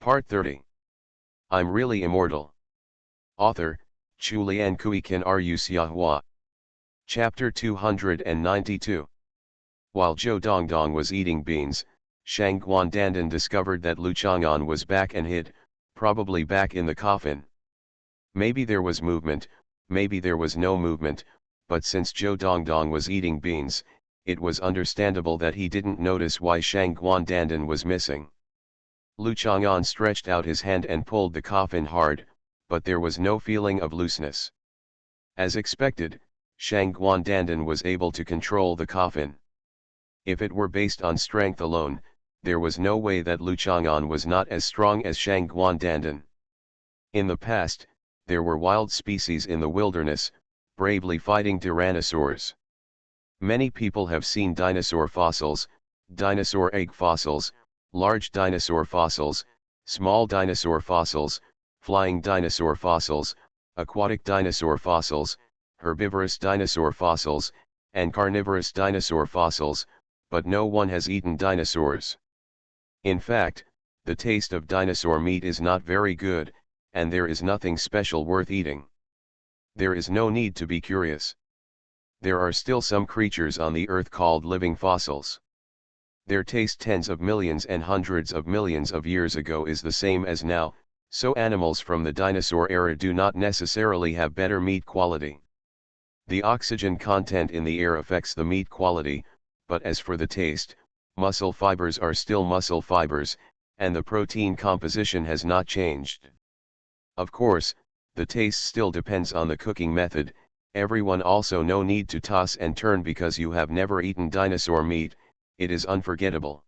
Part 30. I'm Really Immortal. Author, Chulian Kuikan Rusiahua. Chapter 292. While Zhou Dongdong was eating beans, Shang Guandandan discovered that Lu Chang'an was back and hid, probably back in the coffin. Maybe there was movement, maybe there was no movement, but since Zhou Dongdong was eating beans, it was understandable that he didn't notice why Shang Guandandan was missing. Lu Chang'an stretched out his hand and pulled the coffin hard, but there was no feeling of looseness. As expected, Shang Guandandan was able to control the coffin. If it were based on strength alone, there was no way that Lu Chang'an was not as strong as Shang Guandandan. In the past, there were wild species in the wilderness, bravely fighting tyrannosaurs. Many people have seen dinosaur fossils, dinosaur egg fossils, large dinosaur fossils, small dinosaur fossils, flying dinosaur fossils, aquatic dinosaur fossils, herbivorous dinosaur fossils, and carnivorous dinosaur fossils, but no one has eaten dinosaurs. In fact, the taste of dinosaur meat is not very good, and there is nothing special worth eating. There is no need to be curious. There are still some creatures on the earth called living fossils. Their taste tens of millions and hundreds of millions of years ago is the same as now, so animals from the dinosaur era do not necessarily have better meat quality. The oxygen content in the air affects the meat quality, but as for the taste, muscle fibers are still muscle fibers, and the protein composition has not changed. Of course, the taste still depends on the cooking method. Everyone also no need to toss and turn because you have never eaten dinosaur meat. It is unforgettable.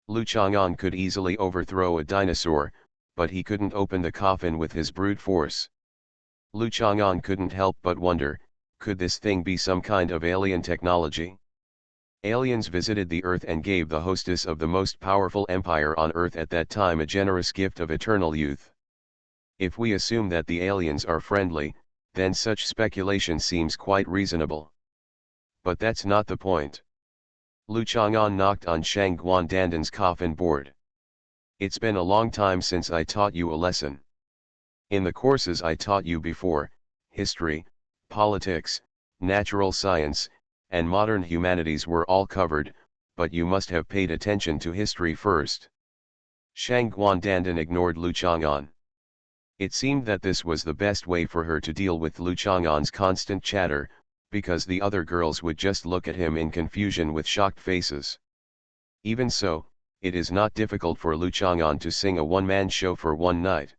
Lu Chang'an could easily overthrow a dinosaur, but he couldn't open the coffin with his brute force. Lu Chang'an couldn't help but wonder, could this thing be some kind of alien technology? Aliens visited the Earth and gave the hostess of the most powerful empire on Earth at that time a generous gift of eternal youth. If we assume that the aliens are friendly, then such speculation seems quite reasonable. But that's not the point. Lu Chang'an knocked on Shang Guandandan's coffin board. It's been a long time since I taught you a lesson. In the courses I taught you before, history, politics, natural science, and modern humanities were all covered, but you must have paid attention to history first. Shang Guandandan ignored Lu Chang'an. It seemed that this was the best way for her to deal with Lu Chang'an's constant chatter, because the other girls would just look at him in confusion with shocked faces. Even so, it is not difficult for Lu Chang'an to sing a one-man show for one night.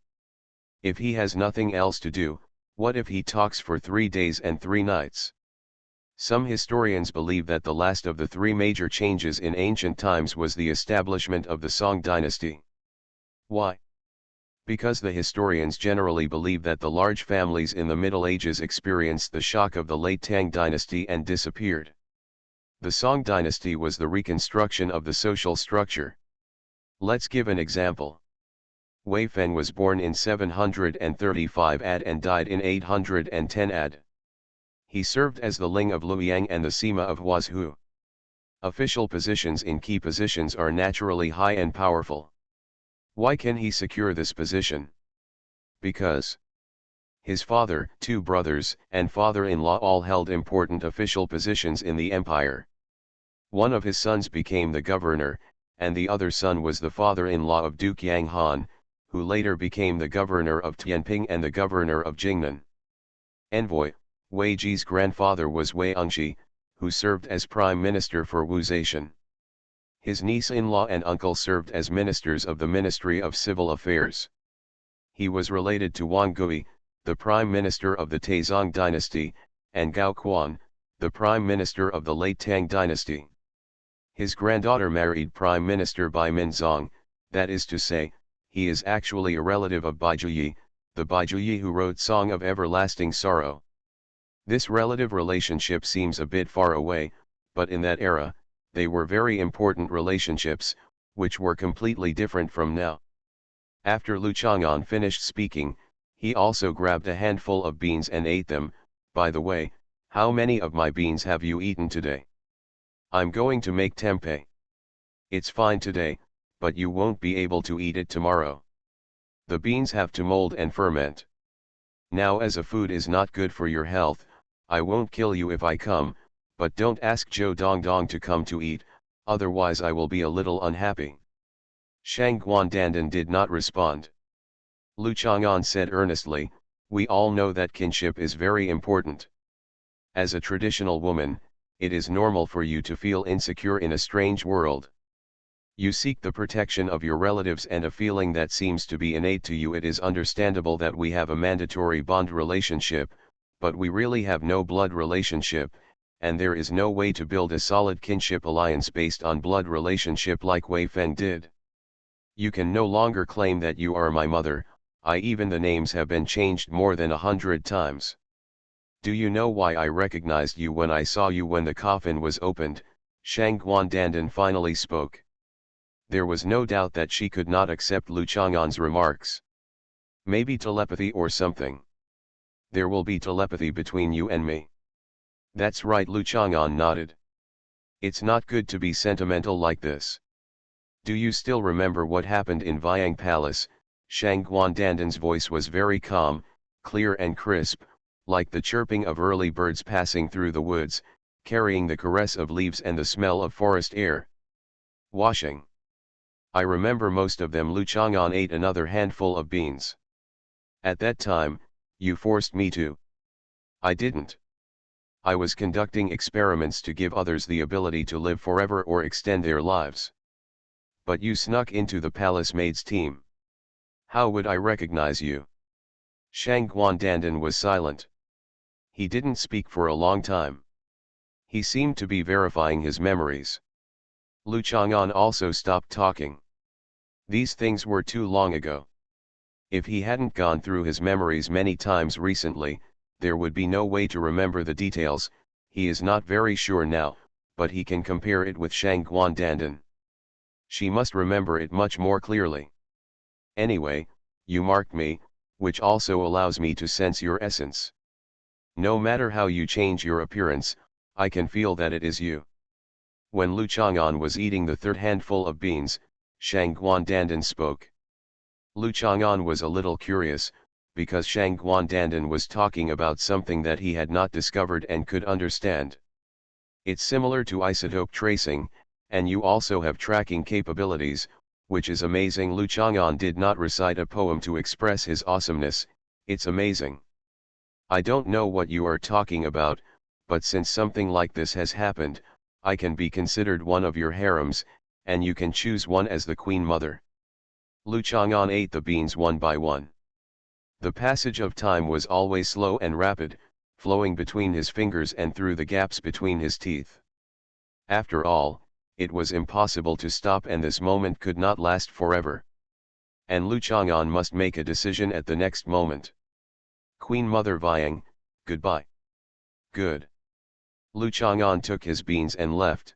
If he has nothing else to do, what if he talks for 3 days and 3 nights? Some historians believe that the last of the 3 major changes in ancient times was the establishment of the Song dynasty. Why? Because the historians generally believe that the large families in the Middle Ages experienced the shock of the late Tang dynasty and disappeared. The Song dynasty was the reconstruction of the social structure. Let's give an example. Wei Fen was born in 735 AD and died in 810 AD. He served as the Ling of Luoyang and the Sima of Huazhu. Official positions in key positions are naturally high and powerful. Why can he secure this position? Because his father, 2 brothers, and father-in-law all held important official positions in the empire. One of his sons became the governor, and the other son was the father-in-law of Duke Yang Han, who later became the governor of Tianping and the governor of Jingnan. Envoy, Wei Ji's grandfather was Wei Engshi, who served as prime minister for Wuzation. His niece-in-law and uncle served as ministers of the Ministry of Civil Affairs. He was related to Wang Gui, the prime minister of the Taizong dynasty, and Gao Quan, the prime minister of the late Tang dynasty. His granddaughter married Prime Minister Bai Minzong, that is to say, he is actually a relative of Bai Juyi, the Bai Juyi who wrote Song of Everlasting Sorrow. This relative relationship seems a bit far away, but in that era, they were very important relationships, which were completely different from now. After Lu Chang'an finished speaking, he also grabbed a handful of beans and ate them. By the way, how many of my beans have you eaten today? I'm going to make tempeh. It's fine today, but you won't be able to eat it tomorrow. The beans have to mold and ferment. Now as a food is not good for your health, I won't kill you if I come, but don't ask Zhou Dongdong to come to eat, otherwise I will be a little unhappy. Shang Guandandan did not respond. Lu Chang'an said earnestly, we all know that kinship is very important. As a traditional woman, it is normal for you to feel insecure in a strange world. You seek the protection of your relatives and a feeling that seems to be innate to you. It is understandable that we have a mandatory bond relationship, but we really have no blood relationship, and there is no way to build a solid kinship alliance based on blood relationship like Wei Feng did. You can no longer claim that you are my mother, even the names have been changed more than 100 times. Do you know why I recognized you when I saw you when the coffin was opened? Shang Guandandan finally spoke. There was no doubt that she could not accept Lu Chang'an's remarks. Maybe telepathy or something. There will be telepathy between you and me. That's right, Lu Chang'an nodded. It's not good to be sentimental like this. Do you still remember what happened in Vyang Palace? Shang Guandandan's voice was very calm, clear and crisp, like the chirping of early birds passing through the woods, carrying the caress of leaves and the smell of forest air. Washing. I remember most of them. Lu Chang'an ate another handful of beans. At that time, you forced me to. I didn't. I was conducting experiments to give others the ability to live forever or extend their lives. But you snuck into the palace maid's team. How would I recognize you? Shang Guandandan was silent. He didn't speak for a long time. He seemed to be verifying his memories. Lu Chang'an also stopped talking. These things were too long ago. If he hadn't gone through his memories many times recently, there would be no way to remember the details. He is not very sure now, but he can compare it with Shang Guandandan. She must remember it much more clearly. Anyway, you marked me, which also allows me to sense your essence. No matter how you change your appearance, I can feel that it is you. When Lu Chang'an was eating the third handful of beans, Shang Guandandan spoke. Lu Chang'an was a little curious, because Shang Guandandan was talking about something that he had not discovered and could understand. It's similar to isotope tracing, and you also have tracking capabilities, which is amazing. Lu Chang'an did not recite a poem to express his awesomeness. It's amazing. I don't know what you are talking about, but since something like this has happened, I can be considered one of your harems, and you can choose one as the queen mother. Lu Chang'an ate the beans one by one. The passage of time was always slow and rapid, flowing between his fingers and through the gaps between his teeth. After all, it was impossible to stop, and this moment could not last forever. And Lu Chang'an must make a decision at the next moment. Queen Mother Vyang, goodbye. Good. Lu Chang'an took his beans and left.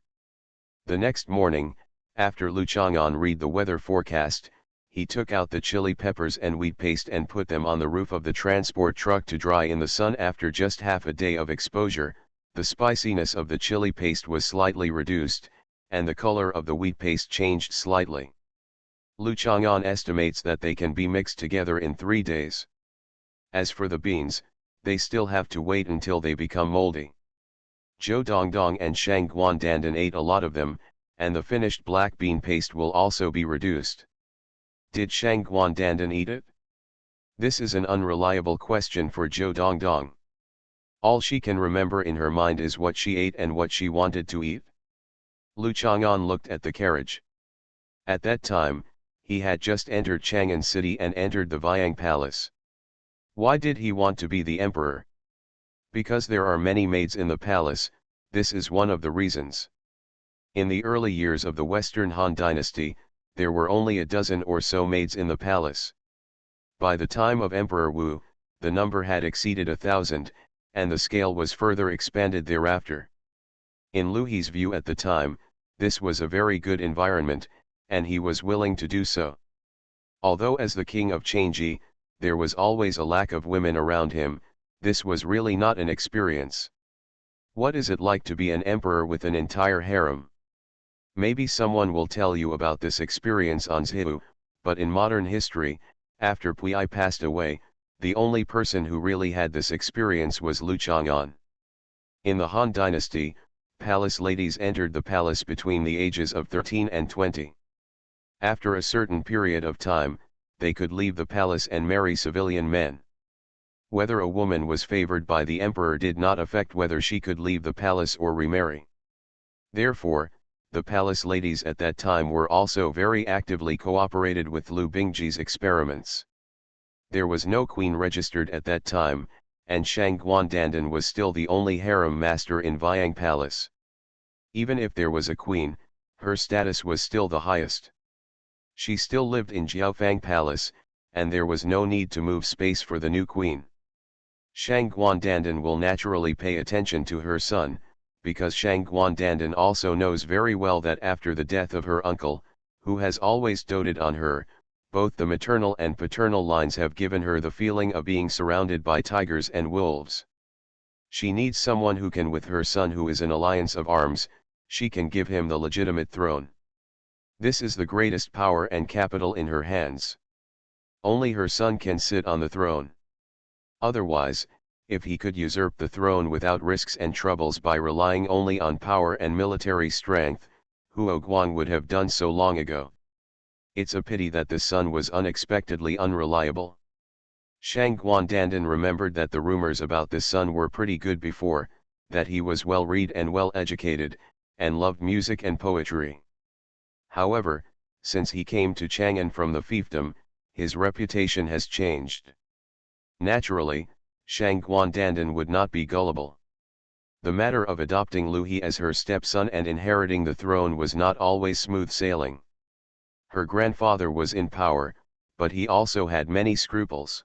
The next morning, after Lu Chang'an read the weather forecast, he took out the chili peppers and wheat paste and put them on the roof of the transport truck to dry in the sun. After just half a day of exposure, the spiciness of the chili paste was slightly reduced, and the color of the wheat paste changed slightly. Lu Chang'an estimates that they can be mixed together in 3 days. As for the beans, they still have to wait until they become moldy. Zhou Dongdong and Shang Guandandan ate a lot of them, and the finished black bean paste will also be reduced. Did Shang Guandandan eat it? This is an unreliable question for Zhou Dongdong. All she can remember in her mind is what she ate and what she wanted to eat. Lu Chang'an looked at the carriage. At that time, he had just entered Chang'an City and entered the Vyang Palace. Why did he want to be the emperor? Because there are many maids in the palace, this is one of the reasons. In the early years of the Western Han Dynasty, there were only a dozen or so maids in the palace. By the time of Emperor Wu, the number had exceeded 1,000, and the scale was further expanded thereafter. In Lu He's view at the time, this was a very good environment, and he was willing to do so. Although as the king of Changji, there was always a lack of women around him, this was really not an experience. What is it like to be an emperor with an entire harem? Maybe someone will tell you about this experience on Zhihu, but in modern history, After Pui passed away, the only person who really had this experience was Lu Chang'an. In the Han Dynasty, palace ladies entered the palace between the ages of 13 and 20. After a certain period of time, they could leave the palace and marry civilian men. Whether a woman was favored by the emperor did not affect whether she could leave the palace or remarry. Therefore, the palace ladies at that time were also very actively cooperated with Lu Bingji's experiments. There was no queen registered at that time, and Shang Guandandan was still the only harem master in Viang Palace. Even if there was a queen, her status was still the highest. She still lived in Jiaofang Palace, and there was no need to move space for the new queen. Shang Guandandan will naturally pay attention to her son, because Shang Guandandan also knows very well that after the death of her uncle, who has always doted on her, both the maternal and paternal lines have given her the feeling of being surrounded by tigers and wolves. She needs someone who can, with her son who is an alliance of arms, she can give him the legitimate throne. This is the greatest power and capital in her hands. Only her son can sit on the throne. Otherwise, if he could usurp the throne without risks and troubles by relying only on power and military strength, Huo Guang would have done so long ago. It's a pity that the son was unexpectedly unreliable. Shang Guandandan remembered that the rumors about the son were pretty good before, that he was well read and well educated, and loved music and poetry. However, since he came to Chang'an from the fiefdom, his reputation has changed. Naturally, Shang Guandandan would not be gullible. The matter of adopting Lu He as her stepson and inheriting the throne was not always smooth sailing. Her grandfather was in power, but he also had many scruples.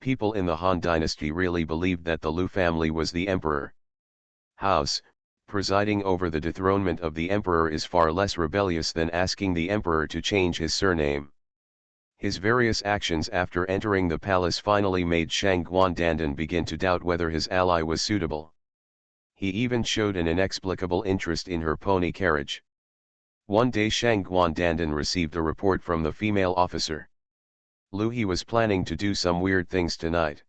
People in the Han Dynasty really believed that the Lu family was the emperor. House, presiding over the dethronement of the emperor is far less rebellious than asking the emperor to change his surname. His various actions after entering the palace finally made Shang Guandandan begin to doubt whether his ally was suitable. He even showed an inexplicable interest in her pony carriage. One day Shang Guandandan received a report from the female officer. Lu He was planning to do some weird things tonight.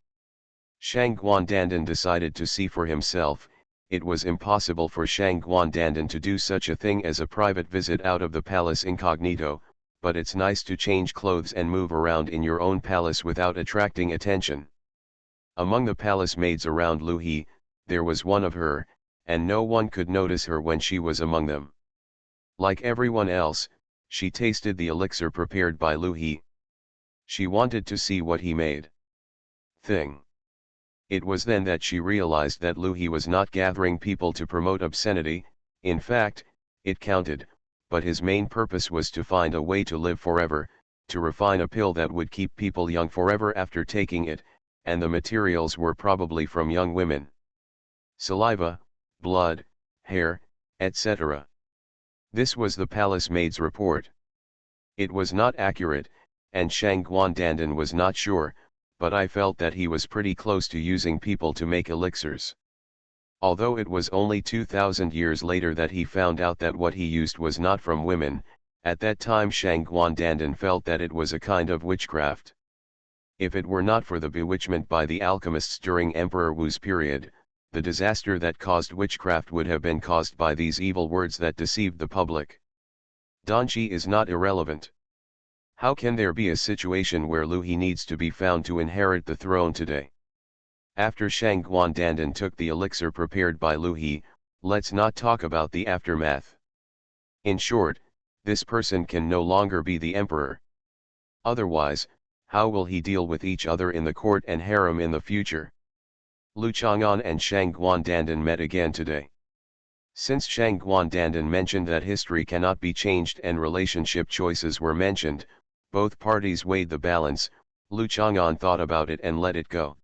Shang Guandandan decided to see for himself. It was impossible for Shang Guandandan to do such a thing as a private visit out of the palace incognito, but it's nice to change clothes and move around in your own palace without attracting attention. Among the palace maids around Lu He, there was one of her, and no one could notice her when she was among them. Like everyone else, she tasted the elixir prepared by Lu He. She wanted to see what he made. It was then that she realized that Lu He was not gathering people to promote obscenity. In fact, it counted, but his main purpose was to find a way to live forever, to refine a pill that would keep people young forever after taking it, and the materials were probably from young women. Saliva, blood, hair, etc. This was the palace maid's report. It was not accurate, and Shang Guandandan was not sure, but I felt that he was pretty close to using people to make elixirs. Although it was only 2,000 years later that he found out that what he used was not from women, at that time Shang Guandandan felt that it was a kind of witchcraft. If it were not for the bewitchment by the alchemists during Emperor Wu's period, the disaster that caused witchcraft would have been caused by these evil words that deceived the public. Danji is not irrelevant. How can there be a situation where Lu He needs to be found to inherit the throne today? After Shang Guandandan took the elixir prepared by Lu He, let's not talk about the aftermath. In short, this person can no longer be the emperor. Otherwise, how will he deal with each other in the court and harem in the future? Lu Chang'an and Shang Guandandan met again today. Since Shang Guandandan mentioned that history cannot be changed and relationship choices were mentioned, both parties weighed the balance. Lu Chang'an thought about it and let it go.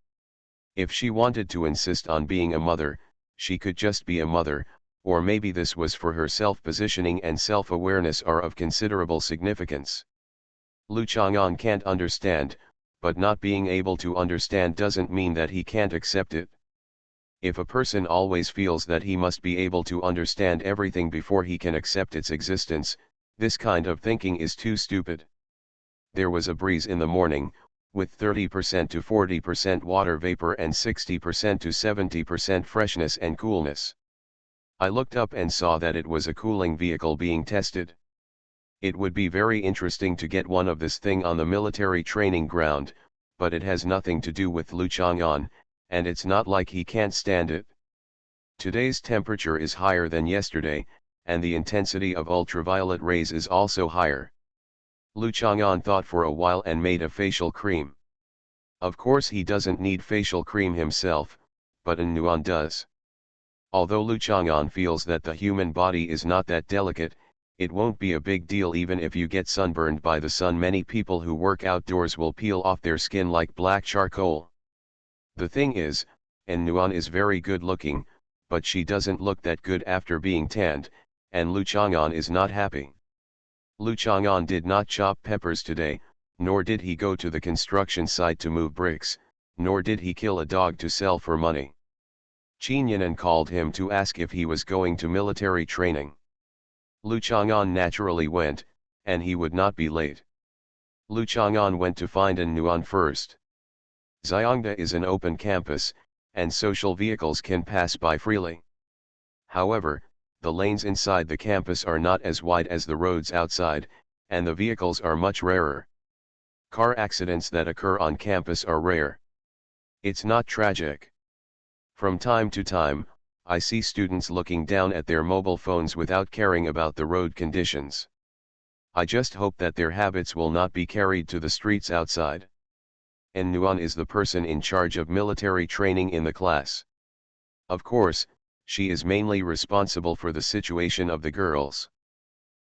If she wanted to insist on being a mother, she could just be a mother, or maybe this was for her self-positioning and self-awareness are of considerable significance. Lu Chang'an can't understand, but not being able to understand doesn't mean that he can't accept it. If a person always feels that he must be able to understand everything before he can accept its existence, this kind of thinking is too stupid. There was a breeze in the morning, with 30% to 40% water vapor and 60% to 70% freshness and coolness. I looked up and saw that it was a cooling vehicle being tested. It would be very interesting to get one of this thing on the military training ground, but it has nothing to do with Lu Chang'an, and it's not like he can't stand it. Today's temperature is higher than yesterday, and the intensity of ultraviolet rays is also higher. Lu Chang'an thought for a while and made a facial cream. Of course he doesn't need facial cream himself, but An Nuan does. Although Lu Chang'an feels that the human body is not that delicate, it won't be a big deal even if you get sunburned by the sun. Many people who work outdoors will peel off their skin like black charcoal. The thing is, An Nuan is very good looking, but she doesn't look that good after being tanned, and Lu Chang'an is not happy. Lu Chang'an did not chop peppers today, nor did he go to the construction site to move bricks, nor did he kill a dog to sell for money. Qin Yinan called him to ask if he was going to military training. Lu Chang'an naturally went, and he would not be late. Lu Chang'an went to find An Nuan first. Xiongda is an open campus, and social vehicles can pass by freely. However, the lanes inside the campus are not as wide as the roads outside, and the vehicles are much rarer. Car accidents that occur on campus are rare. It's not tragic. From time to time, I see students looking down at their mobile phones without caring about the road conditions. I just hope that their habits will not be carried to the streets outside. An Nuan is the person in charge of military training in the class. Of course, she is mainly responsible for the situation of the girls.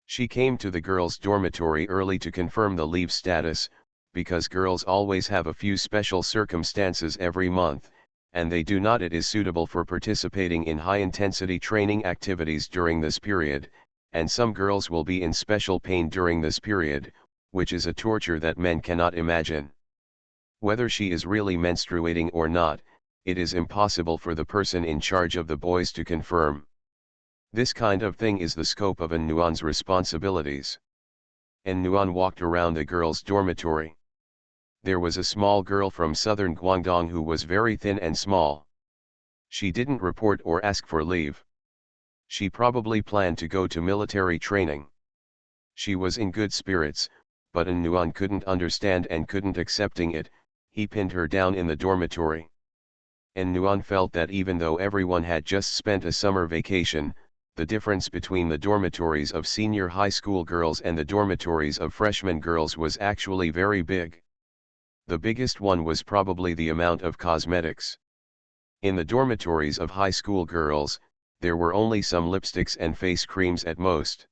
She came to the girls' dormitory early to confirm the leave status, because girls always have a few special circumstances every month, and they do not. It is suitable for participating in high-intensity training activities during this period, and some girls will be in special pain during this period, which is a torture that men cannot imagine. Whether she is really menstruating or not, it is impossible for the person in charge of the boys to confirm. This kind of thing is the scope of An Nuan's responsibilities. An Nuan walked around the girls' dormitory. There was a small girl from southern Guangdong who was very thin and small. She didn't report or ask for leave. She probably planned to go to military training. She was in good spirits, but An Nuan couldn't understand and couldn't accepting it. He pinned her down in the dormitory. An Nuan felt that even though everyone had just spent a summer vacation, the difference between the dormitories of senior high school girls and the dormitories of freshman girls was actually very big. The biggest one was probably the amount of cosmetics. In the dormitories of high school girls, there were only some lipsticks and face creams at most.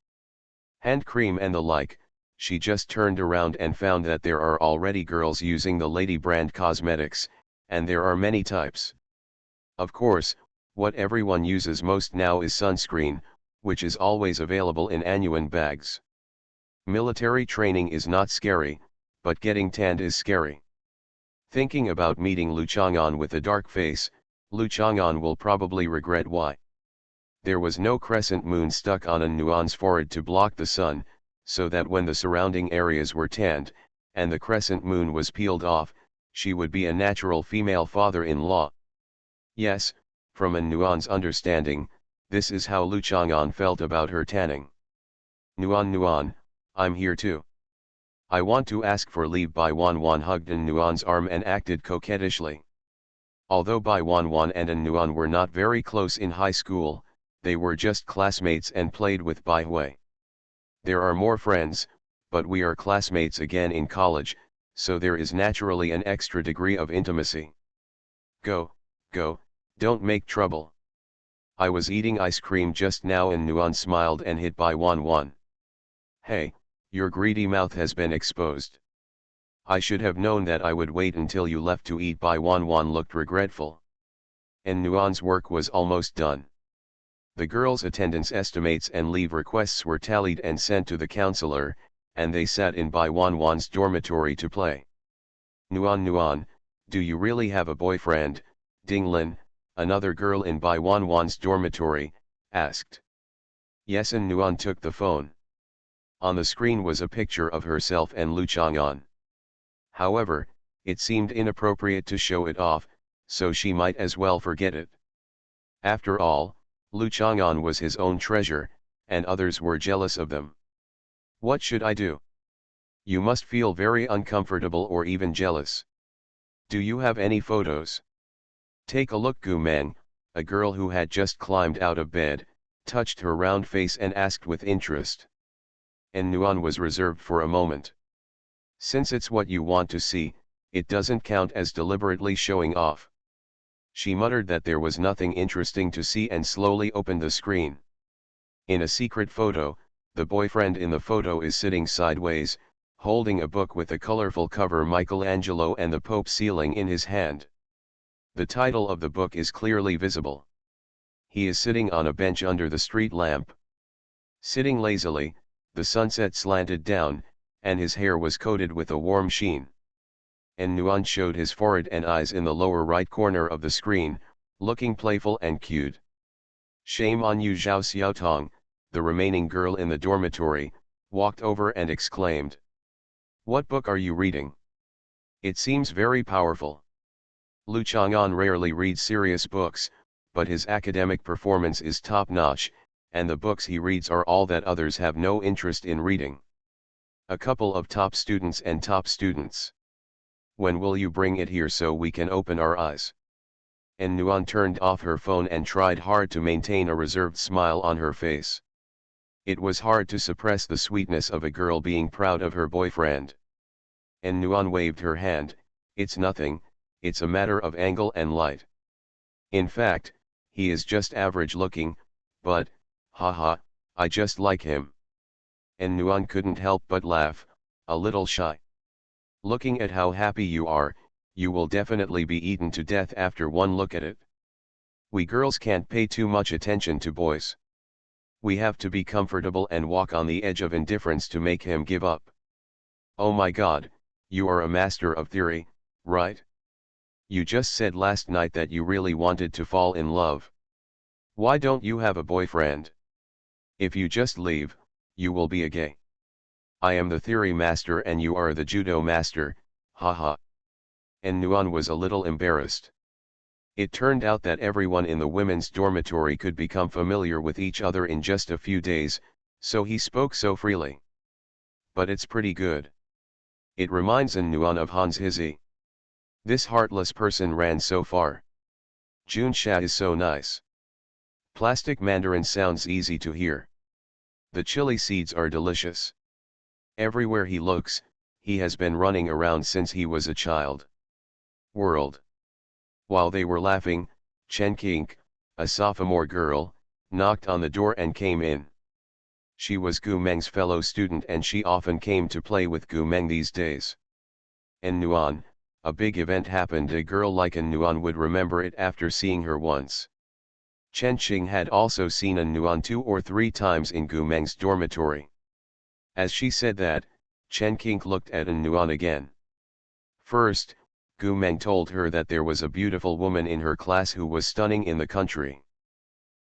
Hand cream and the like. She just turned around and found that there are already girls using the lady brand cosmetics, and there are many types. Of course, what everyone uses most now is sunscreen, which is always available in Anyuan bags. Military training is not scary, but getting tanned is scary. Thinking about meeting Lu Chang'an with a dark face, Lu Chang'an will probably regret why. There was no crescent moon stuck on An Nuan's forehead to block the sun, so that when the surrounding areas were tanned, and the crescent moon was peeled off, she would be a natural female father-in-law. Yes, from An Nuan's understanding, this is how Lu Chang'an felt about her tanning. Nuan, I'm here too. I want to ask for leave. Bai Wanwan hugged An Nuan's arm and acted coquettishly. Although Bai Wanwan and An Nuan were not very close in high school, they were just classmates and played with Bai Hui. There are more friends, but we are classmates again in college, so there is naturally an extra degree of intimacy. Go, don't make trouble. I was eating ice cream just now. And Nuan smiled and hit Bai Wanwan. Hey, your greedy mouth has been exposed. I should have known that. I would wait until you left to eat. Bai Wanwan looked regretful. And Nuan's work was almost done. The girls' attendance estimates and leave requests were tallied and sent to the counselor, and they sat in Bai Wanwan's dormitory to play. Nuan, do you really have a boyfriend? Dinglin, another girl in Bai Wanwan's dormitory, asked. Yes. And Nuan took the phone. On the screen was a picture of herself and Lu Chang'an. However, it seemed inappropriate to show it off, so she might as well forget it. After all, Lu Chang'an was his own treasure, and others were jealous of them. What should I do? You must feel very uncomfortable or even jealous. Do you have any photos? Take a look. Gu Meng, a girl who had just climbed out of bed, touched her round face and asked with interest. And Nuan was reserved for a moment. Since it's what you want to see, it doesn't count as deliberately showing off. She muttered that there was nothing interesting to see and slowly opened the screen. In a secret photo, the boyfriend in the photo is sitting sideways, holding a book with a colorful cover Michelangelo and the Pope ceiling in his hand. The title of the book is clearly visible. He is sitting on a bench under the street lamp. Sitting lazily, the sunset slanted down, and his hair was coated with a warm sheen. And Nuan showed his forehead and eyes in the lower right corner of the screen, looking playful and cute. Shame on you. Zhao Xiaotong, the remaining girl in the dormitory, walked over and exclaimed. What book are you reading? It seems very powerful. Lu Chang'an rarely reads serious books, but his academic performance is top-notch, and the books he reads are all that others have no interest in reading. A couple of top students and top students. When will you bring it here so we can open our eyes? And Nuan turned off her phone and tried hard to maintain a reserved smile on her face. It was hard to suppress the sweetness of a girl being proud of her boyfriend. And Nuan waved her hand. It's nothing, it's a matter of angle and light. In fact, he is just average looking, but, haha, I just like him. And Nuan couldn't help but laugh, a little shy. Looking at how happy you are, you will definitely be eaten to death after one look at it. We girls can't pay too much attention to boys. We have to be comfortable and walk on the edge of indifference to make him give up. Oh my God, you are a master of theory, right? You just said last night that you really wanted to fall in love. Why don't you have a boyfriend? If you just leave, you will be a gay. I am the theory master and you are the judo master, haha. And Nuan was a little embarrassed. It turned out that everyone in the women's dormitory could become familiar with each other in just a few days, so he spoke so freely. But it's pretty good. It reminds Nuan of Hans Hizzy. This heartless person ran so far. Junsha is so nice. Plastic Mandarin sounds easy to hear. The chili seeds are delicious. Everywhere he looks, he has been running around since he was a child. World. While they were laughing, Chen Qing, a sophomore girl, knocked on the door and came in. She was Gu Meng's fellow student and she often came to play with Gu Meng these days. And Nuan, a big event happened. A girl like Nuan would remember it after seeing her once. Chen Qing had also seen Nuan 2 or 3 times in Gu Meng's dormitory. As she said that, Chen Qing looked at Nuan again. First, Gu Meng told her that there was a beautiful woman in her class who was stunning in the country.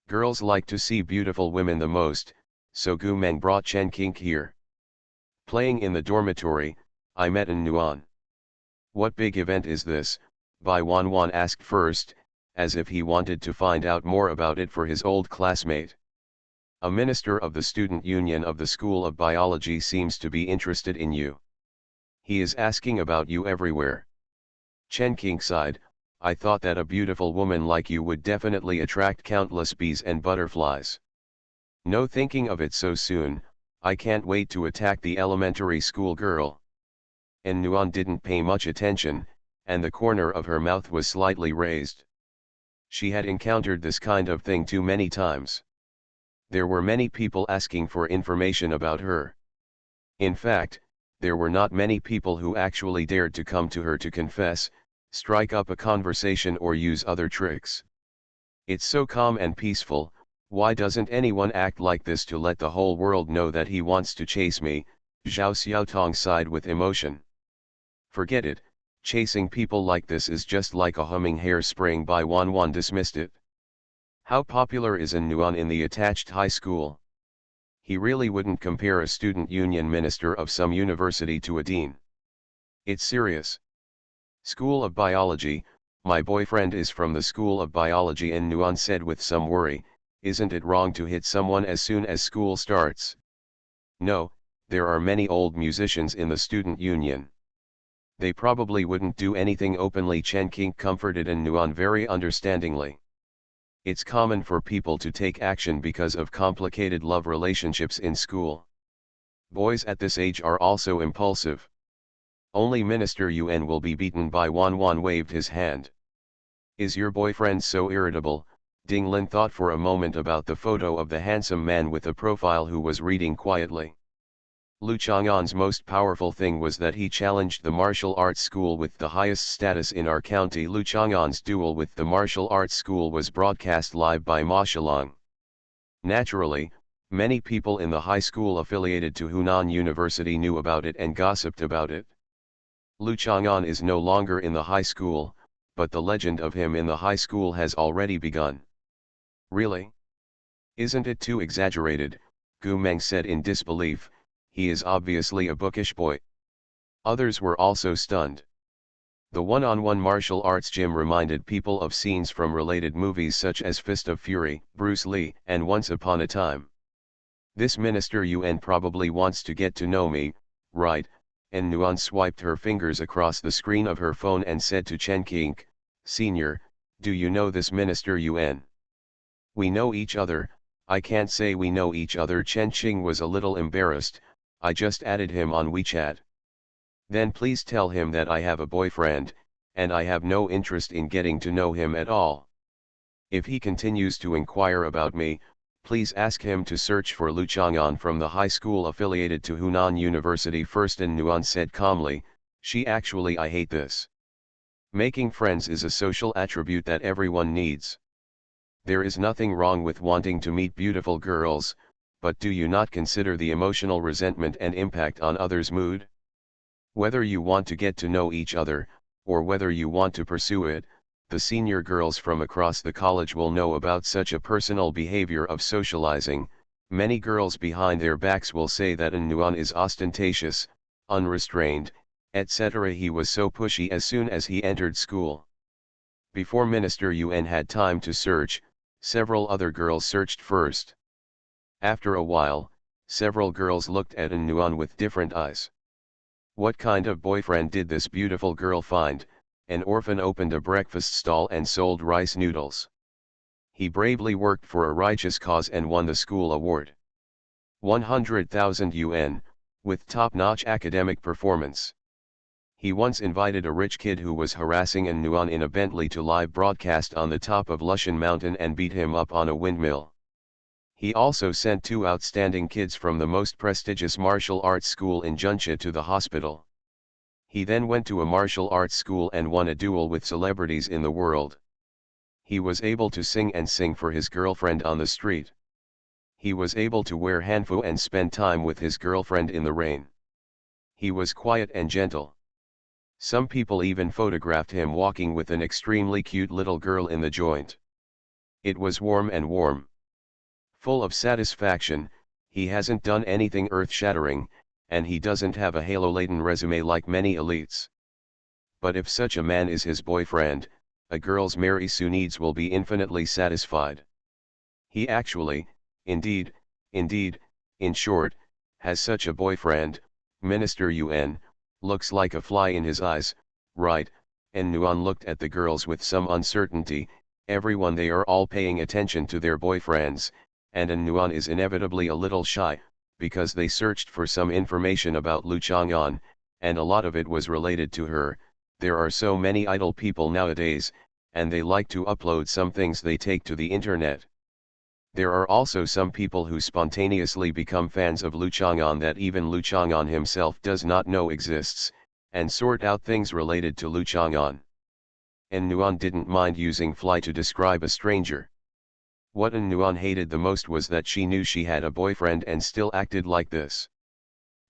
Girls like to see beautiful women the most, so Gu Meng brought Chen Qing here. Playing in the dormitory, I met Nuan. What big event is this? Bai Wanwan asked first, as if he wanted to find out more about it for his old classmate. A minister of the student union of the School of Biology seems to be interested in you. He is asking about you everywhere. Chen Qing sighed, I thought that a beautiful woman like you would definitely attract countless bees and butterflies. No thinking of it so soon, I can't wait to attack the elementary school girl. And Nuan didn't pay much attention, and the corner of her mouth was slightly raised. She had encountered this kind of thing too many times. There were many people asking for information about her. In fact, there were not many people who actually dared to come to her to confess, strike up a conversation or use other tricks. It's so calm and peaceful, why doesn't anyone act like this to let the whole world know that he wants to chase me? Zhao Xiaotong sighed with emotion. Forget it, chasing people like this is just like a humming hairspring. Bai Wanwan dismissed it. How popular is Nuan in the attached high school? He really wouldn't compare a student union minister of some university to a dean. It's serious. School of Biology, my boyfriend is from the School of Biology, and Nuan said with some worry, isn't it wrong to hit someone as soon as school starts? No, there are many old musicians in the student union. They probably wouldn't do anything openly, Chen King comforted and Nuan very understandingly. It's common for people to take action because of complicated love relationships in school. Boys at this age are also impulsive. Only Minister Yuan will be beaten by Wan. Wan waved his hand. Is your boyfriend so irritable? Ding Lin thought for a moment about the photo of the handsome man with a profile who was reading quietly. Lu Chang'an's most powerful thing was that he challenged the martial arts school with the highest status in our county. Lu Chang'an's duel with the martial arts school was broadcast live by Ma Shilang. Naturally, many people in the high school affiliated to Hunan University knew about it and gossiped about it. Lu Chang'an is no longer in the high school, but the legend of him in the high school has already begun. Really? Isn't it too exaggerated? Gu Meng said in disbelief. He is obviously a bookish boy. Others were also stunned. The one-on-one martial arts gym reminded people of scenes from related movies such as Fist of Fury, Bruce Lee, and Once Upon a Time. This Minister Yuan probably wants to get to know me, right? And Nuan swiped her fingers across the screen of her phone and said to Chen King, Senior, do you know this Minister Yuan? We know each other. I can't say we know each other. Chen Qing was a little embarrassed. I just added him on WeChat. Then please tell him that I have a boyfriend, and I have no interest in getting to know him at all. If he continues to inquire about me, please ask him to search for Lu Chang'an from the high school affiliated to Hunan University first. And Nuan said calmly, I hate this. Making friends is a social attribute that everyone needs. There is nothing wrong with wanting to meet beautiful girls, but do you not consider the emotional resentment and impact on others' mood? Whether you want to get to know each other, or whether you want to pursue it, the senior girls from across the college will know about such a personal behavior of socializing. Many girls behind their backs will say that Nuan is ostentatious, unrestrained, etc. He was so pushy as soon as he entered school. Before Minister Yuan had time to search, several other girls searched first. After a while, several girls looked at Nuan with different eyes. What kind of boyfriend did this beautiful girl find? An orphan opened a breakfast stall and sold rice noodles. He bravely worked for a righteous cause and won the school award. 100,000 yuan, with top-notch academic performance. He once invited a rich kid who was harassing Nuan in a Bentley to live broadcast on the top of Lushan Mountain and beat him up on a windmill. He also sent 2 outstanding kids from the most prestigious martial arts school in Junxia to the hospital. He then went to a martial arts school and won a duel with celebrities in the world. He was able to sing for his girlfriend on the street. He was able to wear hanfu and spend time with his girlfriend in the rain. He was quiet and gentle. Some people even photographed him walking with an extremely cute little girl in the joint. It was warm and warm. Full of satisfaction. He hasn't done anything earth-shattering, and he doesn't have a halo-laden resume like many elites. But if such a man is his boyfriend, a girl's Mary Sue needs will be infinitely satisfied. He actually, indeed, in short, has such a boyfriend. Minister Yuan, looks like a fly in his eyes, right? And Nuan looked at the girls with some uncertainty. Everyone, they are all paying attention to their boyfriends, and Nuan is inevitably a little shy, because they searched for some information about Lu Chang'an, and a lot of it was related to her. There are so many idle people nowadays, and they like to upload some things they take to the internet. There are also some people who spontaneously become fans of Lu Chang'an that even Lu Chang'an himself does not know exists, and sort out things related to Lu Chang'an. And Nuan didn't mind using fly to describe a stranger. What Nuan hated the most was that she knew she had a boyfriend and still acted like this.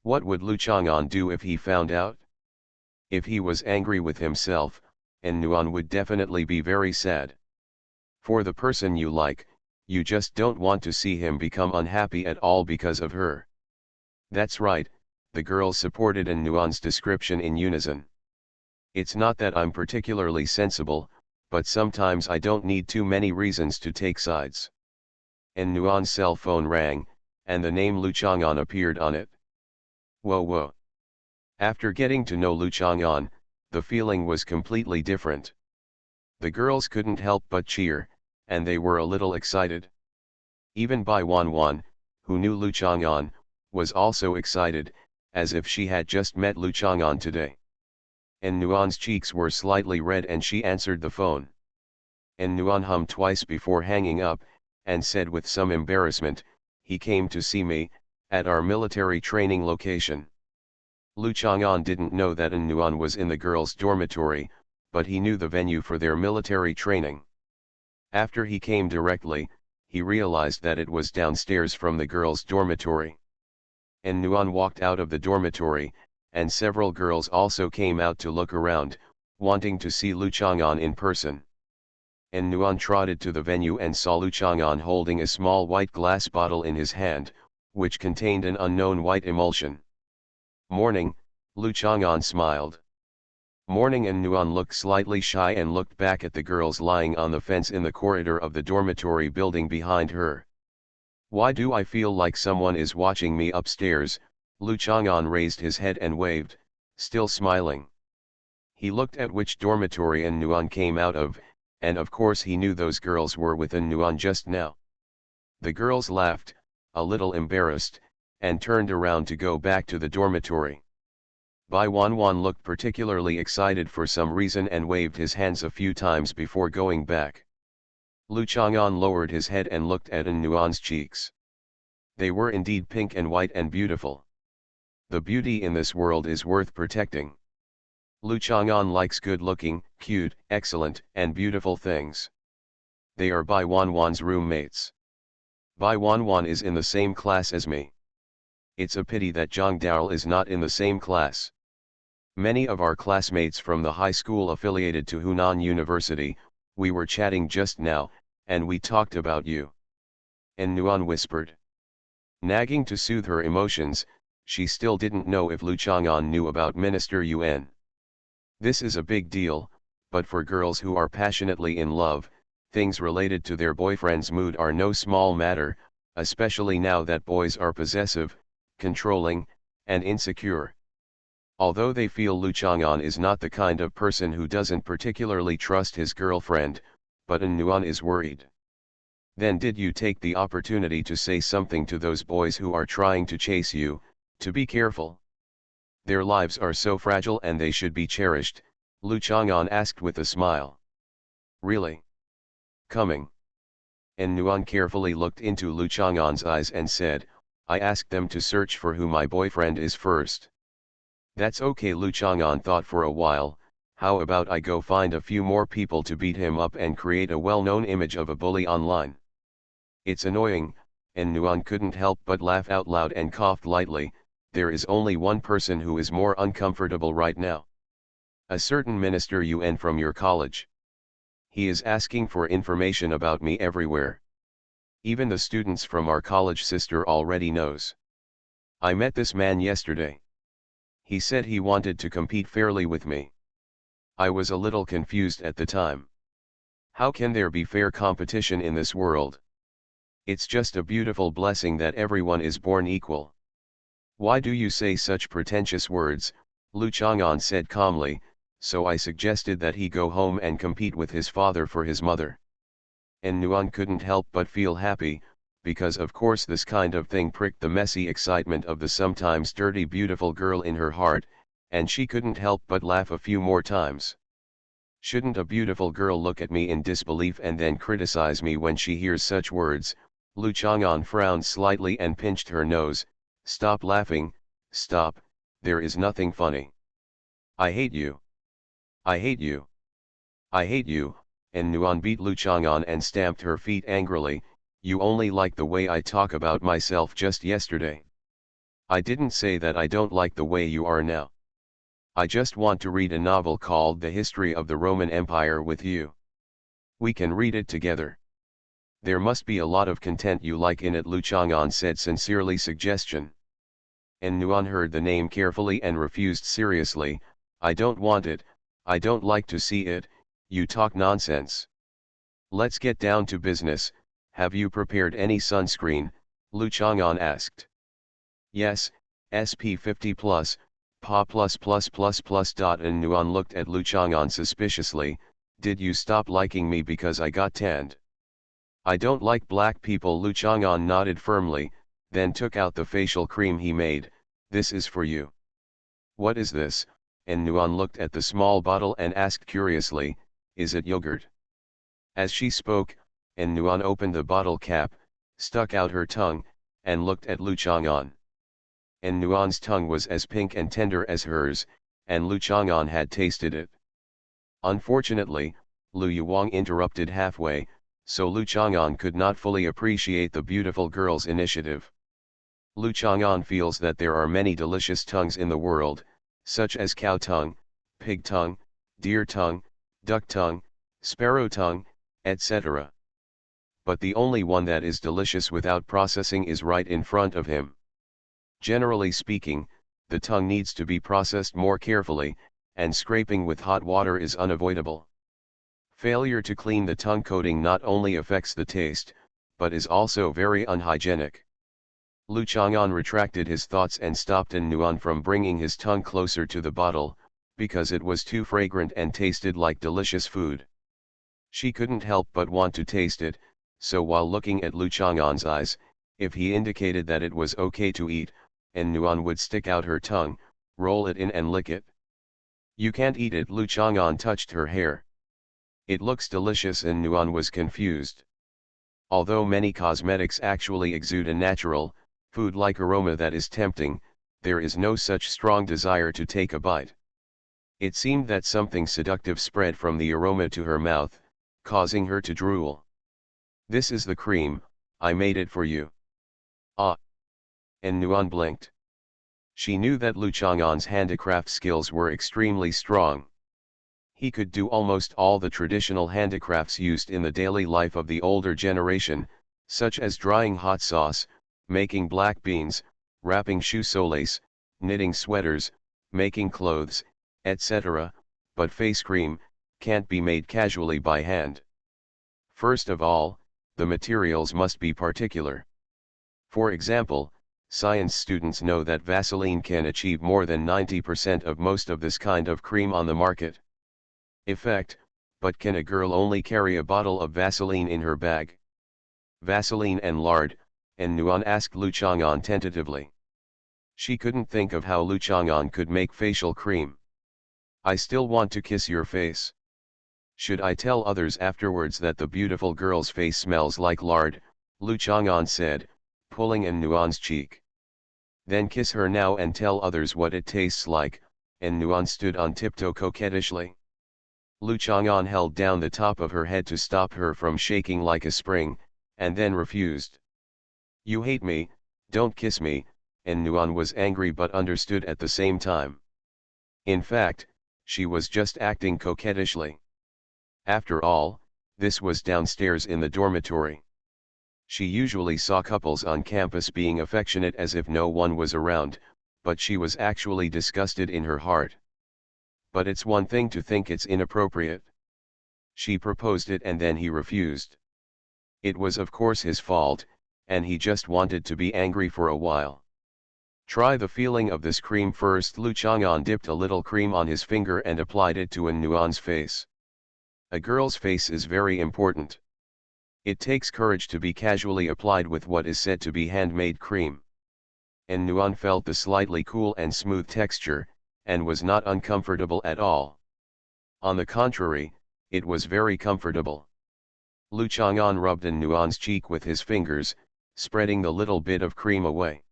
What would Lu Chang'an do if he found out? If he was angry with himself, Nuan would definitely be very sad. For the person you like, you just don't want to see him become unhappy at all because of her. That's right, The girls supported An Nuan's description in unison. It's not that I'm particularly sensible, but sometimes I don't need too many reasons to take sides. An Nuan's cell phone rang, and the name Lu Chang'an appeared on it. Whoa whoa. After getting to know Lu Chang'an, the feeling was completely different. The girls couldn't help but cheer, and they were a little excited. Even Bai Wanwan, who knew Lu Chang'an, was also excited, as if she had just met Lu Chang'an today. An Nuan's cheeks were slightly red and she answered the phone. An Nuan hummed twice before hanging up, and said with some embarrassment, "He came to see me, at our military training location." Lu Chang'an didn't know that An Nuan was in the girls' dormitory, but he knew the venue for their military training. After he came directly, he realized that it was downstairs from the girls' dormitory. An Nuan walked out of the dormitory, and several girls also came out to look around, wanting to see Lu Chang'an in person. An Nuan trotted to the venue and saw Lu Chang'an holding a small white glass bottle in his hand, which contained an unknown white emulsion. "Morning," Lu Chang'an smiled. "Morning." An Nuan looked slightly shy and looked back at the girls lying on the fence in the corridor of the dormitory building behind her. "Why do I feel like someone is watching me upstairs?" Lu Chang'an raised his head and waved, still smiling. He looked at which dormitory An Nuan came out of, and of course he knew those girls were with An Nuan just now. The girls laughed, a little embarrassed, and turned around to go back to the dormitory. Bai Wanwan looked particularly excited for some reason and waved his hands a few times before going back. Lu Chang'an lowered his head and looked at An Nuan's cheeks. They were indeed pink and white and beautiful. The beauty in this world is worth protecting. Lu Chang'an likes good-looking, cute, excellent, and beautiful things. They are Bai Wanwan's roommates. Bai Wanwan is in the same class as me. It's a pity that Zhang Daol is not in the same class. Many of our classmates from the high school affiliated to Hunan University, we were chatting just now, and we talked about you. An Nuan whispered. Nagging to soothe her emotions, she still didn't know if Lu Chang'an knew about Minister Yuan. This is a big deal, but for girls who are passionately in love, things related to their boyfriend's mood are no small matter, especially now that boys are possessive, controlling, and insecure. Although they feel Lu Chang'an is not the kind of person who doesn't particularly trust his girlfriend, but An Nuan is worried. Then did you take the opportunity to say something to those boys who are trying to chase you, to be careful? Their lives are so fragile and they should be cherished, Lu Chang'an asked with a smile. Really? Coming. An Nuan carefully looked into Lu Chang'an's eyes and said, I asked them to search for who my boyfriend is first. That's okay. Lu Chang'an thought for a while, how about I go find a few more people to beat him up and create a well-known image of a bully online? It's annoying, and Nuan couldn't help but laugh out loud and coughed lightly. There is only one person who is more uncomfortable right now. A certain Minister Yuan from your college. He is asking for information about me everywhere. Even the students from our college sister already knows. I met this man yesterday. He said he wanted to compete fairly with me. I was a little confused at the time. How can there be fair competition in this world? It's just a beautiful blessing that everyone is born equal. Why do you say such pretentious words? Lu Chang'an said calmly, so I suggested that he go home and compete with his father for his mother. And Nuan couldn't help but feel happy, because of course this kind of thing pricked the messy excitement of the sometimes dirty beautiful girl in her heart, and she couldn't help but laugh a few more times. Shouldn't a beautiful girl look at me in disbelief and then criticize me when she hears such words? Lu Chang'an frowned slightly and pinched her nose. Stop laughing, stop, there is nothing funny. I hate you. I hate you. I hate you. And Nuan beat Lu Chang'an and stamped her feet angrily. You only like the way I talk about myself just yesterday. I didn't say that I don't like the way you are now. I just want to read a novel called The History of the Roman Empire with you. We can read it together. There must be a lot of content you like in it, Lu Chang'an said sincerely. Suggestion. and Nuan heard the name carefully and refused seriously. I don't want it, I don't like to see it, you talk nonsense. Let's get down to business. Have you prepared any sunscreen? Lu Chang'an asked. Yes, SP50 plus, PA plus plus plus plus. And Nuan looked at Lu Chang'an suspiciously. Did you stop liking me because I got tanned? I don't like black people. Lu Chang'an nodded firmly, then took out the facial cream he made. This is for you. What is this? And Nuan looked at the small bottle and asked curiously, is it yogurt? As she spoke, and Nuan opened the bottle cap, stuck out her tongue, and looked at Lu Chang'an. And Nuan's tongue was as pink and tender as hers, and Lu Chang'an had tasted it. Unfortunately, Lu Yuwang interrupted halfway, so Lu Chang'an could not fully appreciate the beautiful girl's initiative. Lu Chang'an feels that there are many delicious tongues in the world, such as cow tongue, pig tongue, deer tongue, duck tongue, sparrow tongue, etc. But the only one that is delicious without processing is right in front of him. Generally speaking, the tongue needs to be processed more carefully, and scraping with hot water is unavoidable. Failure to clean the tongue coating not only affects the taste, but is also very unhygienic. Lu Chang'an retracted his thoughts and stopped Nuan from bringing his tongue closer to the bottle, because it was too fragrant and tasted like delicious food. She couldn't help but want to taste it, so while looking at Lu Chang'an's eyes, if he indicated that it was okay to eat, Nuan would stick out her tongue, roll it in and lick it. You can't eat it. Lu Chang'an touched her hair. It looks delicious, and Nuan was confused. Although many cosmetics actually exude a natural, food-like aroma that is tempting, there is no such strong desire to take a bite. It seemed that something seductive spread from the aroma to her mouth, causing her to drool. This is the cream, I made it for you. Ah! And Nuan blinked. She knew that Lu Chang'an's handicraft skills were extremely strong. He could do almost all the traditional handicrafts used in the daily life of the older generation, such as drying hot sauce, making black beans, wrapping shoe soles, knitting sweaters, making clothes, etc., but face cream can't be made casually by hand. First of all, the materials must be particular. For example, science students know that Vaseline can achieve more than 90% of most of this kind of cream on the market. Effect, but can a girl only carry a bottle of Vaseline in her bag? Vaseline and lard, and Nuan asked Lu Chang'an tentatively. She couldn't think of how Lu Chang'an could make facial cream. I still want to kiss your face. Should I tell others afterwards that the beautiful girl's face smells like lard? Lu Chang'an said, pulling Nuan's cheek. Then kiss her now and tell others what it tastes like, and Nuan stood on tiptoe coquettishly. Lu Chang'an held down the top of her head to stop her from shaking like a spring, and then refused. You hate me, don't kiss me, and Nuan was angry but understood at the same time. In fact, she was just acting coquettishly. After all, this was downstairs in the dormitory. She usually saw couples on campus being affectionate as if no one was around, but she was actually disgusted in her heart. But it's one thing to think it's inappropriate. She proposed it and then he refused. It was of course his fault, and he just wanted to be angry for a while. Try the feeling of this cream first. Lu Chang'an dipped a little cream on his finger and applied it to Nuan's face. A girl's face is very important. It takes courage to be casually applied with what is said to be handmade cream. Nuan felt the slightly cool and smooth texture, and was not uncomfortable at all. On the contrary, it was very comfortable. Lu Chang'an rubbed Nuan's cheek with his fingers, spreading the little bit of cream away.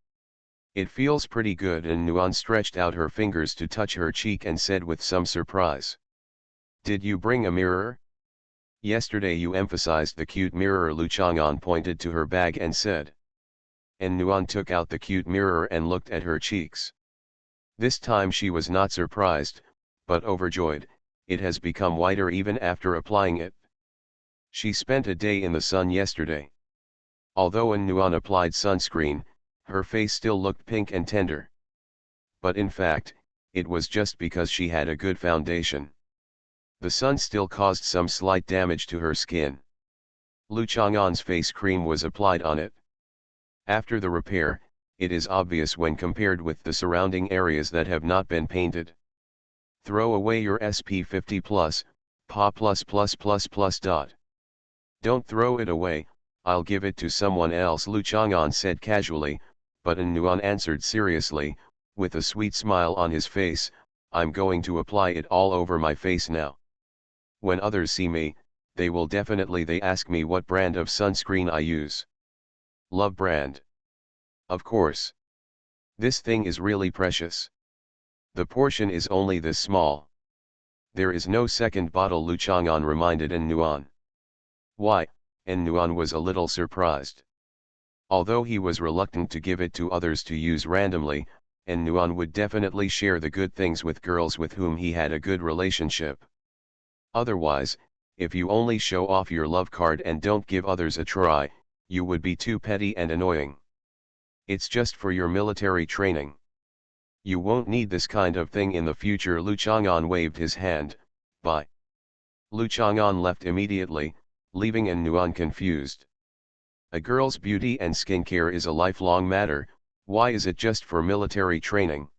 It feels pretty good, and Nuan stretched out her fingers to touch her cheek and said with some surprise. Did you bring a mirror? Yesterday you emphasized the cute mirror. Lu Chang'an pointed to her bag and said. Nuan took out the cute mirror and looked at her cheeks. This time she was not surprised, but overjoyed. It has become whiter even after applying it. She spent a day in the sun yesterday. Although Nuan applied sunscreen, her face still looked pink and tender. But in fact, it was just because she had a good foundation. The sun still caused some slight damage to her skin. Lu Chang'an's face cream was applied on it. After the repair, it is obvious when compared with the surrounding areas that have not been painted. Throw away your SP50 plus, PA plus plus plus plus dot. Don't throw it away, I'll give it to someone else, Lu Chang'an said casually, but An Nuan answered seriously, with a sweet smile on his face, I'm going to apply it all over my face now. When others see me, they ask me what brand of sunscreen I use. Love brand. Of course. This thing is really precious. The portion is only this small. There is no second bottle, Lu Chang'an reminded An Nuan. Why? An Nuan was a little surprised. Although he was reluctant to give it to others to use randomly, An Nuan would definitely share the good things with girls with whom he had a good relationship. Otherwise, if you only show off your love card and don't give others a try, you would be too petty and annoying. It's just for your military training. You won't need this kind of thing in the future. Lu Chang'an waved his hand. Bye. Lu Chang'an left immediately, leaving An Nuan confused. A girl's beauty and skincare is a lifelong matter, why is it just for military training?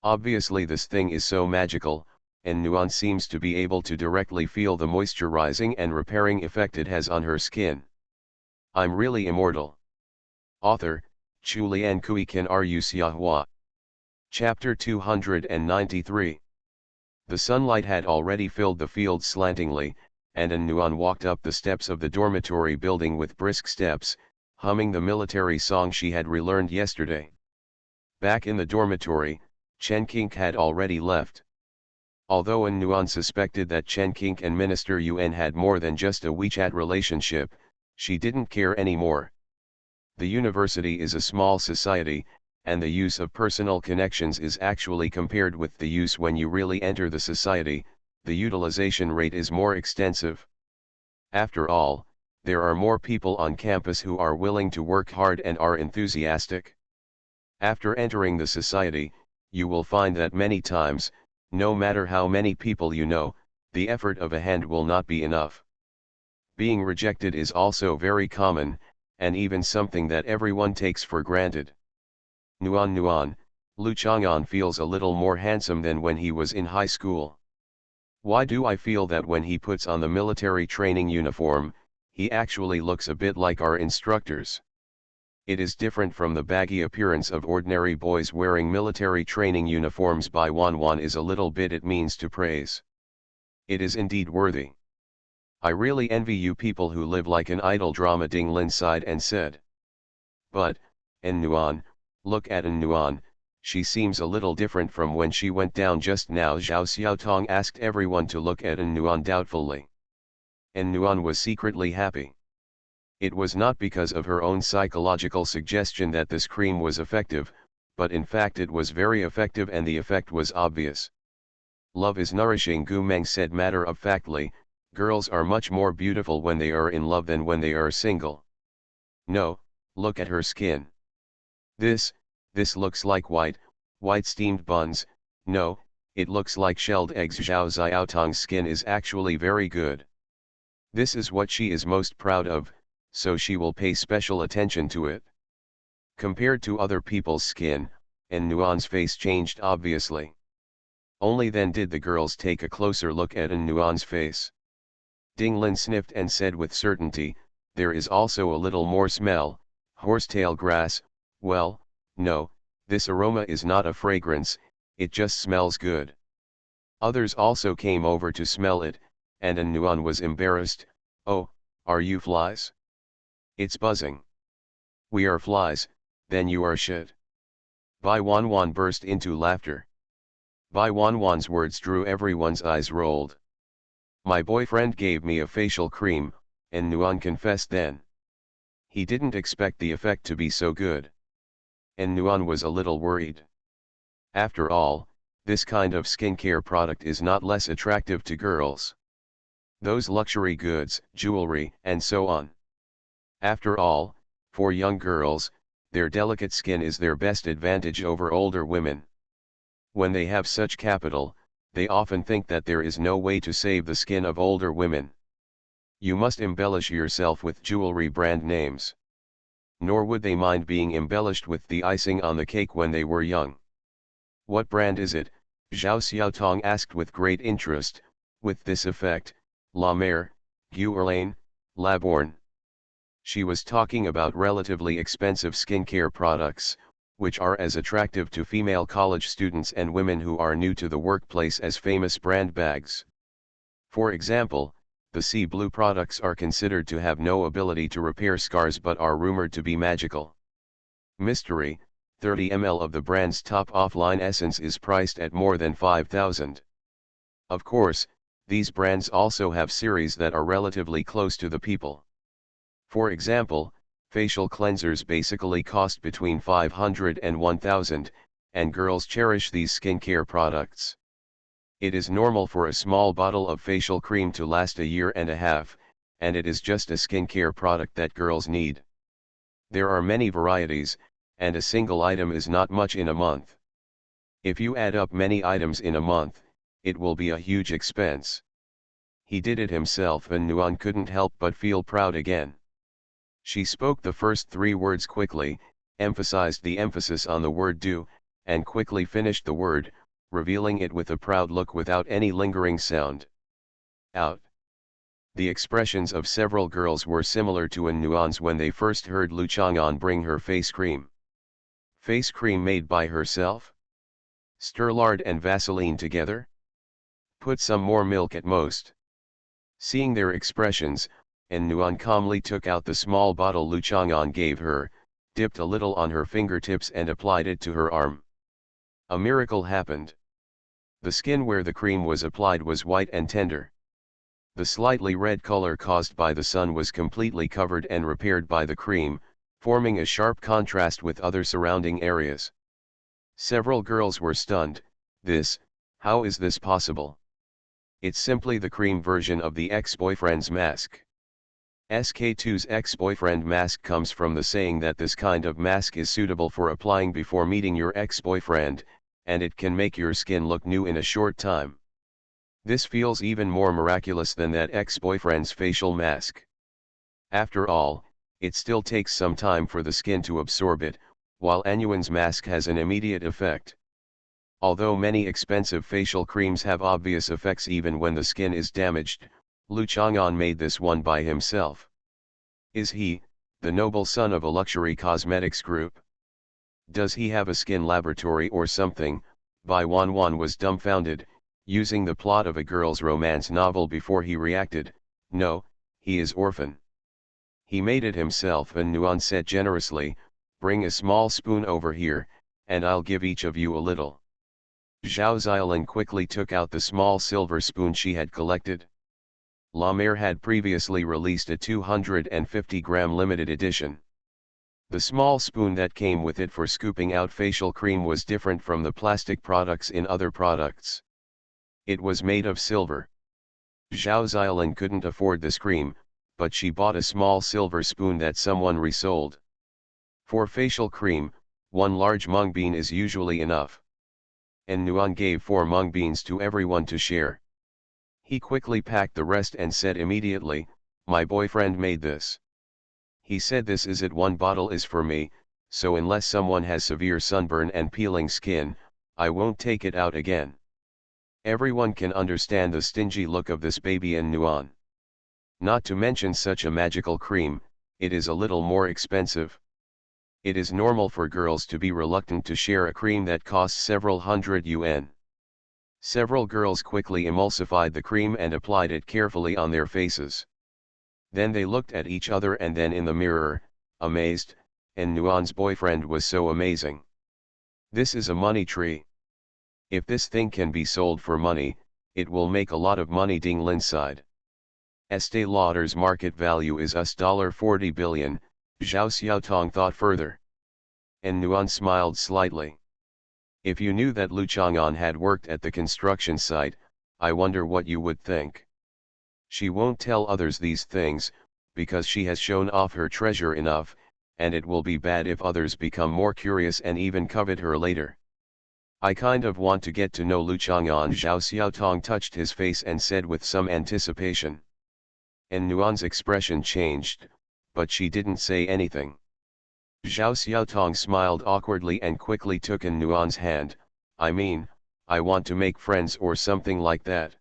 Obviously this thing is so magical, and Nuan seems to be able to directly feel the moisturizing and repairing effect it has on her skin. I'm really immortal. Author, Chu Lian Kui Kan Ru Xiahua. Chapter 293. The sunlight had already filled the fields slantingly, and An Nuan walked up the steps of the dormitory building with brisk steps, humming the military song she had relearned yesterday. Back in the dormitory, Chen Qing had already left. Although An Nuan suspected that Chen Qing and Minister Yuan had more than just a WeChat relationship, she didn't care anymore. The university is a small society, and the use of personal connections is actually compared with the use when you really enter the society, the utilization rate is more extensive. After all, there are more people on campus who are willing to work hard and are enthusiastic. After entering the society, you will find that many times, no matter how many people you know, the effort of a hand will not be enough. Being rejected is also very common, and even something that everyone takes for granted. Nuan, Lu Chang'an feels a little more handsome than when he was in high school. Why do I feel that when he puts on the military training uniform, he actually looks a bit like our instructors? It is different from the baggy appearance of ordinary boys wearing military training uniforms. By Wan is a little bit it means to praise. It is indeed worthy. I really envy you people who live like an idol drama, Ding Lin sighed and said. But, An Nuan, look at An Nuan, she seems a little different from when she went down just now, Zhao Xiaotong asked everyone to look at An Nuan doubtfully. An Nuan was secretly happy. It was not because of her own psychological suggestion that this cream was effective, but in fact it was very effective and the effect was obvious. Love is nourishing, Gu Meng said matter-of-factly, girls are much more beautiful when they are in love than when they are single. No, look at her skin. This looks like white steamed buns, no, it looks like shelled eggs. Zhao Xiaotong's skin is actually very good. This is what she is most proud of, so she will pay special attention to it. Compared to other people's skin, An Nuan's face changed obviously. Only then did the girls take a closer look at An Nuan's face. Ding Lin sniffed and said with certainty, there is also a little more smell, horsetail grass. Well, no, this aroma is not a fragrance, it just smells good. Others also came over to smell it, and An Nuan was embarrassed. Oh, are you flies? It's buzzing. We are flies, then you are shit. Bai Wanwan burst into laughter. Bai Wanwan's words drew everyone's eyes rolled. My boyfriend gave me a facial cream, An Nuan confessed then. He didn't expect the effect to be so good. An Nuan was a little worried. After all, this kind of skincare product is not less attractive to girls. Those luxury goods, jewelry, and so on. After all, for young girls, their delicate skin is their best advantage over older women. When they have such capital, they often think that there is no way to save the skin of older women. You must embellish yourself with jewelry brand names. Nor would they mind being embellished with the icing on the cake when they were young. What brand is it? Zhao Xiaotong asked with great interest. With this effect, La Mer, Guerlain, Laborn. She was talking about relatively expensive skincare products, which are as attractive to female college students and women who are new to the workplace as famous brand bags. For example, the sea blue products are considered to have no ability to repair scars but are rumored to be magical. Mystery, 30 ml of the brand's top offline essence is priced at more than 5,000. Of course, these brands also have series that are relatively close to the people. For example, facial cleansers basically cost between 500 and 1,000, and girls cherish these skincare products. It is normal for a small bottle of facial cream to last a year and a half, and it is just a skincare product that girls need. There are many varieties, and a single item is not much in a month. If you add up many items in a month, it will be a huge expense. He did it himself and Nuan couldn't help but feel proud again. She spoke the first 3 words quickly, emphasized the emphasis on the word do, and quickly finished the word, revealing it with a proud look without any lingering sound. Out. The expressions of several girls were similar to Nuan's when they first heard Lu Chang'an bring her face cream. Face cream made by herself? Stir lard and Vaseline together? Put some more milk at most. Seeing their expressions, Nuan calmly took out the small bottle Lu Chang'an gave her, dipped a little on her fingertips and applied it to her arm. A miracle happened. The skin where the cream was applied was white and tender. The slightly red color caused by the sun was completely covered and repaired by the cream, forming a sharp contrast with other surrounding areas. Several girls were stunned. How is this possible? It's simply the cream version of the ex-boyfriend's mask. SK2's ex-boyfriend mask comes from the saying that this kind of mask is suitable for applying before meeting your ex-boyfriend, and it can make your skin look new in a short time. This feels even more miraculous than that ex-boyfriend's facial mask. After all, it still takes some time for the skin to absorb it, while Nuan's mask has an immediate effect. Although many expensive facial creams have obvious effects even when the skin is damaged, Lu Chang'an made this one by himself. Is he, the noble son of a luxury cosmetics group? Does he have a skin laboratory or something? Bai Wanwan was dumbfounded, using the plot of a girl's romance novel before he reacted. No, he is orphan. He made it himself, and Nuan said generously, bring a small spoon over here, and I'll give each of you a little. Zhao Xiaolin quickly took out the small silver spoon she had collected. La Mer had previously released a 250-gram limited edition. The small spoon that came with it for scooping out facial cream was different from the plastic products in other products. It was made of silver. Zhao Xiaolin couldn't afford this cream, but she bought a small silver spoon that someone resold. For facial cream, 1 large mung bean is usually enough. And Nuan gave 4 mung beans to everyone to share. He quickly packed the rest and said immediately, my boyfriend made this. He said this is it, 1 bottle is for me, so unless someone has severe sunburn and peeling skin, I won't take it out again. Everyone can understand the stingy look of this baby in Nuan. Not to mention such a magical cream, it is a little more expensive. It is normal for girls to be reluctant to share a cream that costs several hundred yuan. Several girls quickly emulsified the cream and applied it carefully on their faces. Then they looked at each other and then in the mirror, amazed, and Nuan's boyfriend was so amazing. This is a money tree. If this thing can be sold for money, it will make a lot of money. Ding Lin sighed. Estee Lauder's market value is $40 billion, Zhao Xiaotong thought further. And Nuan smiled slightly. If you knew that Lu Chang'an had worked at the construction site, I wonder what you would think. She won't tell others these things, because she has shown off her treasure enough, and it will be bad if others become more curious and even covet her later. I kind of want to get to know Lu Chang'an. Zhao Xiaotong touched his face and said with some anticipation. And Nuan's expression changed, but she didn't say anything. Zhao Xiaotong smiled awkwardly and quickly took in Nuan's hand. I mean, I want to make friends or something like that.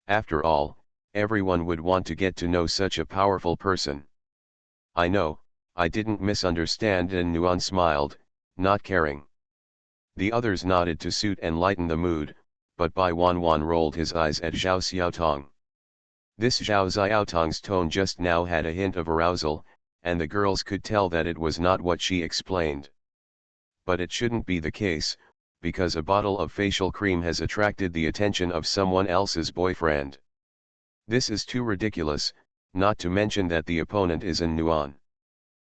After all, everyone would want to get to know such a powerful person. I know, I didn't misunderstand, and Nuan smiled, not caring. The others nodded to suit and lighten the mood, but Bai Wanwan rolled his eyes at Zhao Xiaotong. This Zhao Xiaotong's tone just now had a hint of arousal, and the girls could tell that it was not what she explained. But it shouldn't be the case, because a bottle of facial cream has attracted the attention of someone else's boyfriend. This is too ridiculous, not to mention that the opponent is in Nuan.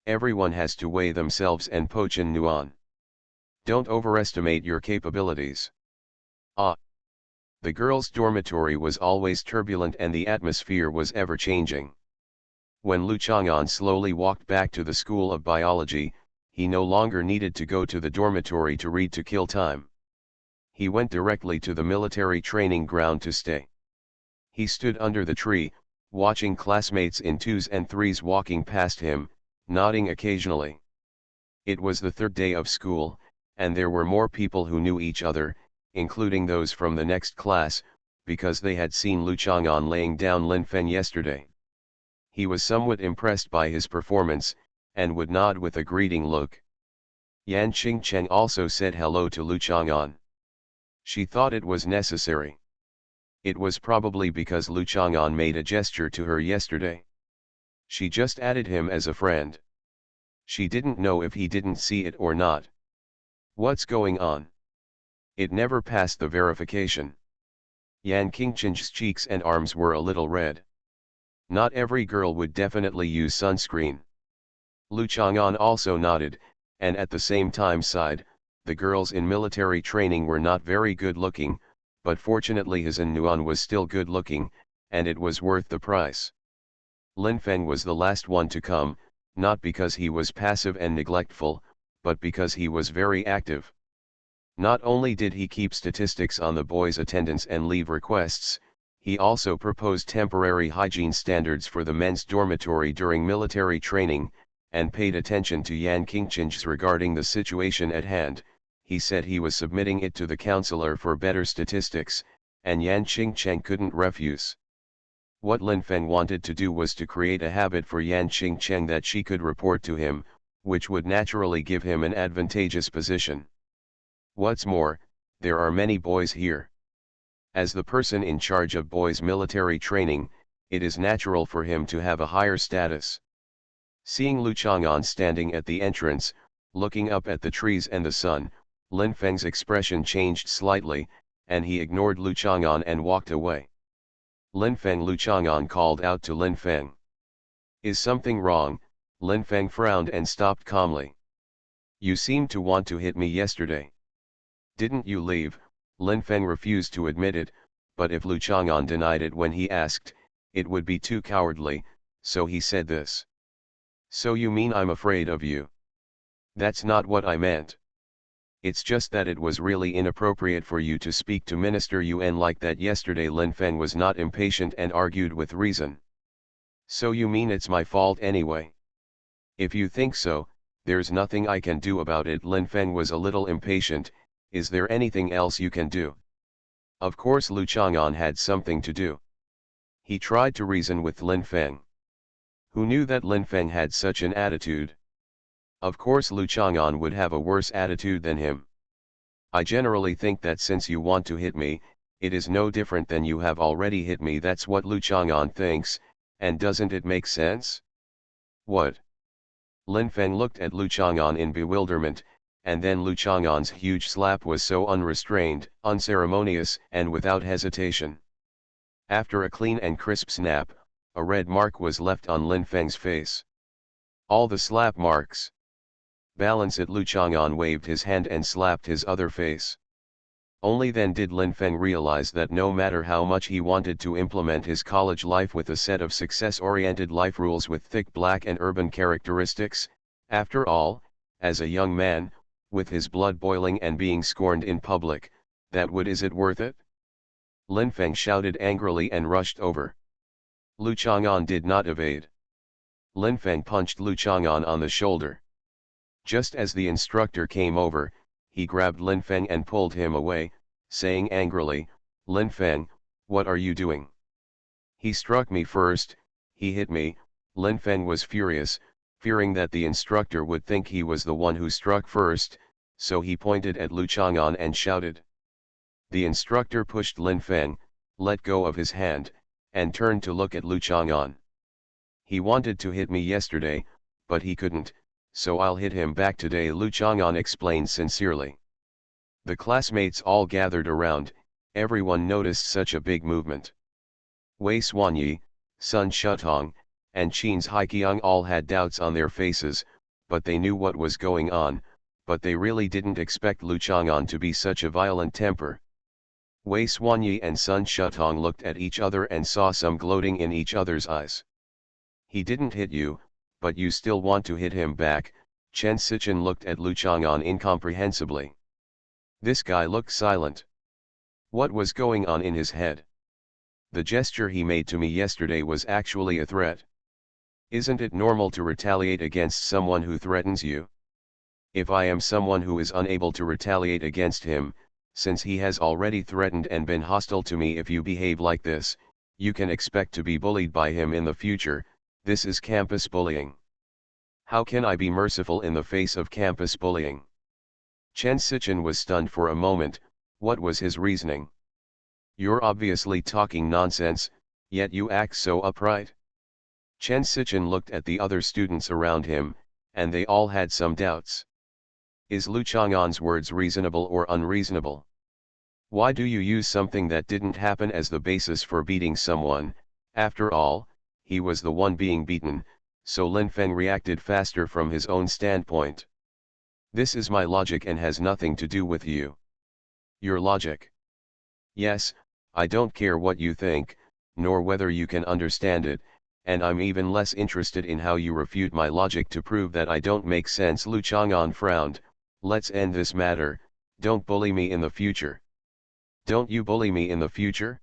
Everyone has to weigh themselves and poach in Nuan. Don't overestimate your capabilities. Ah! The girls' dormitory was always turbulent and the atmosphere was ever-changing. When Lu Chang'an slowly walked back to the School of Biology, he no longer needed to go to the dormitory to read to kill time. He went directly to the military training ground to stay. He stood under the tree, watching classmates in 2s and 3s walking past him, nodding occasionally. It was the third day of school, and there were more people who knew each other, including those from the next class, because they had seen Lu Chang'an laying down Lin Feng yesterday. He was somewhat impressed by his performance, and would nod with a greeting look. Yan Qingcheng also said hello to Lu Chang'an. She thought it was necessary. It was probably because Lu Chang'an made a gesture to her yesterday. She just added him as a friend. She didn't know if he didn't see it or not. What's going on? It never passed the verification. Yan Qingcheng's cheeks and arms were a little red. Not every girl would definitely use sunscreen. Lu Chang'an also nodded, and at the same time sighed. The girls in military training were not very good looking, but fortunately his Nuan was still good looking, and it was worth the price. Lin Feng was the last one to come, not because he was passive and neglectful, but because he was very active. Not only did he keep statistics on the boys' attendance and leave requests, he also proposed temporary hygiene standards for the men's dormitory during military training, and paid attention to Yan Qingcheng's regarding the situation at hand. He said he was submitting it to the counselor for better statistics, and Yan Qingcheng couldn't refuse. What Lin Feng wanted to do was to create a habit for Yan Qingcheng that she could report to him, which would naturally give him an advantageous position. What's more, there are many boys here. As the person in charge of boys' military training, it is natural for him to have a higher status. Seeing Lu Chang'an standing at the entrance, looking up at the trees and the sun, Lin Feng's expression changed slightly, and he ignored Lu Chang'an and walked away. Lin Feng. Lu Chang'an called out to Lin Feng. Is something wrong? Lin Feng frowned and stopped calmly. You seemed to want to hit me yesterday. Didn't you leave? Lin Feng refused to admit it, but if Lu Chang'an denied it when he asked, it would be too cowardly, so he said this. So you mean I'm afraid of you? That's not what I meant. It's just that it was really inappropriate for you to speak to Minister Yuan like that yesterday. Lin Feng was not impatient and argued with reason. So you mean it's my fault anyway? If you think so, there's nothing I can do about it. Lin Feng was a little impatient. Is there anything else you can do? Of course Lu Chang'an had something to do. He tried to reason with Lin Feng. Who knew that Lin Feng had such an attitude? Of course Lu Chang'an would have a worse attitude than him. I generally think that since you want to hit me, it is no different than you have already hit me. That's what Lu Chang'an thinks, and doesn't it make sense? What? Lin Feng looked at Lu Chang'an in bewilderment, and then Lu Chang'an's huge slap was so unrestrained, unceremonious, and without hesitation. After a clean and crisp snap, a red mark was left on Lin Feng's face. All the slap marks. Balance it. Lu Chang'an waved his hand and slapped his other face. Only then did Lin Feng realize that no matter how much he wanted to implement his college life with a set of success-oriented life rules with thick black and urban characteristics, after all, as a young man, with his blood boiling and being scorned in public, is it worth it? Lin Feng shouted angrily and rushed over. Lu Chang'an did not evade. Lin Feng punched Lu Chang'an on the shoulder. Just as the instructor came over, he grabbed Lin Feng and pulled him away, saying angrily, "Lin Feng, what are you doing? He struck me first, he hit me." Lin Feng was furious, fearing that the instructor would think he was the one who struck first, so he pointed at Lu Chang'an and shouted. The instructor pushed Lin Feng, let go of his hand, and turned to look at Lu Chang'an. "He wanted to hit me yesterday, but he couldn't, so I'll hit him back today," Lu Chang'an explained sincerely. The classmates all gathered around, everyone noticed such a big movement. Wei Xuanyi, Sun Shutong, and Qin's Haiqiang all had doubts on their faces, but they knew what was going on, but they really didn't expect Lu Chang'an to be such a violent temper. Wei Xuanyi and Sun Shutong looked at each other and saw some gloating in each other's eyes. "He didn't hit you, but you still want to hit him back." Chen Sichen looked at Lu Chang'an incomprehensibly. This guy looked silent. What was going on in his head? The gesture he made to me yesterday was actually a threat. Isn't it normal to retaliate against someone who threatens you? If I am someone who is unable to retaliate against him, since he has already threatened and been hostile to me, if you behave like this, you can expect to be bullied by him in the future. This is campus bullying. How can I be merciful in the face of campus bullying? Chen Sichen was stunned for a moment. What was his reasoning? You're obviously talking nonsense, yet you act so upright. Chen Sichen looked at the other students around him, and they all had some doubts. Is Lu Chang'an's words reasonable or unreasonable? Why do you use something that didn't happen as the basis for beating someone? After all, he was the one being beaten, so Lin Feng reacted faster from his own standpoint. This is my logic and has nothing to do with you. Your logic? Yes, I don't care what you think, nor whether you can understand it, and I'm even less interested in how you refute my logic to prove that I don't make sense. Lu Chang'an frowned. Let's end this matter. Don't bully me in the future. Don't you bully me in the future?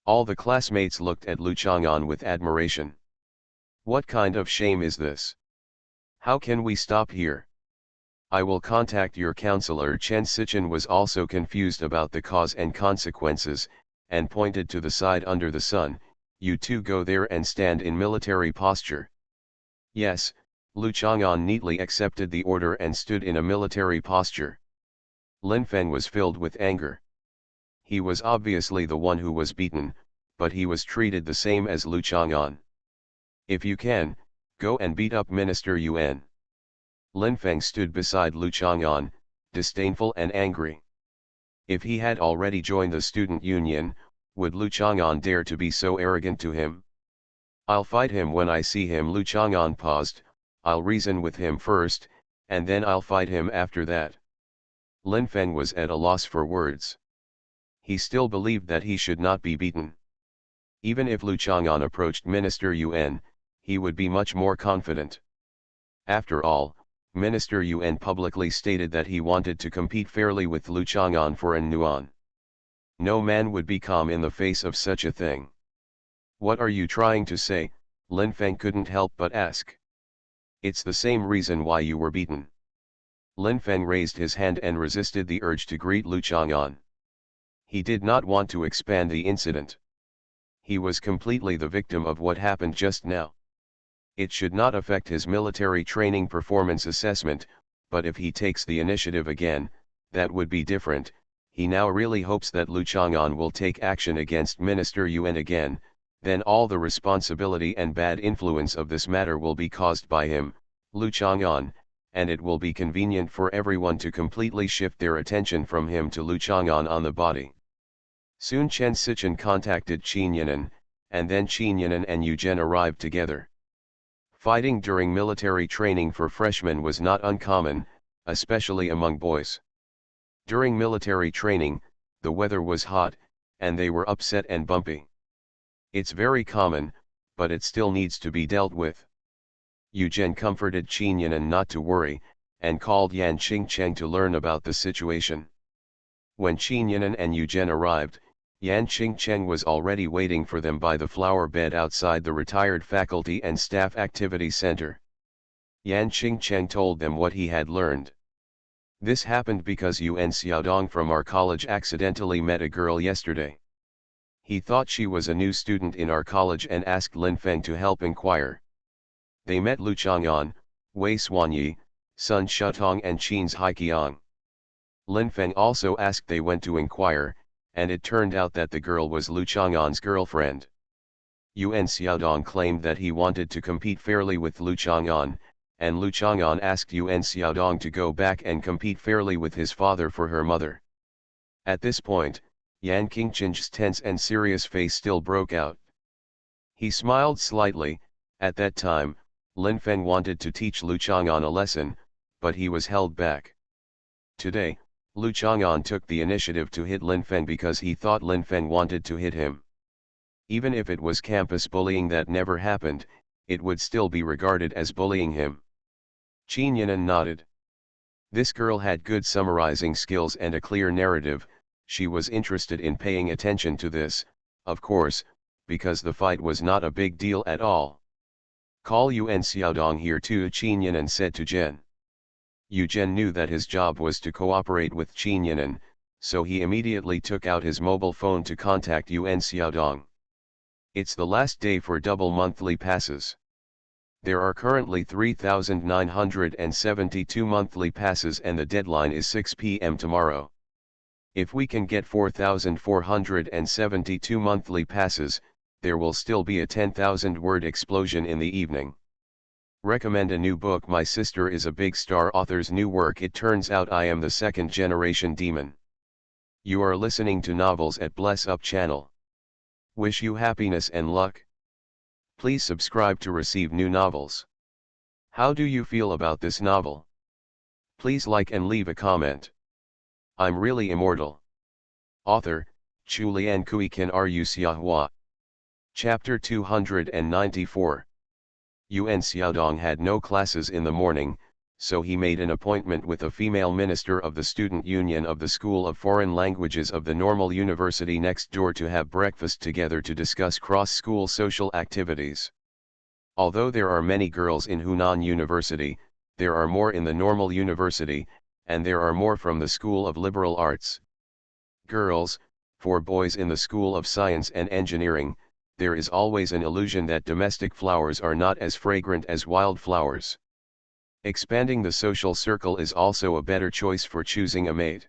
All the classmates looked at Lu Chang'an with admiration. What kind of shame is this? How can we stop here? I will contact your counselor. Chen Sichen was also confused about the cause and consequences, and pointed to the side under the sun. You two go there and stand in military posture. Yes, Lu Chang'an neatly accepted the order and stood in a military posture. Lin Feng was filled with anger. He was obviously the one who was beaten, but he was treated the same as Lu Chang'an. If you can, go and beat up Minister Yuan. Lin Feng stood beside Lu Chang'an, disdainful and angry. If he had already joined the student union, would Lu Chang'an dare to be so arrogant to him? I'll fight him when I see him. Lu Chang'an paused. I'll reason with him first, and then I'll fight him after that. Lin Feng was at a loss for words. He still believed that he should not be beaten. Even if Lu Chang'an approached Minister Yuan, he would be much more confident. After all, Minister Yuan publicly stated that he wanted to compete fairly with Lu Chang'an for an Nuan. No man would be calm in the face of such a thing. What are you trying to say? Lin Feng couldn't help but ask. It's the same reason why you were beaten. Lin Feng raised his hand and resisted the urge to greet Lu Chang'an. He did not want to expand the incident. He was completely the victim of what happened just now. It should not affect his military training performance assessment, but if he takes the initiative again, that would be different. He now really hopes that Lu Chang'an will take action against Minister Yuan again, then all the responsibility and bad influence of this matter will be caused by him, Lu Chang'an, and it will be convenient for everyone to completely shift their attention from him to Lu Chang'an on the body. Soon Chen Sichen contacted Qin Yanan, and then Qin Yanan and Yu Zhen arrived together. Fighting during military training for freshmen was not uncommon, especially among boys. During military training, the weather was hot, and they were upset and bumpy. It's very common, but it still needs to be dealt with. Yu Zhen comforted Qin Yanan not to worry, and called Yan Qingcheng to learn about the situation. When Qin Yinan and Yu Zhen arrived, Yan Qingcheng was already waiting for them by the flower bed outside the retired faculty and staff activity center. Yan Qingcheng told them what he had learned. This happened because Yuan Xiaodong from our college accidentally met a girl yesterday. He thought she was a new student in our college and asked Lin Feng to help inquire. They met Lu Chang'an, Wei Xuanyi, Sun Shutong and Qin's Haiqiang. Lin Feng also asked they went to inquire, and it turned out that the girl was Lu Chang'an's girlfriend. Yuan Xiaodong claimed that he wanted to compete fairly with Lu Chang'an, and Lu Chang'an asked Yuan Xiaodong to go back and compete fairly with his father for her mother. At this point, Yan Qingcheng's tense and serious face still broke out. He smiled slightly. At that time, Lin Feng wanted to teach Lu Chang'an a lesson, but he was held back. Today, Lu Chang'an took the initiative to hit Lin Feng because he thought Lin Feng wanted to hit him. Even if it was campus bullying that never happened, it would still be regarded as bullying him. Qin Yinan nodded. This girl had good summarizing skills and a clear narrative. She was interested in paying attention to this, of course, because the fight was not a big deal at all. Call Yuan Xiaodong here too, Qin Yinan said to Zhen. Yu Zhen knew that his job was to cooperate with Qin Yinan, so he immediately took out his mobile phone to contact Yuan Xiaodong. It's the last day for double monthly passes. There are currently 3,972 monthly passes and the deadline is 6 p.m. tomorrow. If we can get 4,472 monthly passes, there will still be a 10,000-word explosion in the evening. Recommend a new book. My sister is a big star author's new work. It turns out I am the second-generation demon. You are listening to novels at Bless Up channel. Wish you happiness and luck. Please subscribe to receive new novels. How do you feel about this novel? Please like and leave a comment. I'm really immortal. Author, Chulian Kui Kan Ru Xiahua. Chapter 294. Yuan Xiaodong had no classes in the morning, so he made an appointment with a female minister of the Student Union of the School of Foreign Languages of the Normal University next door to have breakfast together to discuss cross-school social activities. Although there are many girls in Hunan University, there are more in the Normal University, and there are more from the School of Liberal Arts. Girls, for boys in the School of Science and Engineering, there is always an illusion that domestic flowers are not as fragrant as wild flowers. Expanding the social circle is also a better choice for choosing a mate.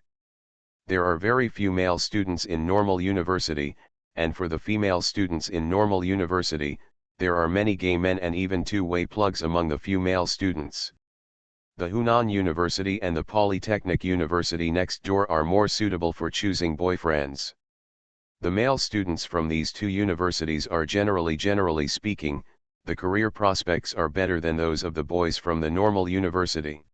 There are very few male students in Normal University, and for the female students in Normal University, there are many gay men and even two-way plugs among the few male students. The Hunan University and the Polytechnic University next door are more suitable for choosing boyfriends. The male students from these two universities are generally speaking, the career prospects are better than those of the boys from the Normal University.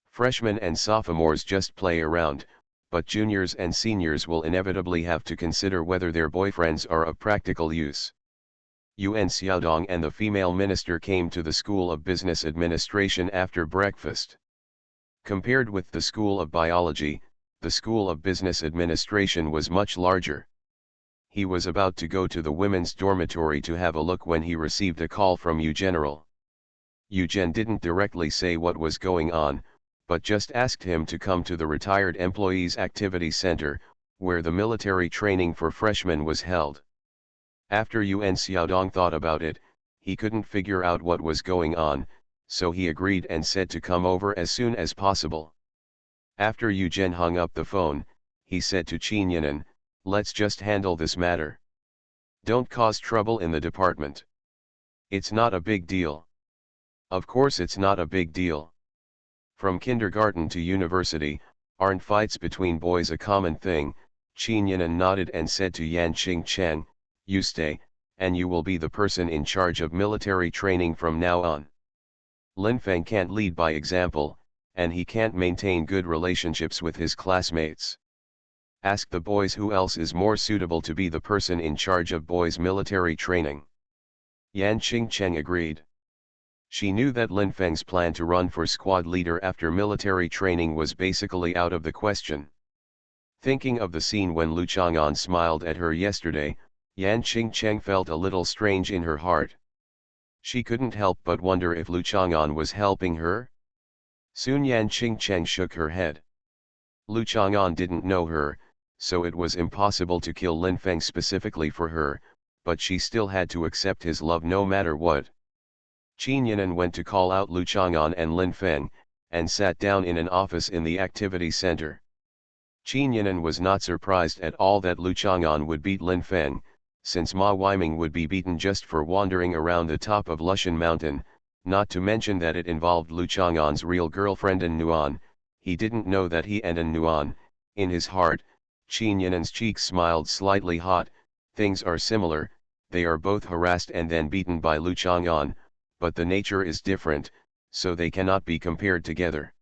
Freshmen and sophomores just play around, but juniors and seniors will inevitably have to consider whether their boyfriends are of practical use. Yuan Xiaodong and the female minister came to the School of Business Administration after breakfast. Compared with the School of Biology, the School of Business Administration was much larger. He was about to go to the women's dormitory to have a look when he received a call from Yu General. Yu Zhen didn't directly say what was going on, but just asked him to come to the Retired Employees Activity Center, where the military training for freshmen was held. After Yuan Xiaodong thought about it, he couldn't figure out what was going on, so he agreed and said to come over as soon as possible. After Yu Zhen hung up the phone, he said to Qin Yinan, "Let's just handle this matter. Don't cause trouble in the department. It's not a big deal." Of course it's not a big deal. From kindergarten to university, aren't fights between boys a common thing? Qin Yinan nodded and said to Yan Qingcheng, "You stay, and you will be the person in charge of military training from now on. Lin Feng can't lead by example, and he can't maintain good relationships with his classmates. Ask the boys who else is more suitable to be the person in charge of boys' military training." Yan Qingcheng agreed. She knew that Lin Feng's plan to run for squad leader after military training was basically out of the question. Thinking of the scene when Lu Chang'an smiled at her yesterday, Yan Qingcheng felt a little strange in her heart. She couldn't help but wonder if Lu Chang'an was helping her. Soon Yan Qingcheng shook her head. Lu Chang'an didn't know her, so it was impossible to kill Lin Feng specifically for her, but she still had to accept his love no matter what. Qin Yinan went to call out Lu Chang'an and Lin Feng, and sat down in an office in the activity center. Qin Yinan was not surprised at all that Lu Chang'an would beat Lin Feng, since Ma Weiming would be beaten just for wandering around the top of Lushan Mountain, not to mention that it involved Lu Chang'an's real girlfriend An Nuan. He didn't know that he and An Nuan, in his heart. Qin Yinan's cheeks smiled slightly hot. Things are similar, they are both harassed and then beaten by Lu Chang'an, but the nature is different, so they cannot be compared together.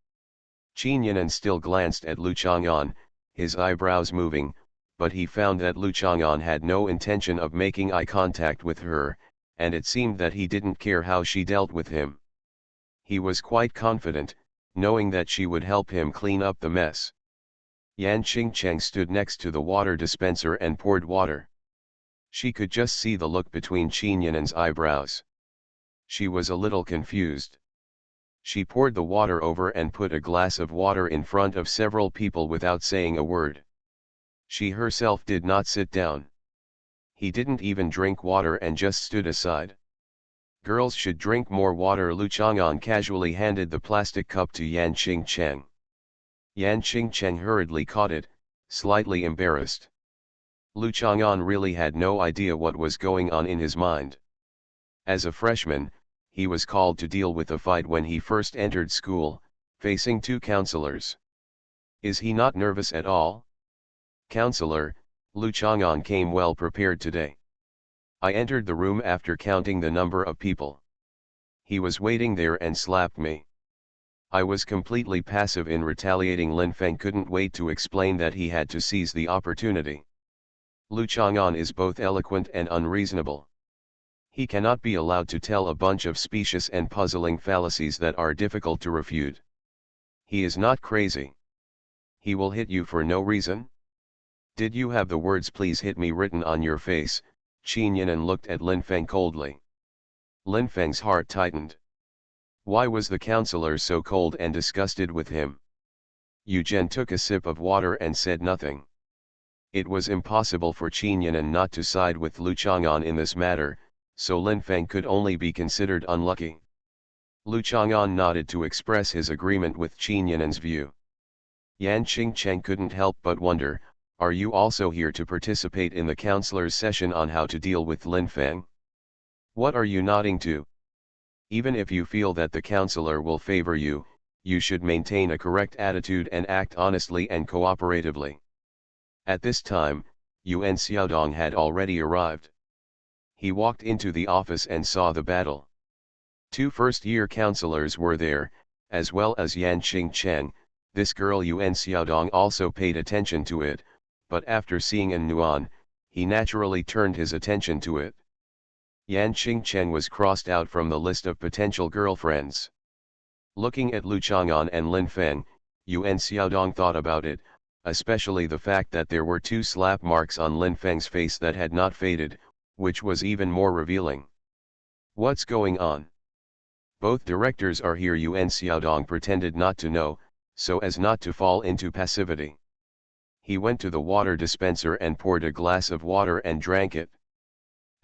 Qin Yinan still glanced at Lu Chang'an, his eyebrows moving, but he found that Lu Chang'an had no intention of making eye contact with her, and it seemed that he didn't care how she dealt with him. He was quite confident, knowing that she would help him clean up the mess. Yan Qingcheng stood next to the water dispenser and poured water. She could just see the look between Qin Yinan's eyebrows. She was a little confused. She poured the water over and put a glass of water in front of several people without saying a word. She herself did not sit down. He didn't even drink water and just stood aside. Girls should drink more water. Lu Chang'an casually handed the plastic cup to Yan Qingcheng. Yan Qingcheng hurriedly caught it, slightly embarrassed. Lu Chang'an really had no idea what was going on in his mind. As a freshman, he was called to deal with a fight when he first entered school, facing two counselors. Is he not nervous at all? Counselor, Lu Chang'an came well prepared today. I entered the room after counting the number of people. He was waiting there and slapped me. I was completely passive in retaliating. Lin Feng couldn't wait to explain that he had to seize the opportunity. Lu Chang'an is both eloquent and unreasonable. He cannot be allowed to tell a bunch of specious and puzzling fallacies that are difficult to refute. He is not crazy. He will hit you for no reason? Did you have the words "please hit me" written on your face? Qin Yinan looked at Lin Feng coldly. Lin Feng's heart tightened. Why was the counselor so cold and disgusted with him? Yu Zhen took a sip of water and said nothing. It was impossible for Qin Yinan not to side with Lu Chang'an in this matter, so Lin Feng could only be considered unlucky. Lu Chang'an nodded to express his agreement with Qin Yinan's view. Yan Qingcheng couldn't help but wonder, are you also here to participate in the counselor's session on how to deal with Lin Feng? What are you nodding to? Even if you feel that the counselor will favor you, you should maintain a correct attitude and act honestly and cooperatively. At this time, Yuan Xiaodong had already arrived. He walked into the office and saw the battle. Two first-year counselors were there, as well as Yan Qingcheng. This girl Yuan Xiaodong also paid attention to it, but after seeing An Nuan, he naturally turned his attention to it. Yan Qingcheng was crossed out from the list of potential girlfriends. Looking at Lu Chang'an and Lin Feng, Yuan Xiaodong thought about it, especially the fact that there were two slap marks on Lin Feng's face that had not faded, which was even more revealing. What's going on? Both directors are here. Yuan Xiaodong pretended not to know, so as not to fall into passivity. He went to the water dispenser and poured a glass of water and drank it.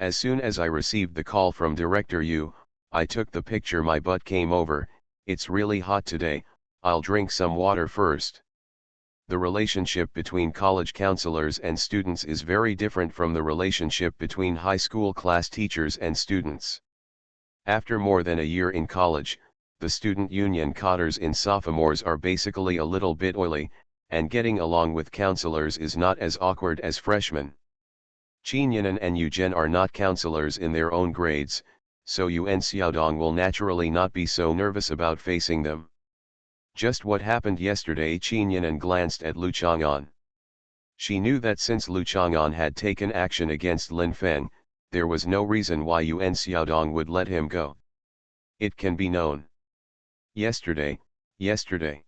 As soon as I received the call from Director Yu, I took the picture. My butt came over. It's really hot today, I'll drink some water first. The relationship between college counselors and students is very different from the relationship between high school class teachers and students. After more than a year in college, the student union cadres in sophomores are basically a little bit oily, and getting along with counselors is not as awkward as freshmen. Qin Yinan and Yu Zhen are not counselors in their own grades, so Yuan Xiaodong will naturally not be so nervous about facing them. Just what happened yesterday. Qin Yinan glanced at Lu Chang'an. She knew that since Lu Chang'an had taken action against Lin Feng, there was no reason why Yuan Xiaodong would let him go. It can be known. Yesterday, yesterday.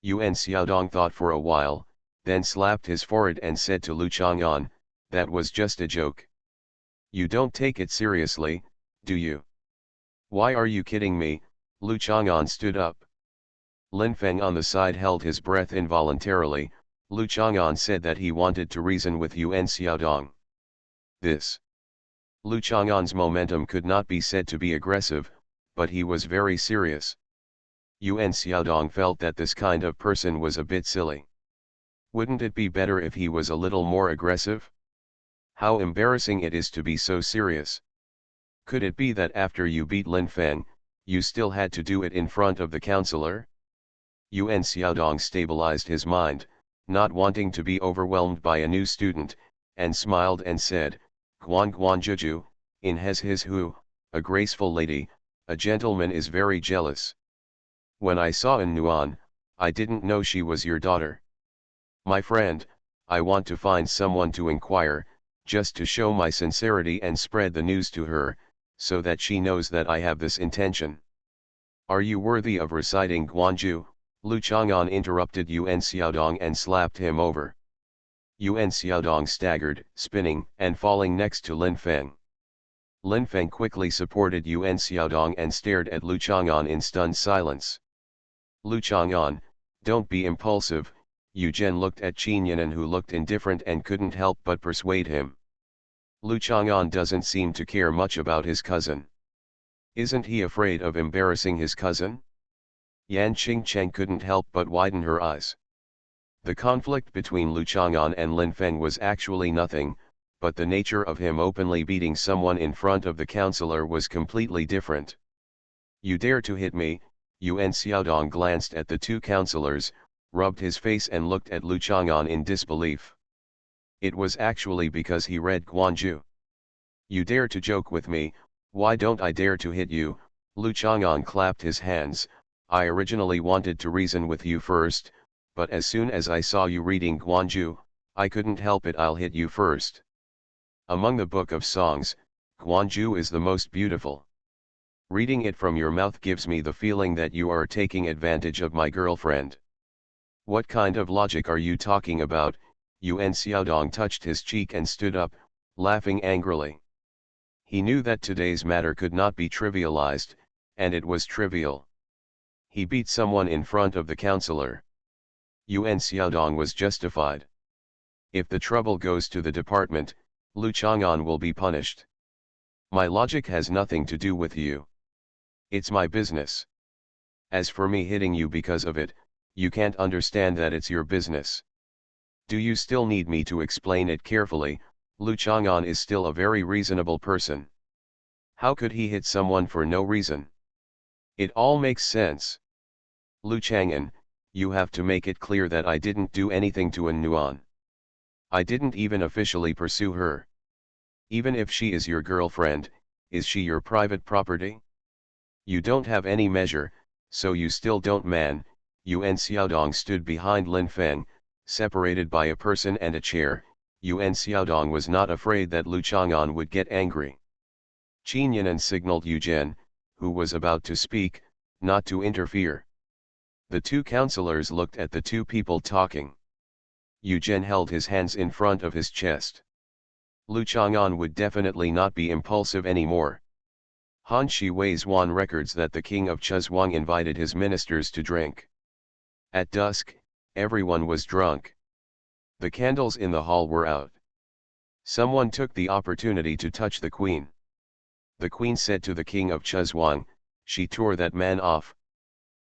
Yuan Xiaodong thought for a while, then slapped his forehead and said to Lu Chang'an, "That was just a joke. You don't take it seriously, do you?" "Why are you kidding me?" Lu Chang'an stood up. Lin Feng on the side held his breath involuntarily. Lu Chang'an said that he wanted to reason with Yuan Xiaodong. This. Lu Chang'an's momentum could not be said to be aggressive, but he was very serious. Yuan Xiaodong felt that this kind of person was a bit silly. Wouldn't it be better if he was a little more aggressive? How embarrassing it is to be so serious. Could it be that after you beat Lin Feng, you still had to do it in front of the counselor? Yuan Xiaodong stabilized his mind, not wanting to be overwhelmed by a new student, and smiled and said, "Guan Guan Juju, in his who, a graceful lady, a gentleman is very jealous. When I saw in Nuan, I didn't know she was your daughter. My friend, I want to find someone to inquire, just to show my sincerity and spread the news to her, so that she knows that I have this intention." "Are you worthy of reciting Guanju?" Lu Chang'an interrupted Yuan Xiaodong and slapped him over. Yuan Xiaodong staggered, spinning and falling next to Lin Feng. Lin Feng quickly supported Yuan Xiaodong and stared at Lu Chang'an in stunned silence. "Lu Chang'an, don't be impulsive." Yu Zhen looked at Qin Yanan, who looked indifferent and couldn't help but persuade him. "Lu Chang'an doesn't seem to care much about his cousin. Isn't he afraid of embarrassing his cousin?" Yan Qingcheng couldn't help but widen her eyes. The conflict between Lu Chang'an and Lin Feng was actually nothing, but the nature of him openly beating someone in front of the counselor was completely different. "You dare to hit me?" Yuan Xiaodong glanced at the two counselors, rubbed his face and looked at Lu Chang'an in disbelief. It was actually because he read Guanju. "You dare to joke with me? Why don't I dare to hit you?" Lu Chang'an clapped his hands. "I originally wanted to reason with you first, but as soon as I saw you reading Guanju, I couldn't help it. I'll hit you first. Among the book of songs, Guanju is the most beautiful. Reading it from your mouth gives me the feeling that you are taking advantage of my girlfriend." "What kind of logic are you talking about?" Yuan Xiaodong touched his cheek and stood up, laughing angrily. He knew that today's matter could not be trivialized, and it was trivial. He beat someone in front of the counselor. Yuan Xiaodong was justified. If the trouble goes to the department, Lu Chang'an will be punished. My logic has nothing to do with you. It's my business. As for me hitting you because of it, you can't understand that it's your business. Do you still need me to explain it carefully? Lu Chang'an is still a very reasonable person. How could he hit someone for no reason? It all makes sense. Lu Chang'an, you have to make it clear that I didn't do anything to An Nuan. I didn't even officially pursue her. Even if she is your girlfriend, is she your private property? You don't have any measure, so you still don't man. Yuan Xiaodong stood behind Lin Feng, separated by a person and a chair. Yuan Xiaodong was not afraid that Lu Chang'an would get angry. Qin Yanan signaled Yu Zhen, who was about to speak, not to interfere. The two counselors looked at the two people talking. Yu Zhen held his hands in front of his chest. Lu Chang'an would definitely not be impulsive anymore. Han Shi Wei's Wan records that the king of Chuzhuang invited his ministers to drink. At dusk, everyone was drunk. The candles in the hall were out. Someone took the opportunity to touch the queen. The queen said to the king of Chuzhuang, "She tore that man off.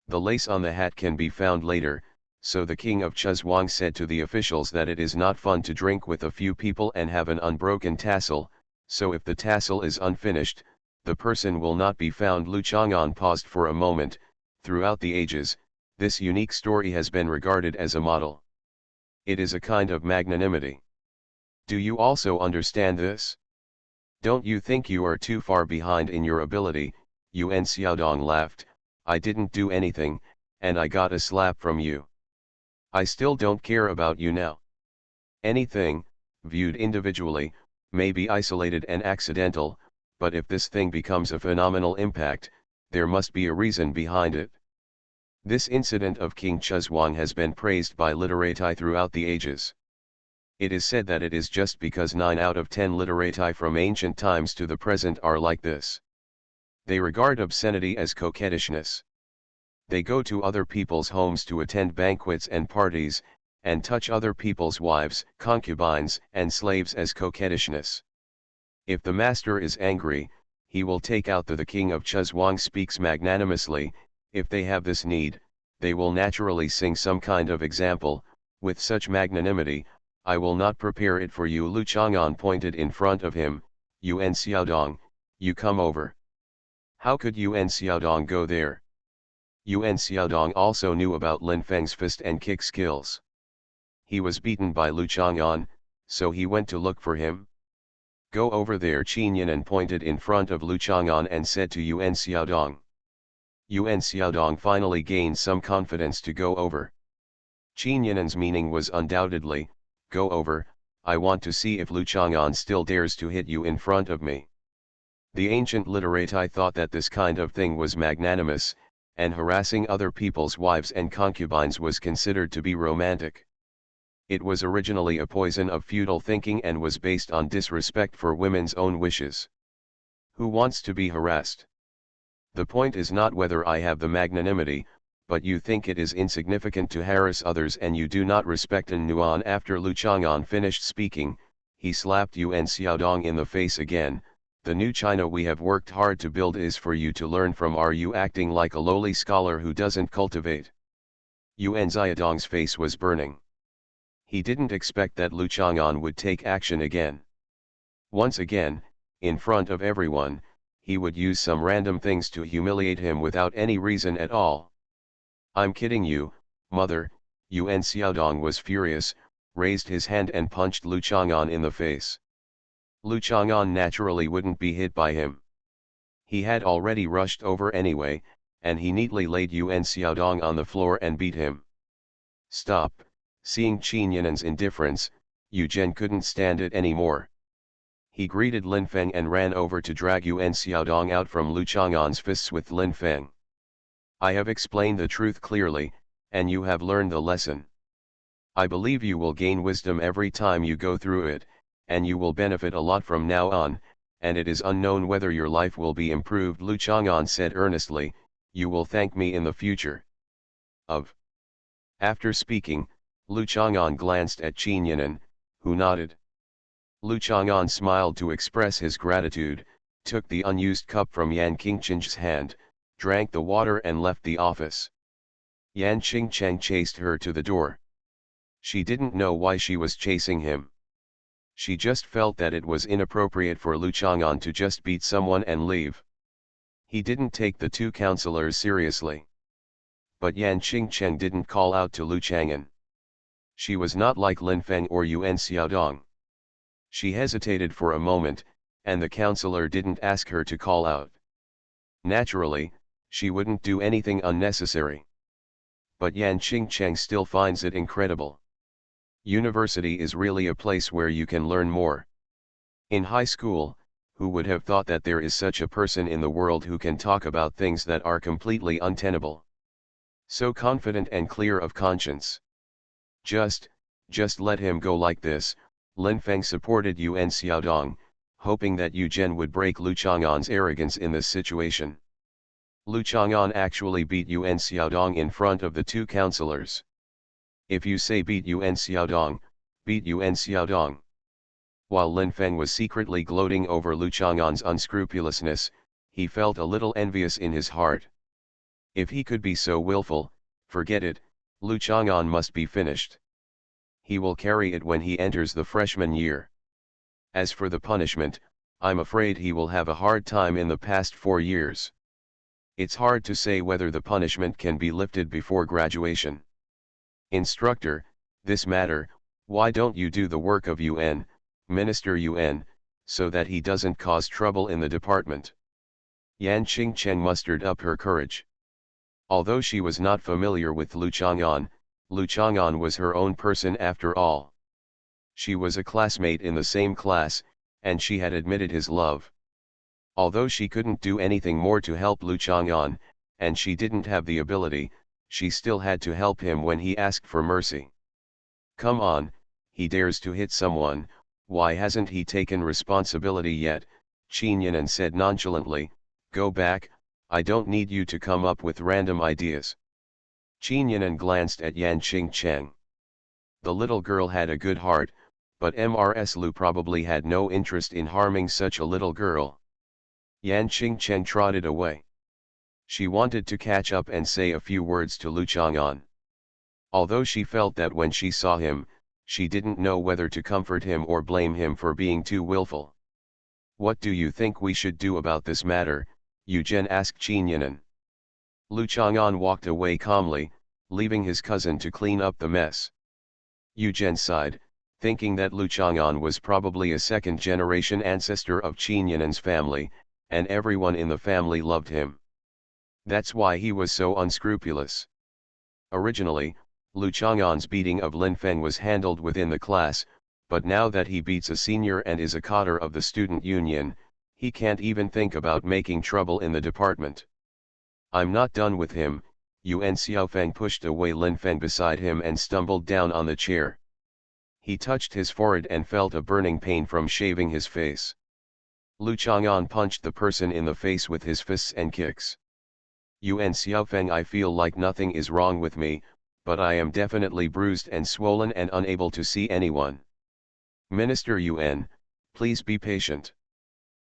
The lace on the hat can be found later." So the king of Chuzhuang said to the officials that it is not fun to drink with a few people and have an unbroken tassel, so if the tassel is unfinished, the person will not be found. Lu Chang'an paused for a moment. Throughout the ages, this unique story has been regarded as a model. It is a kind of magnanimity. Do you also understand this? Don't you think you are too far behind in your ability? Yuan Xiaodong laughed. "I didn't do anything, and I got a slap from you. I still don't care about you now. Anything, viewed individually, may be isolated and accidental, but if this thing becomes a phenomenal impact, there must be a reason behind it. This incident of King Chuzhuang has been praised by literati throughout the ages. It is said that it is just because 9 out of 10 literati from ancient times to the present are like this. They regard obscenity as coquettishness. They go to other people's homes to attend banquets and parties, and touch other people's wives, concubines, and slaves as coquettishness. If the master is angry, he will take out the king of Chuzhuang speaks magnanimously. If they have this need, they will naturally sing some kind of example, with such magnanimity, I will not prepare it for you. Lu Chang'an pointed in front of him, Yuan Xiaodong, you come over. How could Yuan Xiaodong go there? Yuan Xiaodong also knew about Lin Feng's fist and kick skills. He was beaten by Lu Chang'an, so he went to look for him. Go over there. Qin Yan'an pointed in front of Lu Chang'an and said to Yuan Xiaodong. Yuan Xiaodong finally gained some confidence to go over. Qin Yan'an's meaning was undoubtedly, go over, I want to see if Lu Chang'an still dares to hit you in front of me. The ancient literati thought that this kind of thing was magnanimous, and harassing other people's wives and concubines was considered to be romantic. It was originally a poison of feudal thinking and was based on disrespect for women's own wishes. Who wants to be harassed? The point is not whether I have the magnanimity, but you think it is insignificant to harass others and you do not respect an Nuan. After Lu Chang'an finished speaking, he slapped Yuan Xiaodong in the face again. The new China we have worked hard to build is for you to learn from. Are you acting like a lowly scholar who doesn't cultivate? Yuan Xiaodong's face was burning. He didn't expect that Lu Chang'an would take action again. Once again, in front of everyone, he would use some random things to humiliate him without any reason at all. I'm kidding you, mother. Yuan Xiaodong was furious, raised his hand and punched Lu Chang'an in the face. Lu Chang'an naturally wouldn't be hit by him. He had already rushed over anyway, and he neatly laid Yuan Xiaodong on the floor and beat him. Stop. Seeing Qin Yan'an's indifference, Yu Zhen couldn't stand it anymore. He greeted Lin Feng and ran over to drag Yuan Xiaodong out from Lu Chang'an's fists with Lin Feng. I have explained the truth clearly, and you have learned the lesson. I believe you will gain wisdom every time you go through it, and you will benefit a lot from now on, and it is unknown whether your life will be improved. Lu Chang'an said earnestly, you will thank me in the future. After speaking, Lu Chang'an glanced at Qin Yan'an, who nodded. Lu Chang'an smiled to express his gratitude, took the unused cup from Yan Qingcheng's hand, drank the water and left the office. Yan Qingcheng chased her to the door. She didn't know why she was chasing him. She just felt that it was inappropriate for Lu Chang'an to just beat someone and leave. He didn't take the two counselors seriously. But Yan Qingcheng didn't call out to Lu Chang'an. She was not like Lin Feng or Yuan Xiaodong. She hesitated for a moment, and the counselor didn't ask her to call out. Naturally, she wouldn't do anything unnecessary. But Yan Qingcheng still finds it incredible. University is really a place where you can learn more. In high school, who would have thought that there is such a person in the world who can talk about things that are completely untenable? So confident and clear of conscience. Just let him go like this. Lin Feng supported Yuan Xiaodong, hoping that Yu Zhen would break Lu Chang'an's arrogance in this situation. Lu Chang'an actually beat Yuan Xiaodong in front of the two counselors. If you say beat Yuan Xiaodong, beat Yuan Xiaodong. While Lin Feng was secretly gloating over Lu Chang'an's unscrupulousness, he felt a little envious in his heart. If he could be so willful, forget it, Lu Chang'an must be finished. He will carry it when he enters the freshman year. As for the punishment, I'm afraid he will have a hard time in the past 4 years. It's hard to say whether the punishment can be lifted before graduation. Instructor, this matter, why don't you do the work of Yuan, Minister Yuan, so that he doesn't cause trouble in the department? Yan Qingcheng mustered up her courage. Although she was not familiar with Lu Chang'an was her own person after all. She was a classmate in the same class, and she had admitted his love. Although she couldn't do anything more to help Lu Chang'an, and she didn't have the ability, she still had to help him when he asked for mercy. Come on, he dares to hit someone, why hasn't he taken responsibility yet? Qin Yanan said nonchalantly, go back, I don't need you to come up with random ideas. Qin Yanan glanced at Yan Qingcheng. The little girl had a good heart, but Mrs. Lu probably had no interest in harming such a little girl. Yan Qingcheng trotted away. She wanted to catch up and say a few words to Lu Chang'an. Although she felt that when she saw him, she didn't know whether to comfort him or blame him for being too willful. What do you think we should do about this matter? Yu Zhen asked Qin Yanan. Lu Chang'an walked away calmly, leaving his cousin to clean up the mess. Yu Zhen sighed, thinking that Lu Chang'an was probably a second-generation ancestor of Qin Yanan's family, and everyone in the family loved him. That's why he was so unscrupulous. Originally, Lu Chang'an's beating of Lin Feng was handled within the class, but now that he beats a senior and is a cadre of the student union, he can't even think about making trouble in the department. I'm not done with him. Yuan Xiaofeng pushed away Lin Feng beside him and stumbled down on the chair. He touched his forehead and felt a burning pain from shaving his face. Lu Chang'an punched the person in the face with his fists and kicks. Yuan Xiaofeng, I feel like nothing is wrong with me, but I am definitely bruised and swollen and unable to see anyone. Minister Yuan, please be patient.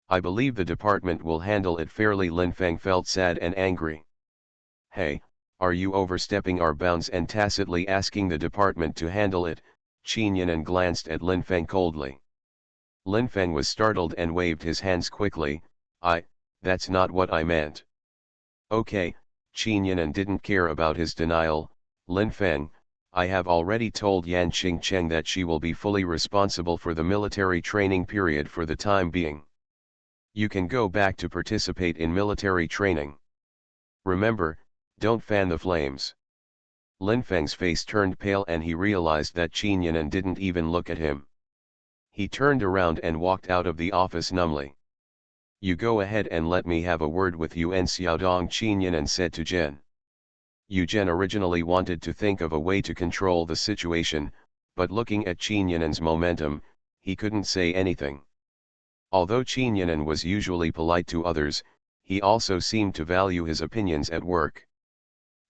I believe the department will handle it fairly. Lin Feng felt sad and angry. Hey, are you overstepping our bounds and tacitly asking the department to handle it? Qin Yanan glanced at Lin Feng coldly. Lin Feng was startled and waved his hands quickly. That's not what I meant. Okay, Qin Yanan didn't care about his denial. Lin Feng, I have already told Yan Qingcheng that she will be fully responsible for the military training period for the time being. You can go back to participate in military training. Remember, don't fan the flames. Lin Feng's face turned pale and he realized that Qin Yanan didn't even look at him. He turned around and walked out of the office numbly. You go ahead and let me have a word with Yuan Xiaodong, Qin Yanan said to Zhen. Yu Zhen originally wanted to think of a way to control the situation, but looking at Qin Yanan's momentum, he couldn't say anything. Although Qin Yanan was usually polite to others, he also seemed to value his opinions at work.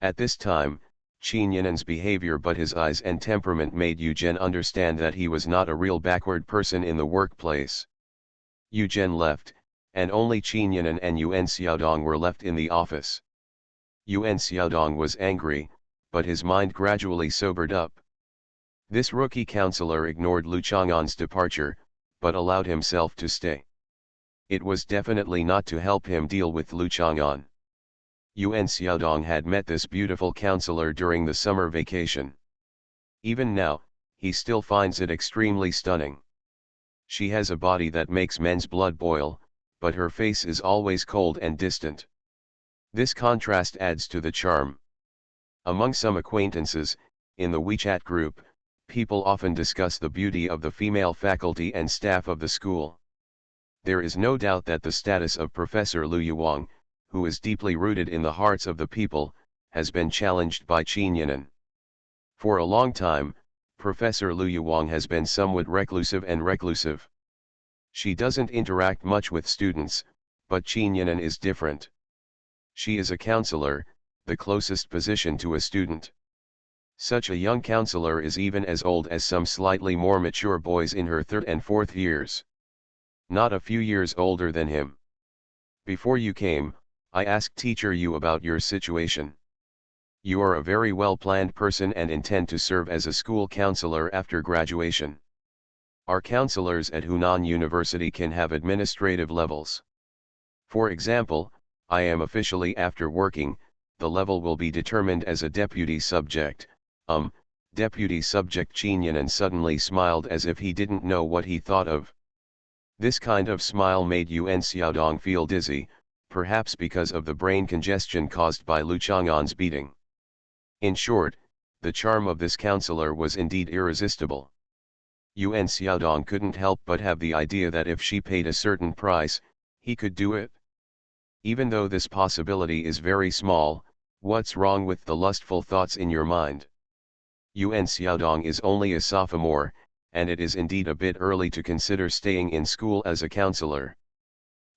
At this time, Qin Yanan's behavior but his eyes and temperament made Yu Zhen understand that he was not a real backward person in the workplace. Yu Zhen left, and only Qin Yanan and Yuan Xiaodong were left in the office. Yuan Xiaodong was angry, but his mind gradually sobered up. This rookie counselor ignored Lu Chang'an's departure, but allowed himself to stay. It was definitely not to help him deal with Lu Chang'an. Yuan Xiaodong had met this beautiful counselor during the summer vacation. Even now, he still finds it extremely stunning. She has a body that makes men's blood boil, but her face is always cold and distant. This contrast adds to the charm. Among some acquaintances, in the WeChat group, people often discuss the beauty of the female faculty and staff of the school. There is no doubt that the status of Professor Lu Yuang, who is deeply rooted in the hearts of the people, has been challenged by Qin Yanan. For a long time, Professor Lu Yuang has been somewhat reclusive. She doesn't interact much with students, but Qin Yanan is different. She is a counselor, the closest position to a student. Such a young counselor is even as old as some slightly more mature boys in her third and fourth years. Not a few years older than him. Before you came, I asked Teacher Yu about your situation. You are a very well-planned person and intend to serve as a school counselor after graduation. Our counselors at Hunan University can have administrative levels. For example, I am officially after working, the level will be determined as a deputy subject. Deputy subject. Qin Yanan suddenly smiled as if he didn't know what he thought of. This kind of smile made Yuan Xiaodong feel dizzy, perhaps because of the brain congestion caused by Lu Chang'an's beating. In short, the charm of this counselor was indeed irresistible. Yuan Xiaodong couldn't help but have the idea that if she paid a certain price, He could do it? Even though this possibility is very small, what's wrong with the lustful thoughts in your mind? Yuan Xiaodong is only a sophomore, and it is indeed a bit early to consider staying in school as a counselor.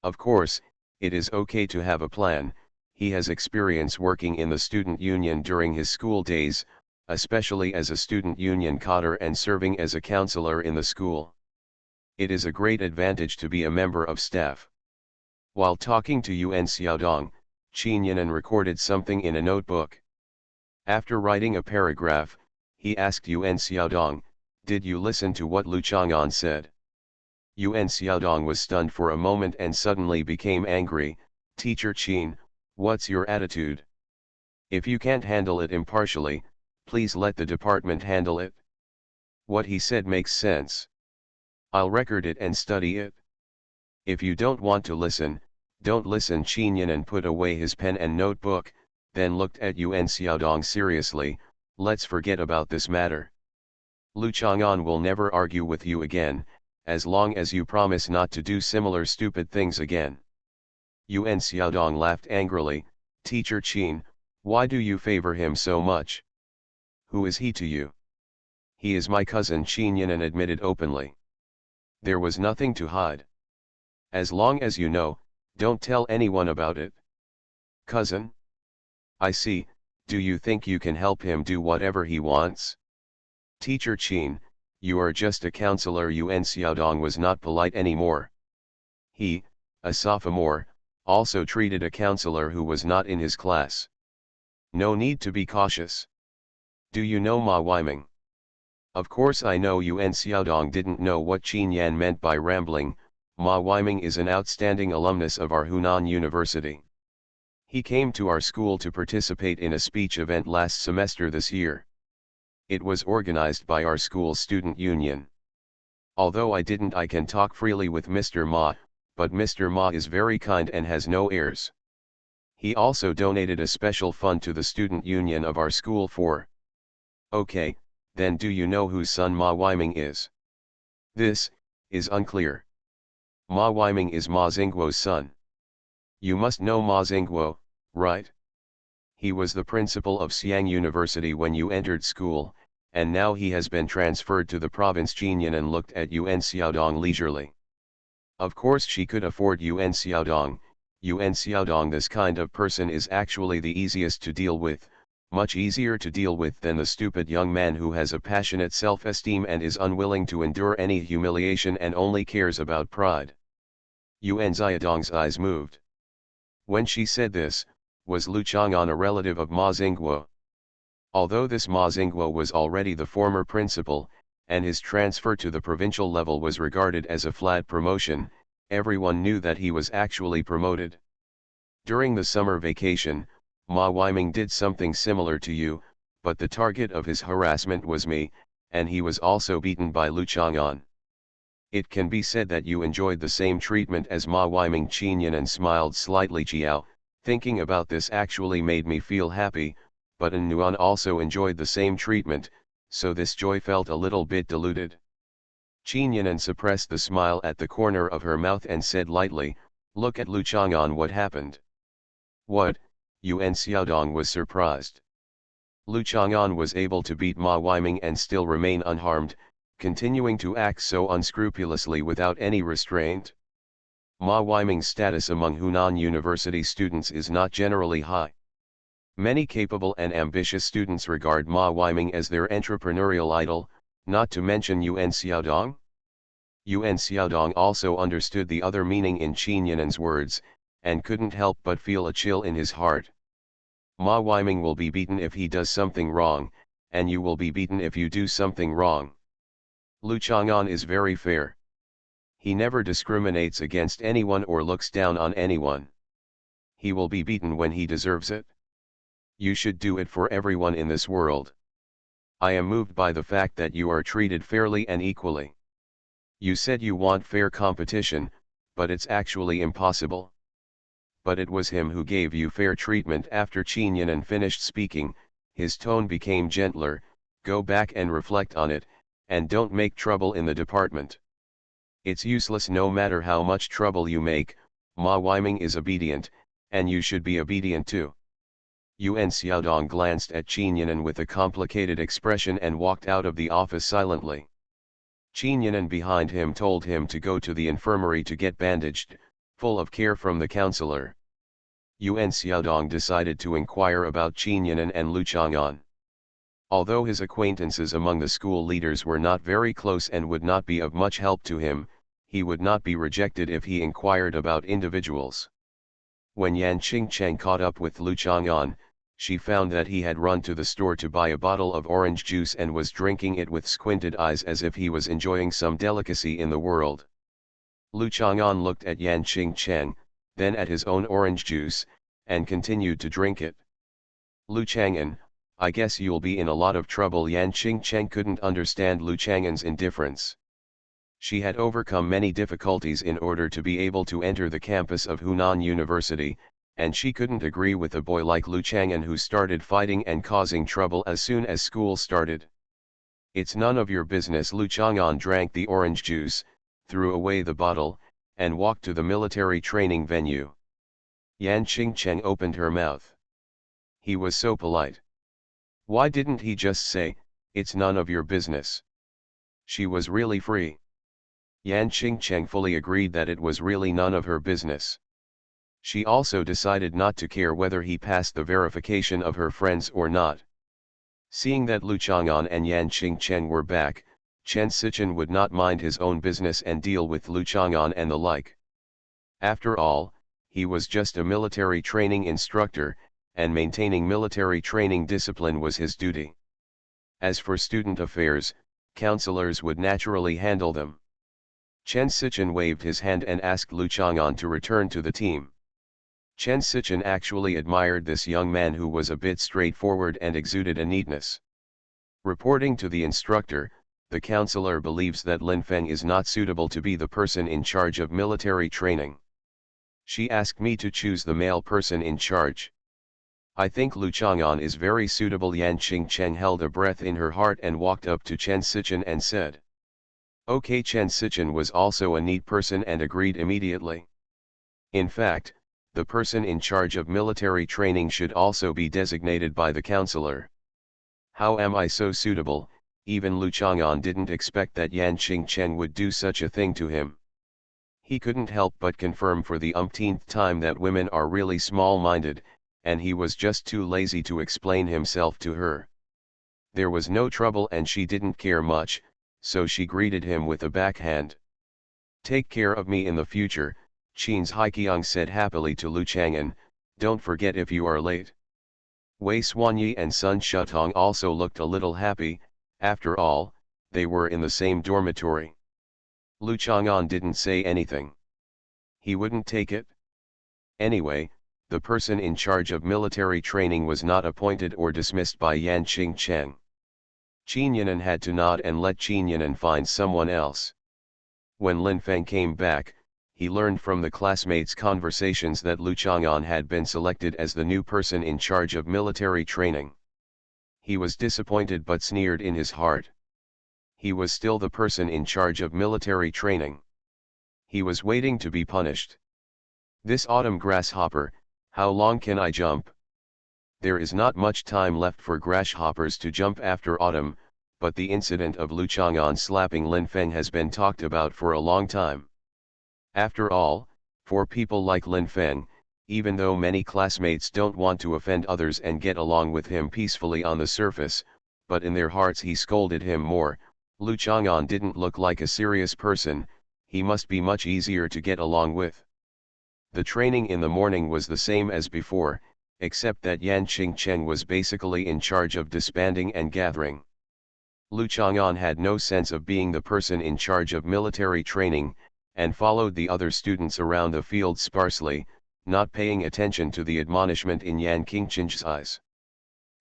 Of course, it is okay to have a plan. He has experience working in the student union during his school days, especially as a student union cadre and serving as a counselor in the school. It is a great advantage to be a member of staff. While talking to Yuan Xiaodong, Qin Yanan recorded something in a notebook. After writing a paragraph, he asked Yuan Xiaodong, "Did you listen to what Lu Chang'an said?" Yuan Xiaodong was stunned for a moment and suddenly became angry. "Teacher Qin, what's your attitude? If you can't handle it impartially, please let the department handle it. What he said makes sense. I'll record it and study it. If you don't want to listen, don't listen." Qin Yanan put away his pen and notebook, then looked at Yuan Xiaodong seriously. "Let's forget about this matter. Lu Chang'an will never argue with you again, as long as you promise not to do similar stupid things again." Yuan Xiaodong laughed angrily. "Teacher Qin, why do you favor him so much? Who is he to you?" "He is my cousin," Qin Yanan admitted openly. There was nothing to hide. "As long as you know, don't tell anyone about it." "Cousin? I see. Do you think you can help him do whatever he wants?" "Teacher Qin, you are just a counselor." Yuan Xiaodong was not polite anymore. He, a sophomore, also treated a counselor who was not in his class. "No need to be cautious. Do you know Ma Weiming?" "Of course I know." Yuan Xiaodong didn't know what Qin Yan meant by rambling. Ma Weiming is an outstanding alumnus of our Hunan University. He came to our school to participate in a speech event last semester this year. It was organized by our school's student union. Although I can talk freely with Mr. Ma, but Mr. Ma is very kind and has no airs. He also donated a special fund to the student union of our school for. Okay, then do you know whose son Ma Weiming is? This is unclear. Ma Weiming is Ma Xingguo's son. You must know Ma Xingguo, right? He was the principal of Xiang University when you entered school, and now he has been transferred to the province. Qin Yanan looked at Yuan Xiaodong leisurely. Of course she could afford Yuan Xiaodong. Yuan Xiaodong, this kind of person is actually the easiest to deal with, much easier to deal with than the stupid young man who has a passionate self-esteem and is unwilling to endure any humiliation and only cares about pride. Yuan Xiaodong's eyes moved. When she said this, was Lu Chang'an a relative of Ma Xingguo? Although this Ma Xingguo was already the former principal, and his transfer to the provincial level was regarded as a flat promotion, everyone knew that he was actually promoted. During the summer vacation, Ma Weiming did something similar to you, but the target of his harassment was me, and he was also beaten by Lu Chang'an. It can be said that you enjoyed the same treatment as Ma Weiming. Qin Yanan smiled slightly. "Jiao, thinking about this actually made me feel happy, but An Nuan also enjoyed the same treatment, so this joy felt a little bit diluted." Qin Yanan suppressed the smile at the corner of her mouth and said lightly, "Look at Lu Chang'an." "What happened?" "What?" Yuan Xiaodong was surprised. Lu Chang'an was able to beat Ma Weiming and still remain unharmed, continuing to act so unscrupulously without any restraint. Ma Weiming's status among Hunan University students is not generally high. Many capable and ambitious students regard Ma Weiming as their entrepreneurial idol, not to mention Yuan Xiaodong. Yuan Xiaodong also understood the other meaning in Qin Yanan's words, and couldn't help but feel a chill in his heart. Ma Weiming will be beaten if he does something wrong, and you will be beaten if you do something wrong. Lu Chang'an is very fair. He never discriminates against anyone or looks down on anyone. He will be beaten when he deserves it. You should do it for everyone in this world. I am moved by the fact that you are treated fairly and equally. You said you want fair competition, but it's actually impossible." "But it was him who gave you fair treatment." After Qin Yanan finished speaking, his tone became gentler. "Go back and reflect on it, and don't make trouble in the department. It's useless. No matter how much trouble you make, Ma Weiming is obedient, and you should be obedient too. Yuan Xiaodong glanced at Qin Yinan with a complicated expression and walked out of the office silently. Qin Yinan behind him told him to go to the infirmary to get bandaged, full of care from the counselor. Yuan Xiaodong decided to inquire about Qin Yinan and Lu Chang'an. Although his acquaintances among the school leaders were not very close and would not be of much help to him, he would not be rejected if he inquired about individuals. When Yan Qingcheng caught up with Lu Chang'an, she found that he had run to the store to buy a bottle of orange juice and was drinking it with squinted eyes as if he was enjoying some delicacy in the world. Lu Chang'an looked at Yan Qingcheng, then at his own orange juice, and continued to drink it. Lu Chang'an, I guess you'll be in a lot of trouble. Yan Qingcheng couldn't understand Lu Chang'an's indifference. She had overcome many difficulties in order to be able to enter the campus of Hunan University, and she couldn't agree with a boy like Lu Chang'an who started fighting and causing trouble as soon as school started. It's none of your business. Lu Chang'an drank the orange juice, threw away the bottle, and walked to the military training venue. Yan Qingcheng opened her mouth. He was so polite. Why didn't he just say, it's none of your business? She was really free. Yan Qingcheng fully agreed that it was really none of her business. She also decided not to care whether he passed the verification of her friends or not. Seeing that Lu Chang'an and Yan Qingcheng were back, Chen Sichen would not mind his own business and deal with Lu Chang'an and the like. After all, he was just a military training instructor, and maintaining military training discipline was his duty. As for student affairs, counselors would naturally handle them. Chen Sichen waved his hand and asked Lu Chang'an to return to the team. Chen Sichen actually admired this young man who was a bit straightforward and exuded a neatness. Reporting to the instructor, the counselor believes that Lin Feng is not suitable to be the person in charge of military training. She asked me to choose the male person in charge. I think Lu Chang'an is very suitable. Yan Qingcheng held a breath in her heart and walked up to Chen Sichen and said. Okay. Chen Sichen was also a neat person and agreed immediately. In fact, the person in charge of military training should also be designated by the counselor. How am I so suitable? Even Lu Chang'an didn't expect that Yan Qingcheng would do such a thing to him. He couldn't help but confirm for the umpteenth time that women are really small-minded, and he was just too lazy to explain himself to her. There was no trouble and she didn't care much, so she greeted him with a backhand. Take care of me in the future, Qin's Haiqiang said happily to Lu Chang'an, don't forget if you are late. Wei Xuanyi and Sun Shutong also looked a little happy, after all, they were in the same dormitory. Lu Chang'an didn't say anything. He wouldn't take it. Anyway, the person in charge of military training was not appointed or dismissed by Yan Qingcheng. Qin Yinan had to nod and let Qin Yinan find someone else. When Lin Feng came back, he learned from the classmates' conversations that Lu Chang'an had been selected as the new person in charge of military training. He was disappointed but sneered in his heart. He was still the person in charge of military training. He was waiting to be punished. This autumn grasshopper, how long can I jump? There is not much time left for grasshoppers to jump after autumn, but the incident of Lu Chang'an slapping Lin Feng has been talked about for a long time. After all, for people like Lin Feng, even though many classmates don't want to offend others and get along with him peacefully on the surface, but in their hearts he scolded him more, Lu Chang'an didn't look like a serious person, he must be much easier to get along with. The training in the morning was the same as before, except that Yan Qingcheng was basically in charge of disbanding and gathering. Lu Chang'an had no sense of being the person in charge of military training, and followed the other students around the field sparsely, not paying attention to the admonishment in Yan Qingcheng's eyes.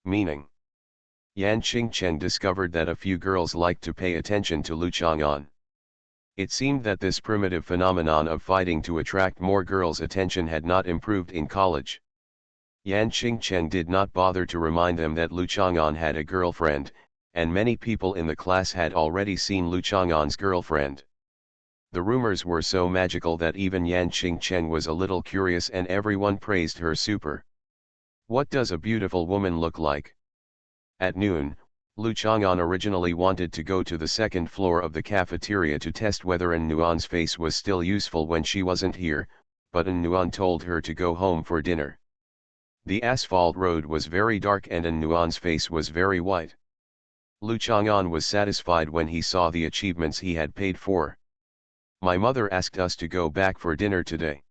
Meaning. Yan Qingcheng discovered that a few girls liked to pay attention to Lu Chang'an. It seemed that this primitive phenomenon of fighting to attract more girls' attention had not improved in college. Yan Qingcheng did not bother to remind them that Lu Chang'an had a girlfriend, and many people in the class had already seen Lu Chang'an's girlfriend. The rumors were so magical that even Yan Qingcheng was a little curious and everyone praised her super. What does a beautiful woman look like? At noon, Lu Chang'an originally wanted to go to the second floor of the cafeteria to test whether An Nuan's face was still useful when she wasn't here, but An Nuan told her to go home for dinner. The asphalt road was very dark and An Nuan's face was very white. Lu Chang'an was satisfied when he saw the achievements he had paid for. My mother asked us to go back for dinner today.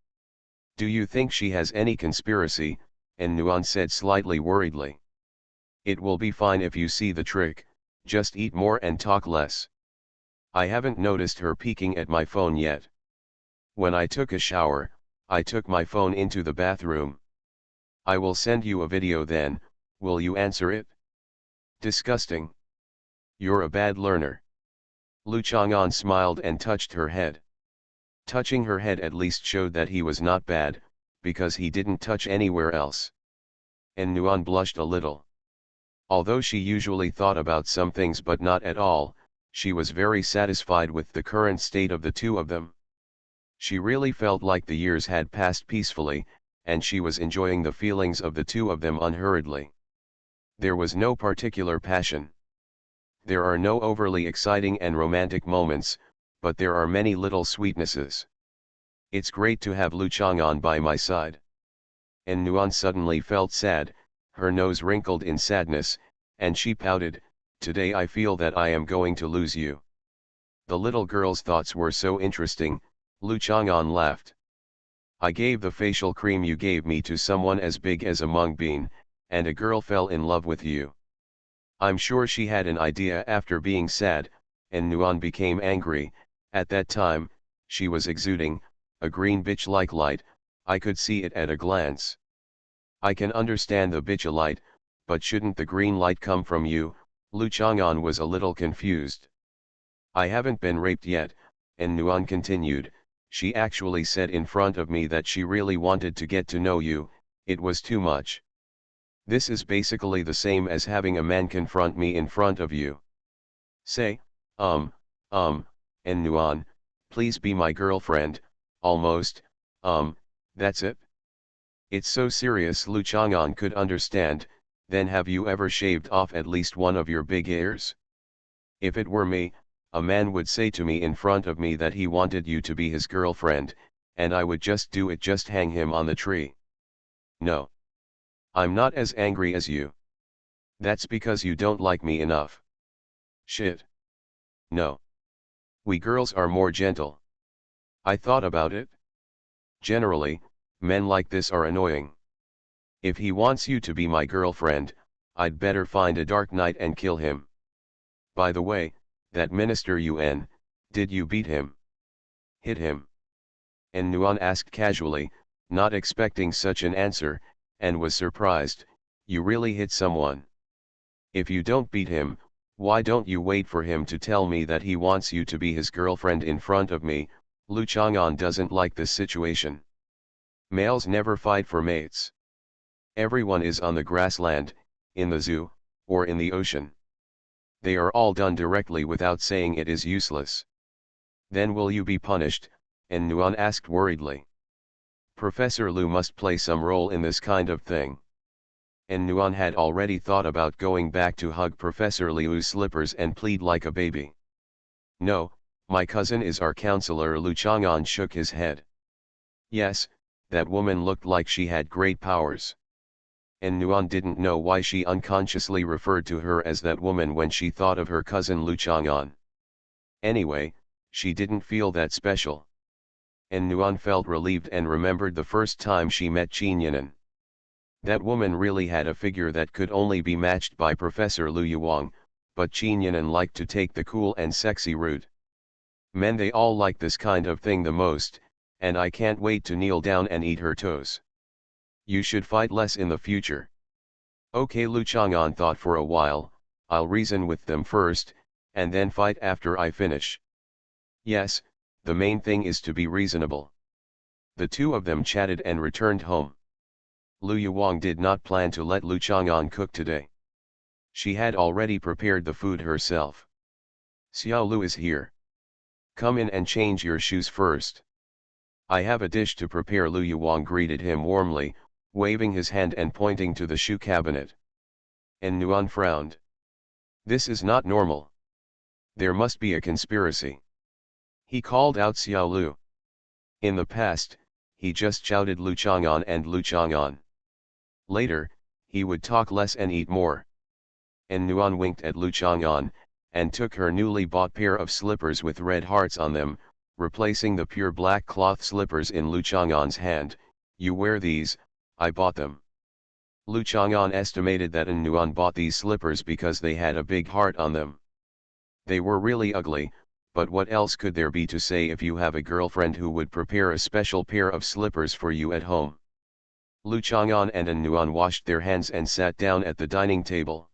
Do you think she has any conspiracy? An Nuan said slightly worriedly. It will be fine if you see the trick, just eat more and talk less. I haven't noticed her peeking at my phone yet. When I took a shower, I took my phone into the bathroom. I will send you a video then, will you answer it? Disgusting. You're a bad learner. Lu Chang'an smiled and touched her head. Touching her head at least showed that he was not bad, because he didn't touch anywhere else. And Nuan blushed a little. Although she usually thought about some things but not at all, she was very satisfied with the current state of the two of them. She really felt like the years had passed peacefully, and she was enjoying the feelings of the two of them unhurriedly. There was no particular passion. There are no overly exciting and romantic moments, but there are many little sweetnesses. It's great to have Lu Chang'an by my side. And Nuan suddenly felt sad, her nose wrinkled in sadness, and she pouted, "Today I feel that I am going to lose you." The little girl's thoughts were so interesting, Lu Chang'an laughed. I gave the facial cream you gave me to someone as big as a mung bean, and a girl fell in love with you. I'm sure she had an idea after being sad, and Nuan became angry. At that time, she was exuding a green bitch-like light, I could see it at a glance. I can understand the bitch light, but shouldn't the green light come from you? Lu Chang'an was a little confused. I haven't been raped yet, and Nuan continued, she actually said in front of me that she really wanted to get to know you, it was too much. This is basically the same as having a man confront me in front of you. Say, and Nuan, please be my girlfriend, almost, that's it. It's so serious. Lu Chang'an could understand. Then have you ever shaved off at least one of your big ears? If it were me, a man would say to me in front of me that he wanted you to be his girlfriend, and I would just do it, just hang him on the tree. No. I'm not as angry as you. That's because you don't like me enough. Shit. No. We girls are more gentle. I thought about it. Generally, men like this are annoying. If he wants you to be my girlfriend, I'd better find a dark night and kill him. By the way, that Minister Yuan, did you beat him? Hit him? And Nuan asked casually, not expecting such an answer, and was surprised, you really hit someone? If you don't beat him, why don't you wait for him to tell me that he wants you to be his girlfriend in front of me? Lu Chang'an doesn't like this situation. Males never fight for mates. Everyone is on the grassland, in the zoo, or in the ocean. They are all done directly without saying it is useless. Then will you be punished? And Nuan asked worriedly. Professor Lu must play some role in this kind of thing. And Nuan had already thought about going back to hug Professor Liu's slippers and plead like a baby. No, my cousin is our counselor. Lu Chang'an shook his head. Yes, that woman looked like she had great powers. And Nuan didn't know why she unconsciously referred to her as that woman when she thought of her cousin Lu Chang'an. Anyway, she didn't feel that special. And Nuan felt relieved and remembered the first time she met Qin Yanan. That woman really had a figure that could only be matched by Professor Lu Yuang, but Qin Yanan liked to take the cool and sexy route. Men, they all like this kind of thing the most, and I can't wait to kneel down and eat her toes. You should fight less in the future. Okay, Lu Chang'an thought for a while, I'll reason with them first, and then fight after I finish. Yes, the main thing is to be reasonable. The two of them chatted and returned home. Lu Yuang did not plan to let Lu Chang'an cook today. She had already prepared the food herself. Xiao Lu is here. Come in and change your shoes first. I have a dish to prepare. Lu Yuwang greeted him warmly, waving his hand and pointing to the shoe cabinet. En Nuan frowned. This is not normal. There must be a conspiracy. He called out Xiao Lu. In the past, he just shouted Lu Chang'an and Lu Chang'an. Later, he would talk less and eat more. En Nuan winked at Lu Chang'an, and took her newly bought pair of slippers with red hearts on them, replacing the pure black cloth slippers in Lu Chang'an's hand. You wear these, I bought them. Lu Chang'an estimated that En Nuan bought these slippers because they had a big heart on them. They were really ugly, but what else could there be to say if you have a girlfriend who would prepare a special pair of slippers for you at home? Lu Chang'an and En Nuan washed their hands and sat down at the dining table.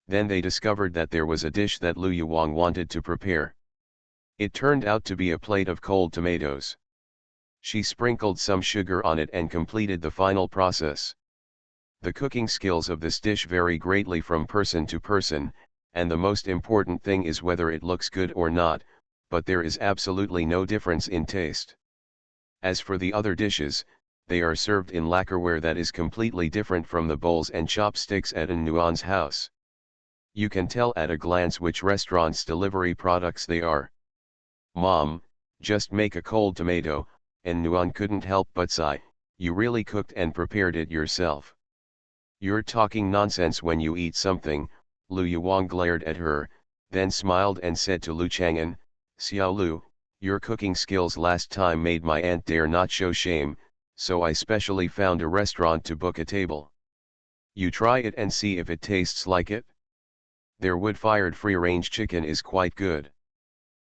Then they discovered that there was a dish that Lu Yuwang wanted to prepare. It turned out to be a plate of cold tomatoes. She sprinkled some sugar on it and completed the final process. The cooking skills of this dish vary greatly from person to person, and the most important thing is whether it looks good or not, but there is absolutely no difference in taste. As for the other dishes, they are served in lacquerware that is completely different from the bowls and chopsticks at En Nuan's house. You can tell at a glance which restaurant's delivery products they are. Mom, just make a cold tomato, En Nuan couldn't help but sigh. You really cooked and prepared it yourself. You're talking nonsense when you eat something. Lu Yuwang glared at her, then smiled and said to Lu Chang'an, Xiao Lu, your cooking skills last time made my aunt dare not show shame, so I specially found a restaurant to book a table. You try it and see if it tastes like it. Their wood-fired free-range chicken is quite good.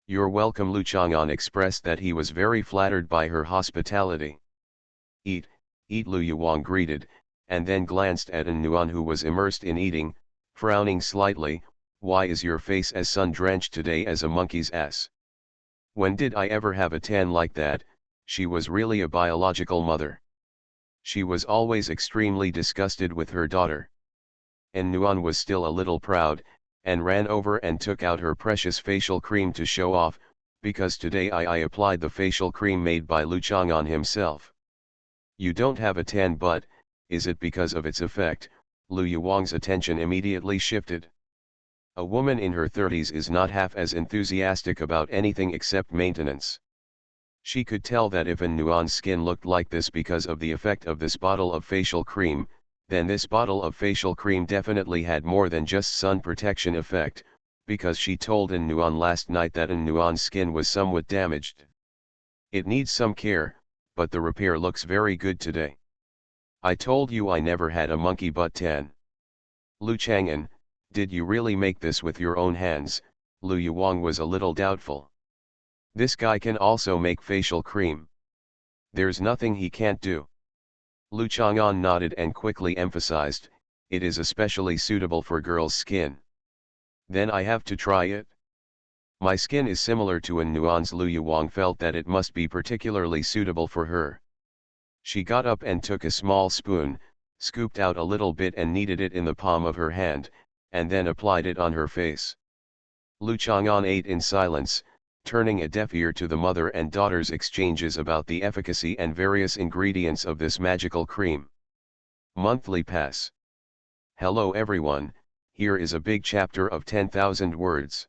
You're welcome. Lu Chang'an expressed that he was very flattered by her hospitality. Eat, eat, Lu Yuwang greeted, and then glanced at En Nuan who was immersed in eating, frowning slightly. Why is your face as sun-drenched today as a monkey's ass? When did I ever have a tan like that? She was really a biological mother. She was always extremely disgusted with her daughter. En Nuan was still a little proud, and ran over and took out her precious facial cream to show off, because today I applied the facial cream made by Lu Chang'an himself. You don't have a tan, but is it because of its effect? Lu Yuwang's attention immediately shifted. A woman in her 30s is not half as enthusiastic about anything except maintenance. She could tell that if En Nuan's skin looked like this because of the effect of this bottle of facial cream, then this bottle of facial cream definitely had more than just sun protection effect, because she told En Nuan last night that En Nuan's skin was somewhat damaged. It needs some care, but the repair looks very good today. I told you I never had a monkey butt tan. Lu Chang'an, did you really make this with your own hands? Lu Yuwang was a little doubtful. This guy can also make facial cream. There's nothing he can't do. Lu Chang'an nodded and quickly emphasized, it is especially suitable for girls' skin. Then I have to try it? My skin is similar to En Nuan's. Lu Yuwang felt that it must be particularly suitable for her. She got up and took a small spoon, scooped out a little bit and kneaded it in the palm of her hand, and then applied it on her face. Lu Chang'an ate in silence, turning a deaf ear to the mother and daughter's exchanges about the efficacy and various ingredients of this magical cream. Monthly pass. Hello everyone, here is a big chapter of 10,000 words.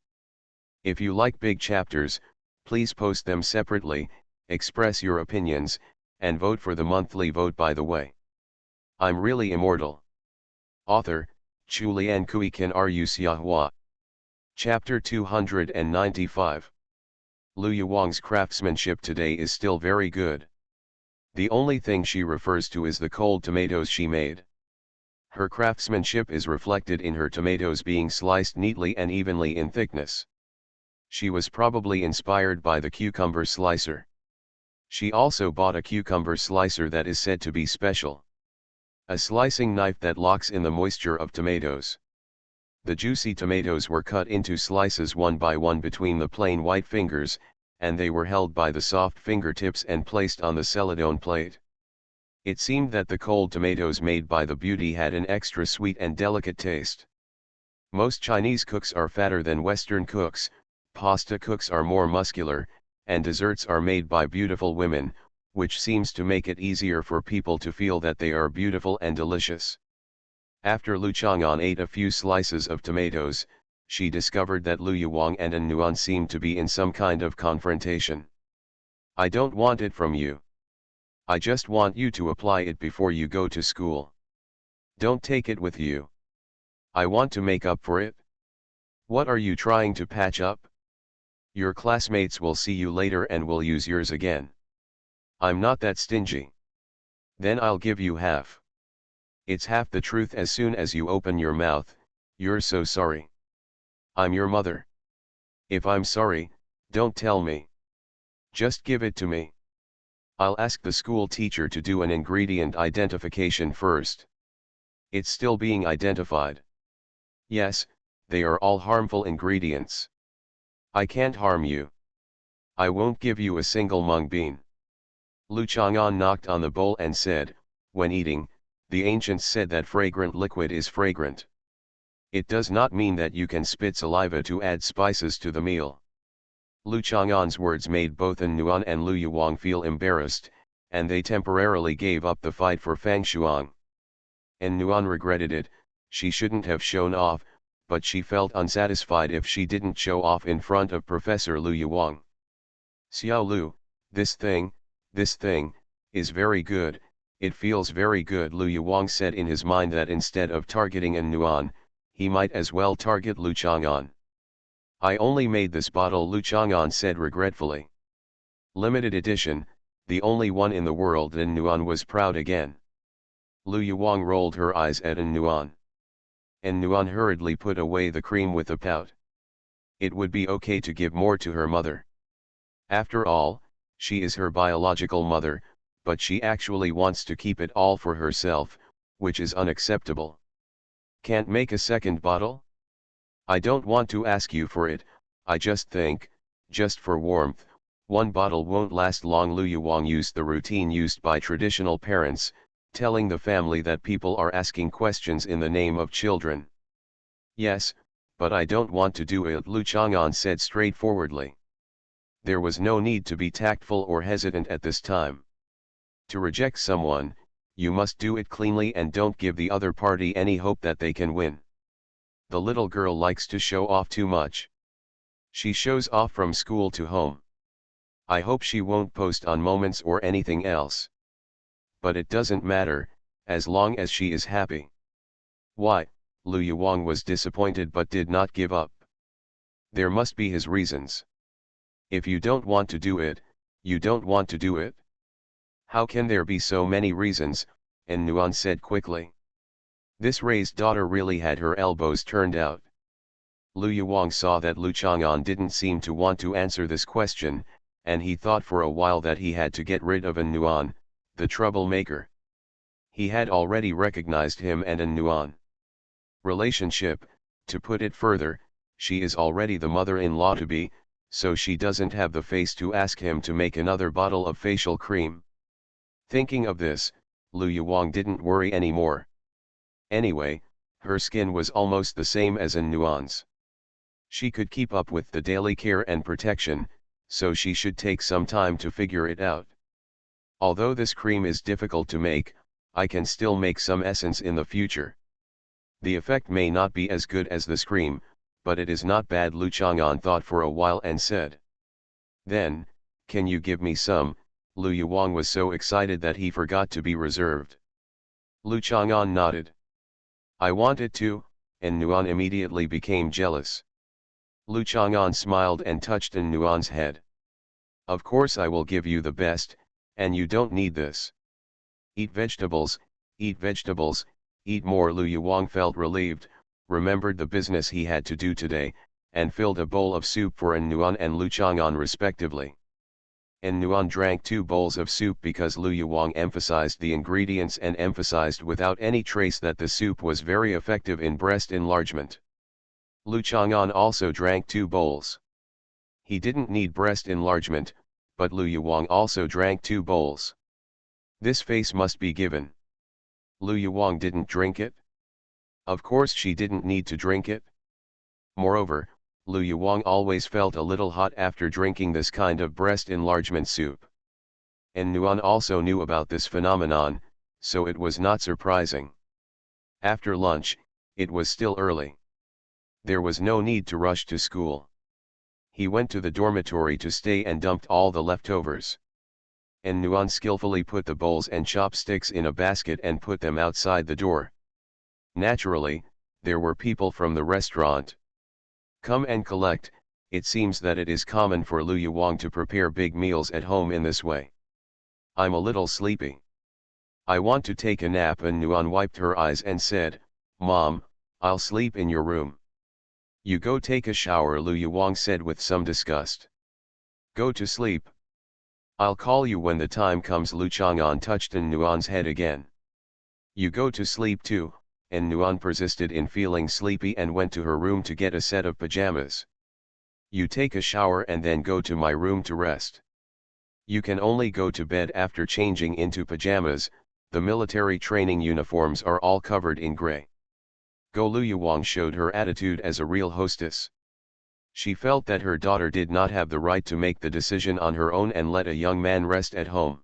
If you like big chapters, please post them separately, express your opinions, and vote for the monthly vote. By the way, I'm really immortal. Author, Chulian Kuikan Ru Xiahua. Chapter 295. Lu Yuwang's craftsmanship today is still very good. The only thing she refers to is the cold tomatoes she made. Her craftsmanship is reflected in her tomatoes being sliced neatly and evenly in thickness. She was probably inspired by the cucumber slicer. She also bought a cucumber slicer that is said to be special. A slicing knife that locks in the moisture of tomatoes. The juicy tomatoes were cut into slices one by one between the plain white fingers, and they were held by the soft fingertips and placed on the celadone plate. It seemed that the cold tomatoes made by the beauty had an extra sweet and delicate taste. Most Chinese cooks are fatter than Western cooks, pasta cooks are more muscular, and desserts are made by beautiful women, which seems to make it easier for people to feel that they are beautiful and delicious. After Lu Chang'an ate a few slices of tomatoes, she discovered that Lu Yuwang and An Nuan seemed to be in some kind of confrontation. I don't want it from you. I just want you to apply it before you go to school. Don't take it with you. I want to make up for it. What are you trying to patch up? Your classmates will see you later and will use yours again. I'm not that stingy. Then I'll give you half. It's half the truth. As soon as you open your mouth, you're so sorry. I'm your mother. If I'm sorry, don't tell me. Just give it to me. I'll ask the school teacher to do an ingredient identification first. It's still being identified. Yes, they are all harmful ingredients. I can't harm you. I won't give you a single mung bean. Lu Chang'an knocked on the bowl and said, when eating, the ancients said that fragrant liquid is fragrant. It does not mean that you can spit saliva to add spices to the meal. Lu Chang'an's words made both An Nuan and Lu Yuwang feel embarrassed, and they temporarily gave up the fight for Fang Shuang. An Nuan regretted it. She shouldn't have shown off, but she felt unsatisfied if she didn't show off in front of Professor Lu Yuwang. Xiao Lu, this thing, is very good, it feels very good. Lu Yuwang said in his mind that instead of targeting An Nuan, he might as well target Lu Chang'an. I only made this bottle, Lu Chang'an said regretfully. Limited edition, the only one in the world. An Nuan was proud again. Lu Yuwang rolled her eyes at An Nuan. An Nuan hurriedly put away the cream with a pout. It would be okay to give more to her mother. After all, she is her biological mother, but she actually wants to keep it all for herself, which is unacceptable. Can't make a second bottle? I don't want to ask you for it, I just think, just for warmth, one bottle won't last long. Lu Yuwang used the routine used by traditional parents, telling the family that people are asking questions in the name of children. Yes, but I don't want to do it, Lu Chang'an said straightforwardly. There was no need to be tactful or hesitant at this time. To reject someone, you must do it cleanly and don't give the other party any hope that they can win. The little girl likes to show off too much. She shows off from school to home. I hope she won't post on Moments or anything else. But it doesn't matter, as long as she is happy. Why? Lu Yuwang was disappointed but did not give up. There must be his reasons. If you don't want to do it, you don't want to do it. How can there be so many reasons? An Nuan said quickly. This raised daughter really had her elbows turned out. Lu Yuwang saw that Lu Chang'an didn't seem to want to answer this question, and he thought for a while that he had to get rid of An Nuan, the troublemaker. He had already recognized him and An Nuan relationship. To put it further, she is already the mother-in-law to be, so she doesn't have the face to ask him to make another bottle of facial cream. Thinking of this, Lu Yuwang didn't worry anymore. Anyway, her skin was almost the same as An Nuan's. She could keep up with the daily care and protection, so she should take some time to figure it out. Although this cream is difficult to make, I can still make some essence in the future. The effect may not be as good as this cream, but it is not bad. Lu Chang'an thought for a while and said. Then, can you give me some? Lu Yuwang was so excited that he forgot to be reserved. Lu Chang'an nodded. I wanted to, and Nuan immediately became jealous. Lu Chang'an smiled and touched An Nuan's head. Of course I will give you the best, and you don't need this. Eat vegetables, eat vegetables, eat more. Lu Yuwang felt relieved, remembered the business he had to do today, and filled a bowl of soup for An Nuan and Lu Chang'an respectively. An Nuan drank 2 bowls of soup because Lu Yuwang emphasized the ingredients and emphasized without any trace that the soup was very effective in breast enlargement. Lu Chang'an also drank 2 bowls. He didn't need breast enlargement, but Lu Yuwang also drank 2 bowls. This face must be given. Lu Yuwang didn't drink it? Of course she didn't need to drink it. Moreover, Lu Yuwang always felt a little hot after drinking this kind of breast enlargement soup. And Nuan also knew about this phenomenon, so it was not surprising. After lunch, it was still early. There was no need to rush to school. He went to the dormitory to stay and dumped all the leftovers. And Nuan skillfully put the bowls and chopsticks in a basket and put them outside the door. Naturally, there were people from the restaurant. Come and collect. It seems that it is common for Lu Yuwang to prepare big meals at home in this way. I'm a little sleepy. I want to take a nap, and Nuan wiped her eyes and said, Mom, I'll sleep in your room. You go take a shower, Lu Yuwang said with some disgust. Go to sleep. I'll call you when the time comes. Lu Chang'an touched Nuan's head again. You go to sleep too, and Nuan persisted in feeling sleepy and went to her room to get a set of pajamas. You take a shower and then go to my room to rest. You can only go to bed after changing into pajamas. The military training uniforms are all covered in gray. Go. Lu Yuwang showed her attitude as a real hostess. She felt that her daughter did not have the right to make the decision on her own and let a young man rest at home.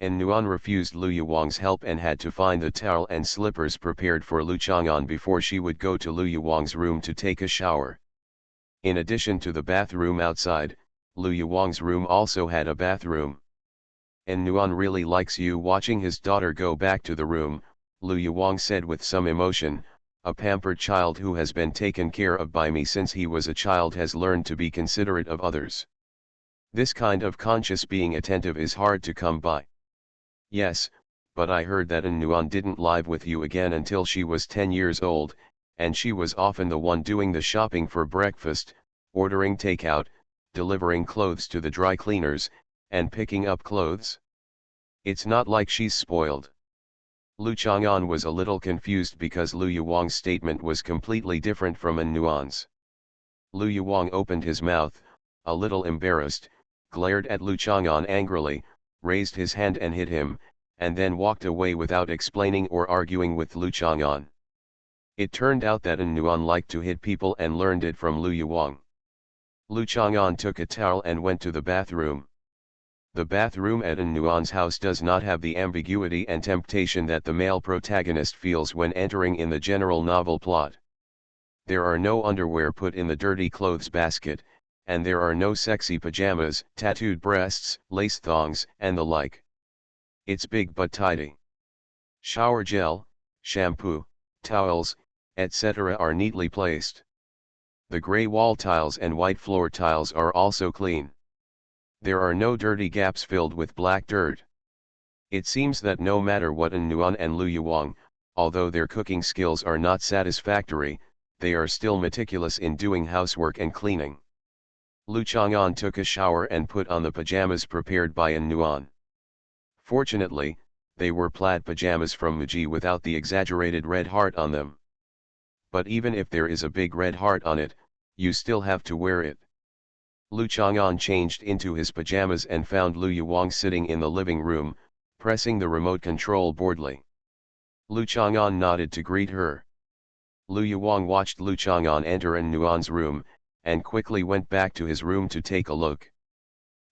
And Nuan refused Lu Yuwang's help and had to find the towel and slippers prepared for Lu Chang'an before she would go to Lu Yuwang's room to take a shower. In addition to the bathroom outside, Lu Yuwang's room also had a bathroom. And Nuan really likes you. Watching his daughter go back to the room, Lu Yuwang said with some emotion, a pampered child who has been taken care of by me since he was a child has learned to be considerate of others. This kind of conscious being attentive is hard to come by. Yes, but I heard that Nuan didn't live with you again until she was 10 years old, and she was often the one doing the shopping for breakfast, ordering takeout, delivering clothes to the dry cleaners, and picking up clothes. It's not like she's spoiled. Lu Chang'an was a little confused because Lu Yuwang's statement was completely different from Nuan's. Lu Yuwang opened his mouth, a little embarrassed, glared at Lu Chang'an angrily, raised his hand and hit him, and then walked away without explaining or arguing with Lu Chang'an. It turned out that Nuan liked to hit people and learned it from Lu Yuwang. Lu Chang'an took a towel and went to the bathroom. The bathroom at Nuan's house does not have the ambiguity and temptation that the male protagonist feels when entering in the general novel plot. There are no underwear put in the dirty clothes basket, and there are no sexy pajamas, tattooed breasts, lace thongs, and the like. It's big but tidy. Shower gel, shampoo, towels, etc. are neatly placed. The gray wall tiles and white floor tiles are also clean. There are no dirty gaps filled with black dirt. It seems that no matter what Nuan and Lu Yuwang, although their cooking skills are not satisfactory, they are still meticulous in doing housework and cleaning. Lu Chang'an took a shower and put on the pajamas prepared by Nuan. Fortunately, they were plaid pajamas from Muji without the exaggerated red heart on them. But even if there is a big red heart on it, you still have to wear it. Lu Chang'an changed into his pajamas and found Lu Yuwang sitting in the living room, pressing the remote control boredly. Lu Chang'an nodded to greet her. Lu Yuwang watched Lu Chang'an enter Nuan's room, and quickly went back to his room to take a look.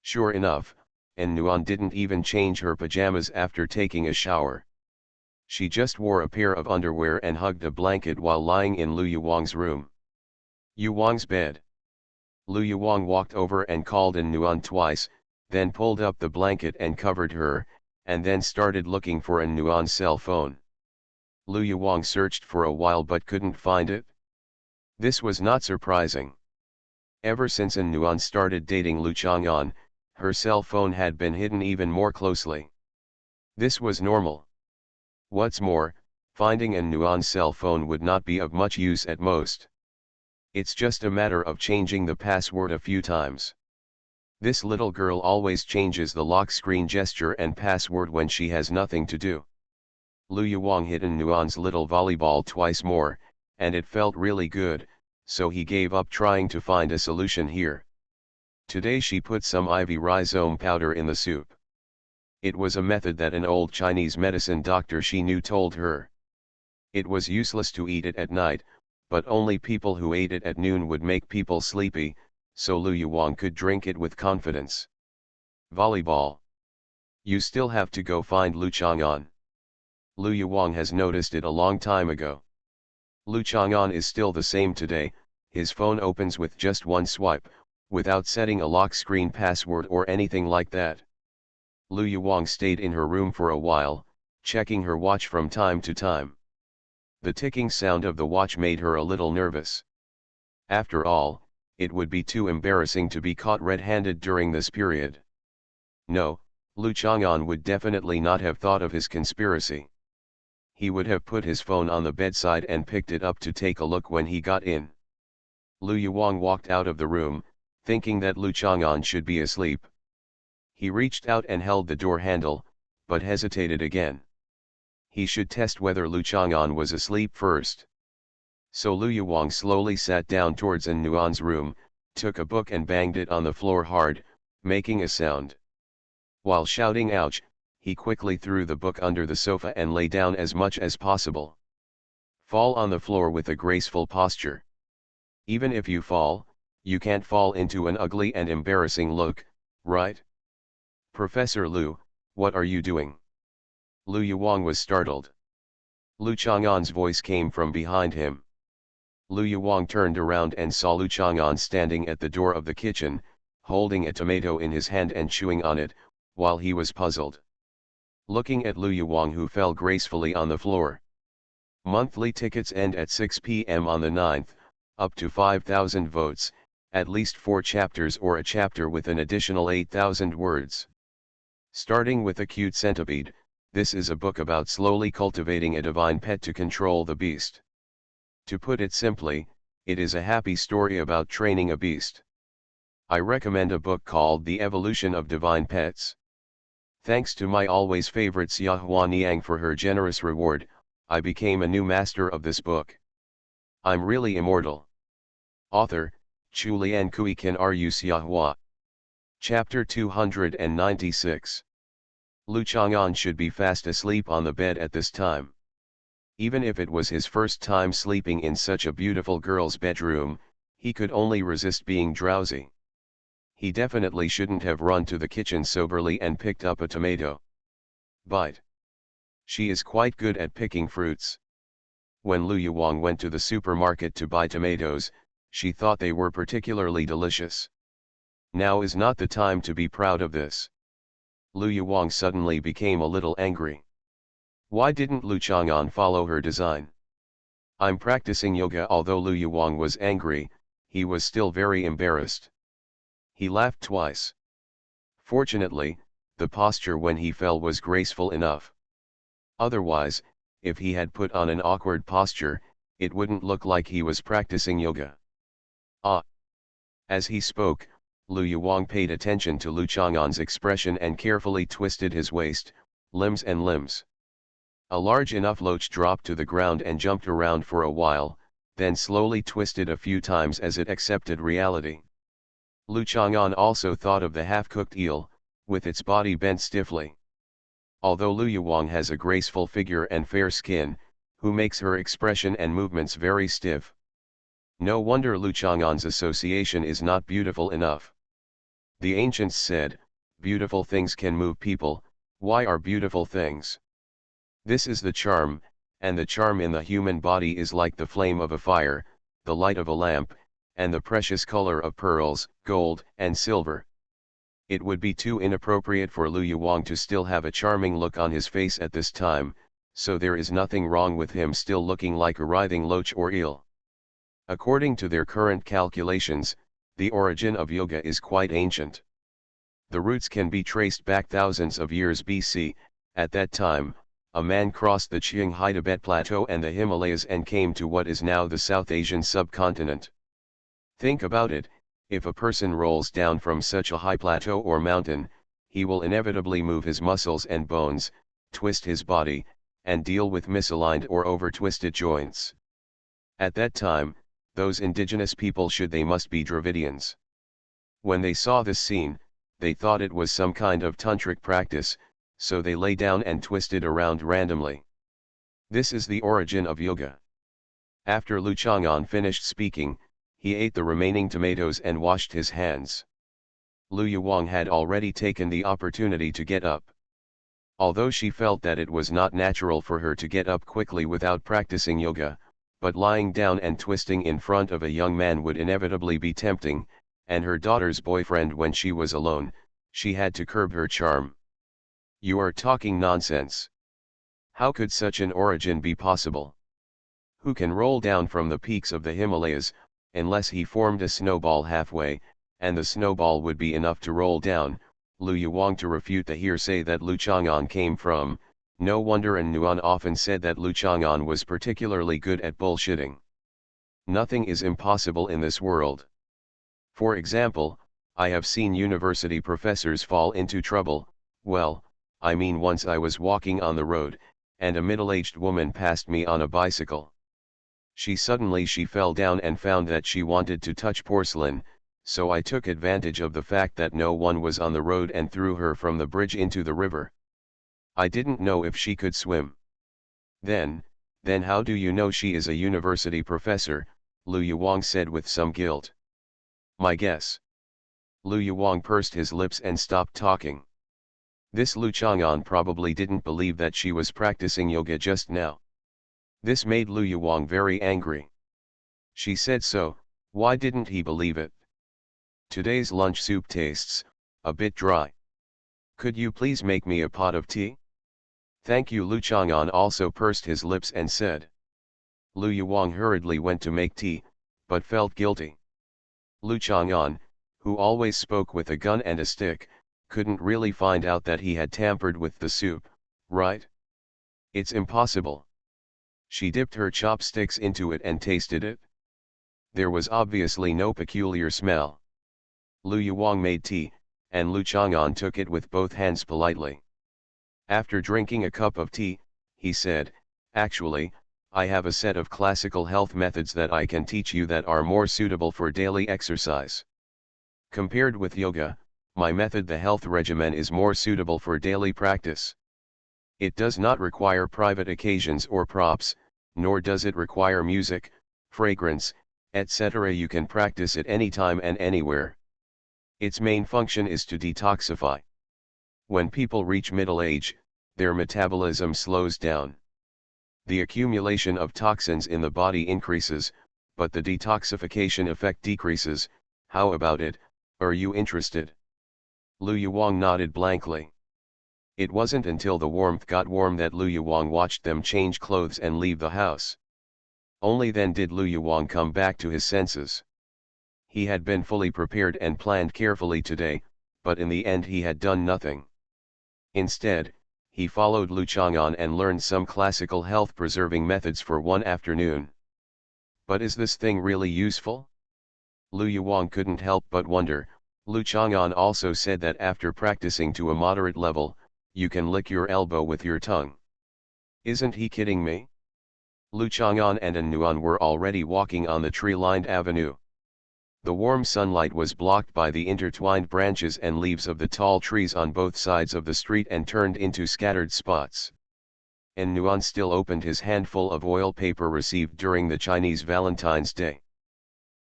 Sure enough, Nuan didn't even change her pajamas after taking a shower. She just wore a pair of underwear and hugged a blanket while lying in Lu Yuwang's room. Yuwang's bed. Lu Yuwang walked over and called Nuan twice, then pulled up the blanket and covered her, and then started looking for Nuan's cell phone. Lu Yuwang searched for a while but couldn't find it. This was not surprising. Ever since Nuan started dating Lu Chang'an, her cell phone had been hidden even more closely. This was normal. What's more, finding Nuan's cell phone would not be of much use at most. It's just a matter of changing the password a few times. This little girl always changes the lock screen gesture and password when she has nothing to do. Lu Yuwang hit Nuan's little volleyball twice more, and it felt really good, so he gave up trying to find a solution here. Today she put some ivy rhizome powder in the soup. It was a method that an old Chinese medicine doctor she knew told her. It was useless to eat it at night, but only people who ate it at noon would make people sleepy, so Lu Yuwang could drink it with confidence. Volleyball. You still have to go find Lu Chang'an. Lu Yuwang has noticed it a long time ago. Lu Chang'an is still the same today, his phone opens with just one swipe, without setting a lock screen password or anything like that. Lu Yuwang stayed in her room for a while, checking her watch from time to time. The ticking sound of the watch made her a little nervous. After all, it would be too embarrassing to be caught red-handed during this period. No, Lu Chang'an would definitely not have thought of his conspiracy. He would have put his phone on the bedside and picked it up to take a look when he got in. Lu Yuwang walked out of the room, thinking that Lu Chang'an should be asleep. He reached out and held the door handle, but hesitated again. He should test whether Lu Chang'an was asleep first. So Lu Yuwang slowly sat down towards An Nuan's room, took a book and banged it on the floor hard, making a sound. While shouting ouch, he quickly threw the book under the sofa and lay down as much as possible. Fall on the floor with a graceful posture. Even if you fall, you can't fall into an ugly and embarrassing look, right? Professor Lu, what are you doing? Lu Yuwang was startled. Lu Chang'an's voice came from behind him. Lu Yuwang turned around and saw Lu Chang'an standing at the door of the kitchen, holding a tomato in his hand and chewing on it, while he was puzzled. Looking at Lu Yuwang, who fell gracefully on the floor. Monthly tickets end at 6 p.m. on the 9th, up to 5,000 votes, at least 4 chapters or a chapter with an additional 8,000 words. Starting with a cute centipede, this is a book about slowly cultivating a divine pet to control the beast. To put it simply, it is a happy story about training a beast. I recommend a book called The Evolution of Divine Pets. Thanks to my always favorite Xia Hua Niang for her generous reward, I became a new master of this book. I'm really immortal. Author, Chu Lian Kui Kan Ru Xia Hua. Chapter 296. Lu Chang'an should be fast asleep on the bed at this time. Even if it was his first time sleeping in such a beautiful girl's bedroom, he could only resist being drowsy. He definitely shouldn't have run to the kitchen soberly and picked up a tomato. Bite. She is quite good at picking fruits. When Lu Yuwang went to the supermarket to buy tomatoes, she thought they were particularly delicious. Now is not the time to be proud of this. Lu Yuwang suddenly became a little angry. Why didn't Lu Chang'an follow her design? I'm practicing yoga. Although Lu Yuwang was angry, he was still very embarrassed. He laughed twice. Fortunately, the posture when he fell was graceful enough. Otherwise, if he had put on an awkward posture, it wouldn't look like he was practicing yoga. Ah! As he spoke, Lu Yuwang paid attention to Lu Chang'an's expression and carefully twisted his waist, limbs and limbs. A large enough loach dropped to the ground and jumped around for a while, then slowly twisted a few times as it accepted reality. Lu Chang'an also thought of the half-cooked eel, with its body bent stiffly. Although Lu Yuwang has a graceful figure and fair skin, who makes her expression and movements very stiff. No wonder Lu Chang'an's association is not beautiful enough. The ancients said, beautiful things can move people. Why are beautiful things? This is the charm, and the charm in the human body is like the flame of a fire, the light of a lamp, and the precious color of pearls, gold, and silver. It would be too inappropriate for Lu Yuwang to still have a charming look on his face at this time, so there is nothing wrong with him still looking like a writhing loach or eel. According to their current calculations, the origin of yoga is quite ancient. The roots can be traced back thousands of years BC. At that time, a man crossed the Qinghai Tibet Plateau and the Himalayas and came to what is now the South Asian subcontinent. Think about it, if a person rolls down from such a high plateau or mountain, he will inevitably move his muscles and bones, twist his body, and deal with misaligned or over-twisted joints. At that time, those indigenous people they must be Dravidians. When they saw this scene, they thought it was some kind of tantric practice, so they lay down and twisted around randomly. This is the origin of yoga. After Lu Chang'an finished speaking, he ate the remaining tomatoes and washed his hands. Lu Yuwang had already taken the opportunity to get up. Although she felt that it was not natural for her to get up quickly without practicing yoga, but lying down and twisting in front of a young man would inevitably be tempting, and her daughter's boyfriend when she was alone, she had to curb her charm. "You are talking nonsense. How could such an origin be possible? Who can roll down from the peaks of the Himalayas, unless he formed a snowball halfway, and the snowball would be enough to roll down?" Lu Yuwang to refute the hearsay that Lu Chang'an came from. No wonder An Nuan often said that Lu Chang'an was particularly good at bullshitting. Nothing is impossible in this world. For example, I have seen university professors fall into trouble. Well, I mean, once I was walking on the road, and a middle-aged woman passed me on a bicycle. She fell down and found that she wanted to touch porcelain, so I took advantage of the fact that no one was on the road and threw her from the bridge into the river. I didn't know if she could swim. Then how do you know she is a university professor?" Lu Yuwang said with some guilt. "My guess." Lu Yuwang pursed his lips and stopped talking. This Lu Chang'an probably didn't believe that she was practicing yoga just now. This made Lu Yuwang very angry. She said so, why didn't he believe it? "Today's lunch soup tastes a bit dry. Could you please make me a pot of tea?" "Thank you." Lu Chang'an also pursed his lips and said. Lu Yuwang hurriedly went to make tea, but felt guilty. Lu Chang'an, who always spoke with a gun and a stick, couldn't really find out that he had tampered with the soup, right? It's impossible. She dipped her chopsticks into it and tasted it. There was obviously no peculiar smell. Lu Yuwang made tea, and Lu Chang'an took it with both hands politely. After drinking a cup of tea, he said, "Actually, I have a set of classical health methods that I can teach you that are more suitable for daily exercise. Compared with yoga, my method, the health regimen, is more suitable for daily practice. It does not require private occasions or props, nor does it require music, fragrance, etc. You can practice it anytime and anywhere. Its main function is to detoxify. When people reach middle age, their metabolism slows down. The accumulation of toxins in the body increases, but the detoxification effect decreases. How about it? Are you interested?" Lu Yuwang nodded blankly. It wasn't until the warmth got warm that Lu Yuwang watched them change clothes and leave the house. Only then did Lu Yuwang come back to his senses. He had been fully prepared and planned carefully today, but in the end he had done nothing. Instead, he followed Lu Chang'an and learned some classical health-preserving methods for one afternoon. But is this thing really useful? Lu Yuwang couldn't help but wonder. Lu Chang'an also said that after practicing to a moderate level, you can lick your elbow with your tongue. Isn't he kidding me? Lu Chang'an and An Nuan were already walking on the tree-lined avenue. The warm sunlight was blocked by the intertwined branches and leaves of the tall trees on both sides of the street and turned into scattered spots. An Nuan still opened his handful of oil paper received during the Chinese Valentine's Day.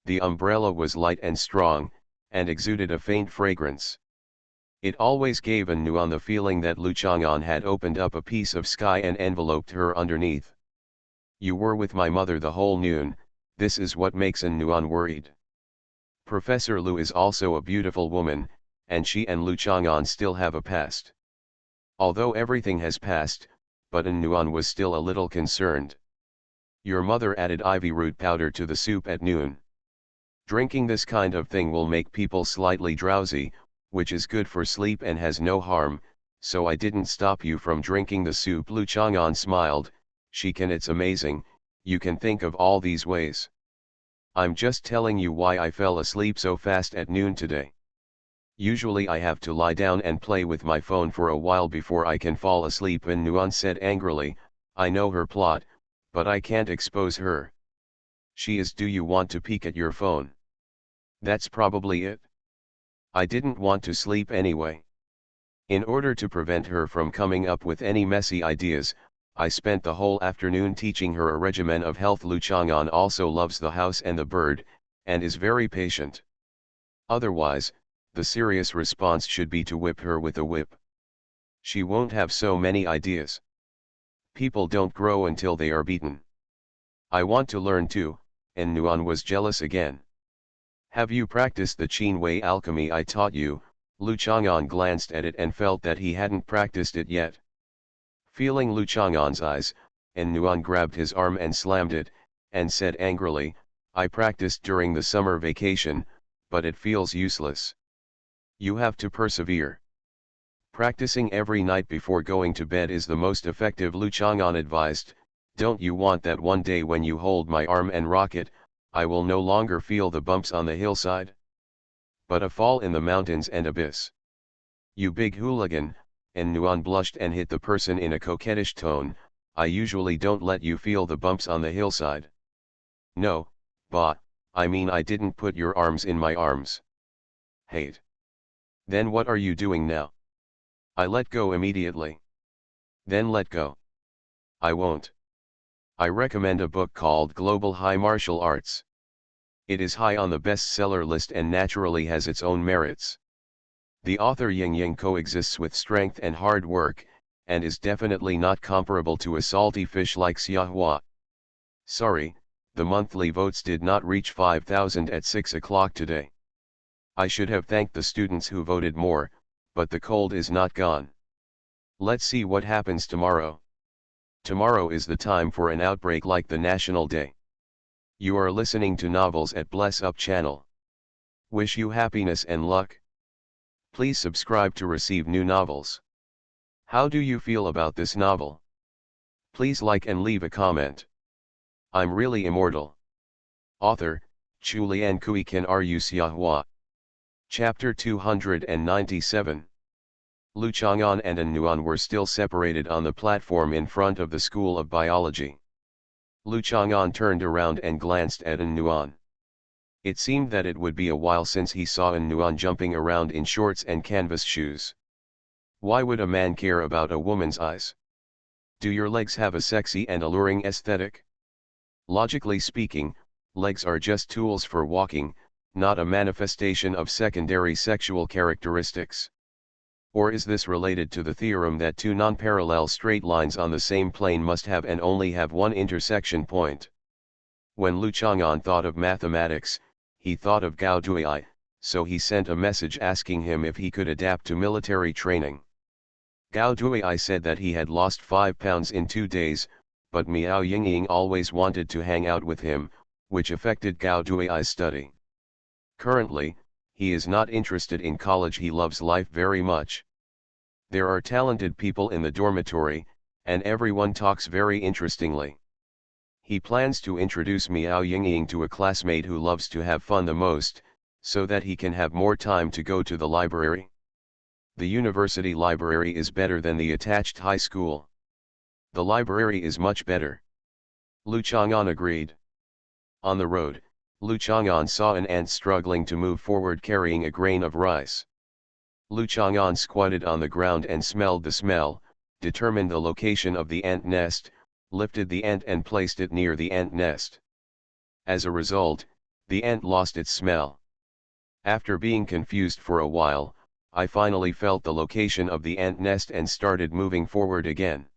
The umbrella was light and strong, and exuded a faint fragrance. It always gave An Nuan the feeling that Lu Chang'an had opened up a piece of sky and enveloped her underneath. "You were with my mother the whole noon," this is what makes An Nuan worried. Professor Lu is also a beautiful woman, and she and Lu Chang'an still have a past. Although everything has passed, but An Nuan was still a little concerned. "Your mother added ivy root powder to the soup at noon. Drinking this kind of thing will make people slightly drowsy, which is good for sleep and has no harm, so I didn't stop you from drinking the soup." Lu Chang'an smiled. It's amazing, you can think of all these ways. I'm just telling you why I fell asleep so fast at noon today. Usually I have to lie down and play with my phone for a while before I can fall asleep." An Nuan said angrily. "I know her plot, but I can't expose her. She is. Do you want to peek at your phone?" "That's probably it. I didn't want to sleep anyway." In order to prevent her from coming up with any messy ideas, I spent the whole afternoon teaching her a regimen of health. Lu Chang'an also loves the house and the bird, and is very patient. Otherwise, the serious response should be to whip her with a whip. She won't have so many ideas. People don't grow until they are beaten. I want to learn too, and Nuan was jealous again. Have you practiced the Qin Wei alchemy I taught you? Lu Chang'an glanced at it and felt that he hadn't practiced it yet. Feeling Lu Chang'an's eyes, and Nuan grabbed his arm and slammed it, and said angrily, I practiced during the summer vacation, but it feels useless. You have to persevere. Practicing every night before going to bed is the most effective, Lu Chang'an advised. Don't you want that one day when you hold my arm and rock it, I will no longer feel the bumps on the hillside? But a fall in the mountains and abyss. You big hooligan, and Nuan blushed and hit the person in a coquettish tone, I usually don't let you feel the bumps on the hillside. No, bah, I mean I didn't put your arms in my arms. Hate. Then what are you doing now? I let go immediately. Then let go. I won't. I recommend a book called Global High Martial Arts. It is high on the bestseller list and naturally has its own merits. The author Ying coexists with strength and hard work, and is definitely not comparable to a salty fish like Xiahua. Sorry, the monthly votes did not reach 5,000 at 6 o'clock today. I should have thanked the students who voted more, but the cold is not gone. Let's see what happens tomorrow. Tomorrow is the time for an outbreak like the National Day. You are listening to Novels at Bless Up channel. Wish you happiness and luck. Please subscribe to receive new novels. How do you feel about this novel? Please like and leave a comment. I'm really immortal. Author, Chulian Kui Kan Ru Xiahua. Chapter 297. Lu Chang'an and An Nuan were still separated on the platform in front of the School of Biology. Lu Chang'an turned around and glanced at An Nuan. It seemed that it would be a while since he saw An Nuan jumping around in shorts and canvas shoes. Why would a man care about a woman's eyes? Do your legs have a sexy and alluring aesthetic? Logically speaking, legs are just tools for walking, not a manifestation of secondary sexual characteristics. Or is this related to the theorem that two non-parallel straight lines on the same plane must have and only have one intersection point? When Lu Chang'an thought of mathematics, he thought of Gao Duai, so he sent a message asking him if he could adapt to military training. Gao Duai said that he had lost 5 pounds in 2 days, but Miao Yingying always wanted to hang out with him, which affected Gao Duai's study. Currently, he is not interested in college. He loves life very much. There are talented people in the dormitory, and everyone talks very interestingly. He plans to introduce Miao Yingying to a classmate who loves to have fun the most, so that he can have more time to go to the library. The university library is better than the attached high school. The library is much better. Lu Chang'an agreed. On the road, Lu Chang'an saw an ant struggling to move forward carrying a grain of rice. Lu Chang'an squatted on the ground and smelled the smell, determined the location of the ant nest, lifted the ant and placed it near the ant nest. As a result, the ant lost its smell. After being confused for a while, I finally felt the location of the ant nest and started moving forward again.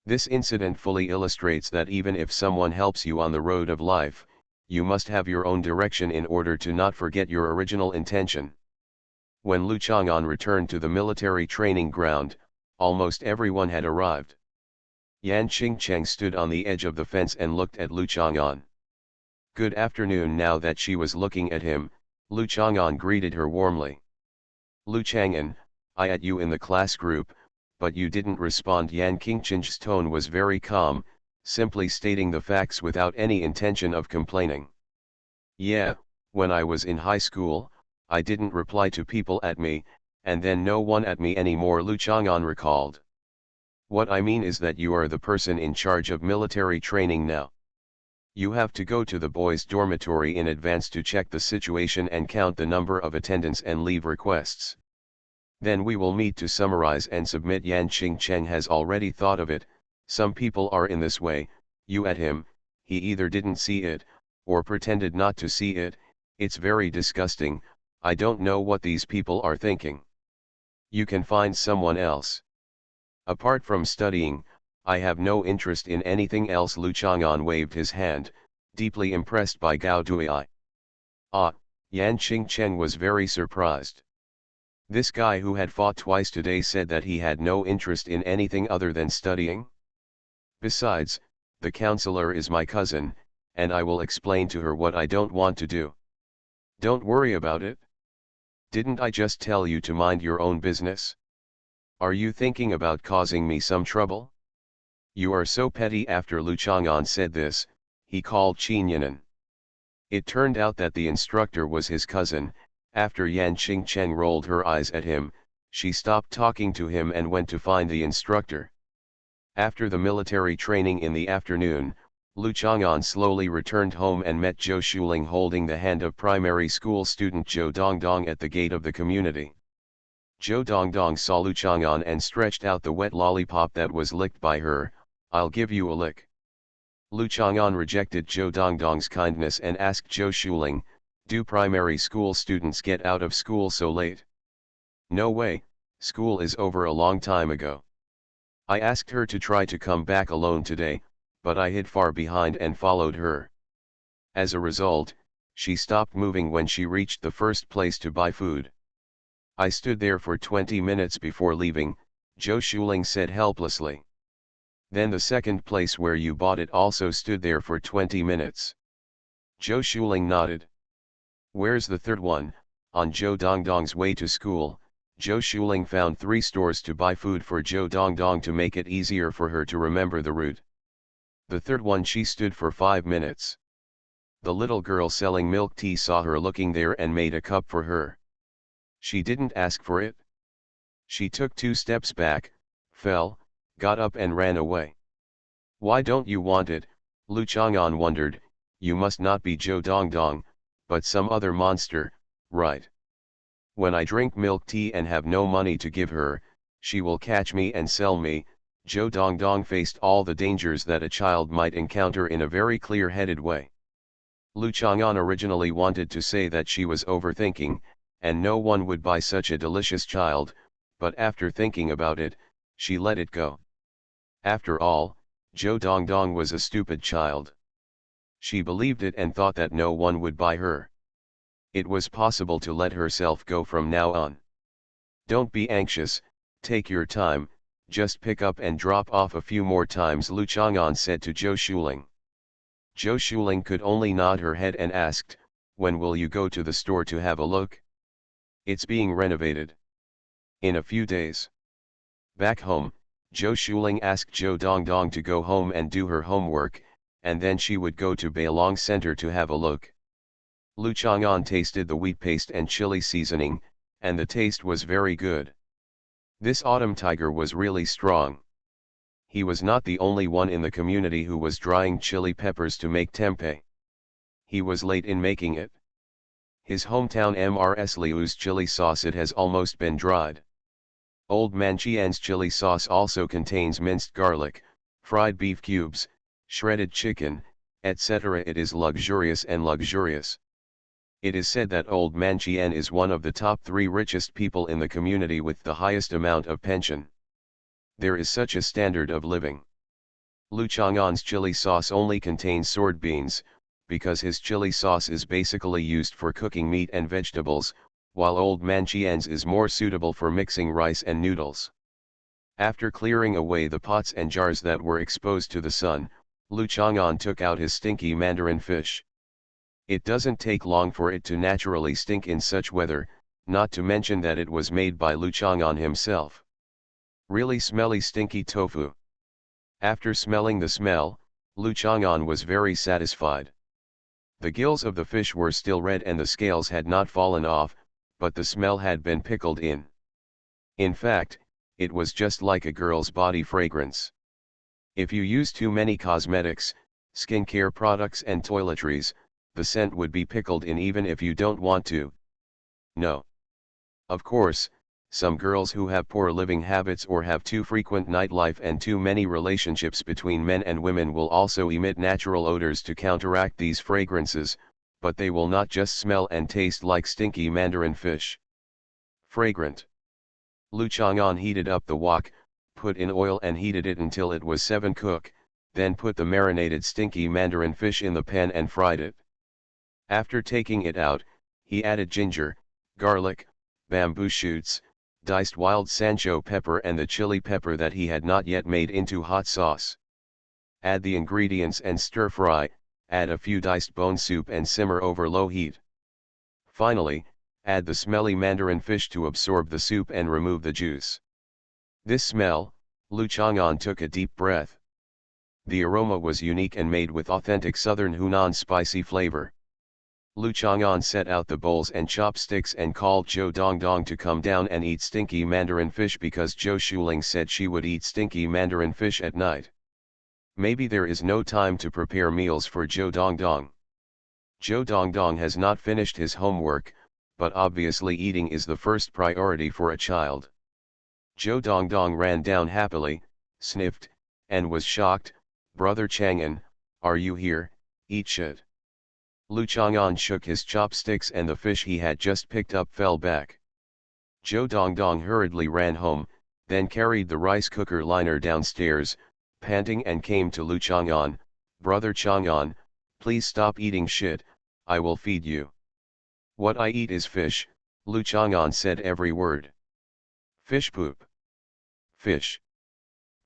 This incident fully illustrates that even if someone helps you on the road of life, you must have your own direction in order to not forget your original intention. When Lu Chang'an returned to the military training ground, almost everyone had arrived. Yan Qingcheng stood on the edge of the fence and looked at Lu Chang'an. Good afternoon. Now that she was looking at him, Lu Chang'an greeted her warmly. Lu Chang'an, I at you in the class group, but you didn't respond. Yan Qingcheng's tone was very calm, simply stating the facts without any intention of complaining. Yeah, when I was in high school, I didn't reply to people at me, and then no one at me anymore, Lu Chang'an recalled. What I mean is that you are the person in charge of military training now. You have to go to the boys' dormitory in advance to check the situation and count the number of attendance and leave requests. Then we will meet to summarize and submit. Yan Qingcheng has already thought of it, Some people are in this way, you at him, he either didn't see it, or pretended not to see it. It's very disgusting. I don't know what these people are thinking. You can find someone else. Apart from studying, I have no interest in anything else. Lu Chang'an waved his hand, deeply impressed by Gao Duiai. Ah, Yan Qingchen was very surprised. This guy who had fought twice today said that he had no interest in anything other than studying? Besides, the counselor is my cousin, and I will explain to her what I don't want to do. Don't worry about it. Didn't I just tell you to mind your own business? Are you thinking about causing me some trouble? You are so petty. After Lu Chang'an said this, he called Qin Yanan. It turned out that the instructor was his cousin. After Yan Qingchen rolled her eyes at him, she stopped talking to him and went to find the instructor. After the military training in the afternoon, Lu Chang'an slowly returned home and met Zhou Shuling holding the hand of primary school student Zhou Dongdong at the gate of the community. Zhou Dongdong saw Lu Chang'an and stretched out the wet lollipop that was licked by her. I'll give you a lick. Lu Chang'an rejected Zhou Dongdong's kindness and asked Zhou Shuling, do primary school students get out of school so late? No way, school is over a long time ago. I asked her to try to come back alone today, but I hid far behind and followed her. As a result, she stopped moving when she reached the first place to buy food. I stood there for 20 minutes before leaving, Zhou Shuling said helplessly. Then the second place where you bought it also stood there for 20 minutes. Zhou Shuling nodded. Where's the third one? On Zhou Dongdong's way to school, Zhou Shuling found 3 stores to buy food for Zhou Dongdong to make it easier for her to remember the route. The third one she stood for 5 minutes. The little girl selling milk tea saw her looking there and made a cup for her. She didn't ask for it. She took 2 steps back, fell, got up and ran away. Why don't you want it? Lu Chang'an wondered. You must not be Zhou Dongdong, but some other monster, right? When I drink milk tea and have no money to give her, she will catch me and sell me. Zhou Dongdong faced all the dangers that a child might encounter in a very clear-headed way. Lu Chang'an originally wanted to say that she was overthinking, and no one would buy such a delicious child, but after thinking about it, she let it go. After all, Zhou Dongdong was a stupid child. She believed it and thought that no one would buy her. It was possible to let herself go from now on. Don't be anxious, take your time, just pick up and drop off a few more times, Lu Chang'an said to Zhou Shuling. Zhou Shuling could only nod her head and asked, when will you go to the store to have a look? It's being renovated. In a few days. Back home, Zhou Shuling asked Zhou Dongdong to go home and do her homework, and then she would go to Beilong Center to have a look. Lu Chang'an tasted the wheat paste and chili seasoning, and the taste was very good. This autumn tiger was really strong. He was not the only one in the community who was drying chili peppers to make tempeh. He was late in making it. His hometown Mrs. Liu's chili sauce, it has almost been dried. Old Man Qian's chili sauce also contains minced garlic, fried beef cubes, shredded chicken, etc. It is luxurious and luxurious. It is said that Old Man Qian is one of the top 3 richest people in the community with the highest amount of pension. There is such a standard of living. Lu Chang'an's chili sauce only contains sword beans, because his chili sauce is basically used for cooking meat and vegetables, while Old Man Qian's is more suitable for mixing rice and noodles. After clearing away the pots and jars that were exposed to the sun, Lu Chang'an took out his stinky mandarin fish. It doesn't take long for it to naturally stink in such weather, not to mention that it was made by Lu Chang'an himself. Really smelly stinky tofu. After smelling the smell, Lu Chang'an was very satisfied. The gills of the fish were still red and the scales had not fallen off, but the smell had been pickled in. In fact, it was just like a girl's body fragrance. If you use too many cosmetics, skincare products and toiletries, the scent would be pickled in even if you don't want to. No. Of course, Some girls who have poor living habits or have too frequent nightlife and too many relationships between men and women will also emit natural odors to counteract these fragrances, but they will not just smell and taste like stinky mandarin fish. Fragrant. Lu Chang'an heated up the wok, put in oil and heated it until it was 7 cook, then put the marinated stinky mandarin fish in the pan and fried it. After taking it out, he added ginger, garlic, bamboo shoots, diced wild Sancho pepper and the chili pepper that he had not yet made into hot sauce. Add the ingredients and stir fry, add a few diced bone soup and simmer over low heat. Finally, add the smelly mandarin fish to absorb the soup and remove the juice. This smell, Lu Chang'an took a deep breath. The aroma was unique and made with authentic southern Hunan spicy flavor. Lu Chang'an set out the bowls and chopsticks and called Zhou Dongdong to come down and eat stinky mandarin fish because Zhou Shuling said she would eat stinky mandarin fish at night. Maybe there is no time to prepare meals for Zhou Dongdong. Zhou Dongdong has not finished his homework, but obviously eating is the first priority for a child. Zhou Dongdong ran down happily, sniffed, and was shocked. "Brother Chang'an, are you here? Eat shit." Lu Chang'an shook his chopsticks and the fish he had just picked up fell back. Zhou Dongdong hurriedly ran home, then carried the rice cooker liner downstairs, panting and came to Lu Chang'an. "Brother Chang'an, please stop eating shit, I will feed you." "What I eat is fish," Lu Chang'an said every word. "Fish poop. Fish.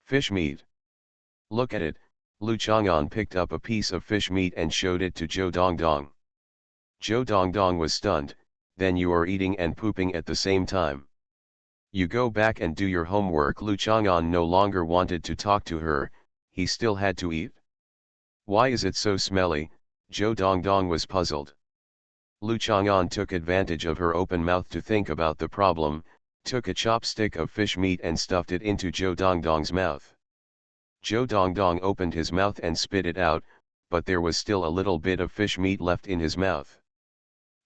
Fish meat. Look at it." Lu Chang'an picked up a piece of fish meat and showed it to Zhou Dongdong. Zhou Dongdong was stunned. "Then you are eating and pooping at the same time. You go back and do your homework." Lu Chang'an no longer wanted to talk to her, he still had to eat. "Why is it so smelly?" Zhou Dongdong was puzzled. Lu Chang'an took advantage of her open mouth to think about the problem, took a chopstick of fish meat and stuffed it into Zhou Dongdong's mouth. Zhou Dongdong opened his mouth and spit it out, but there was still a little bit of fish meat left in his mouth.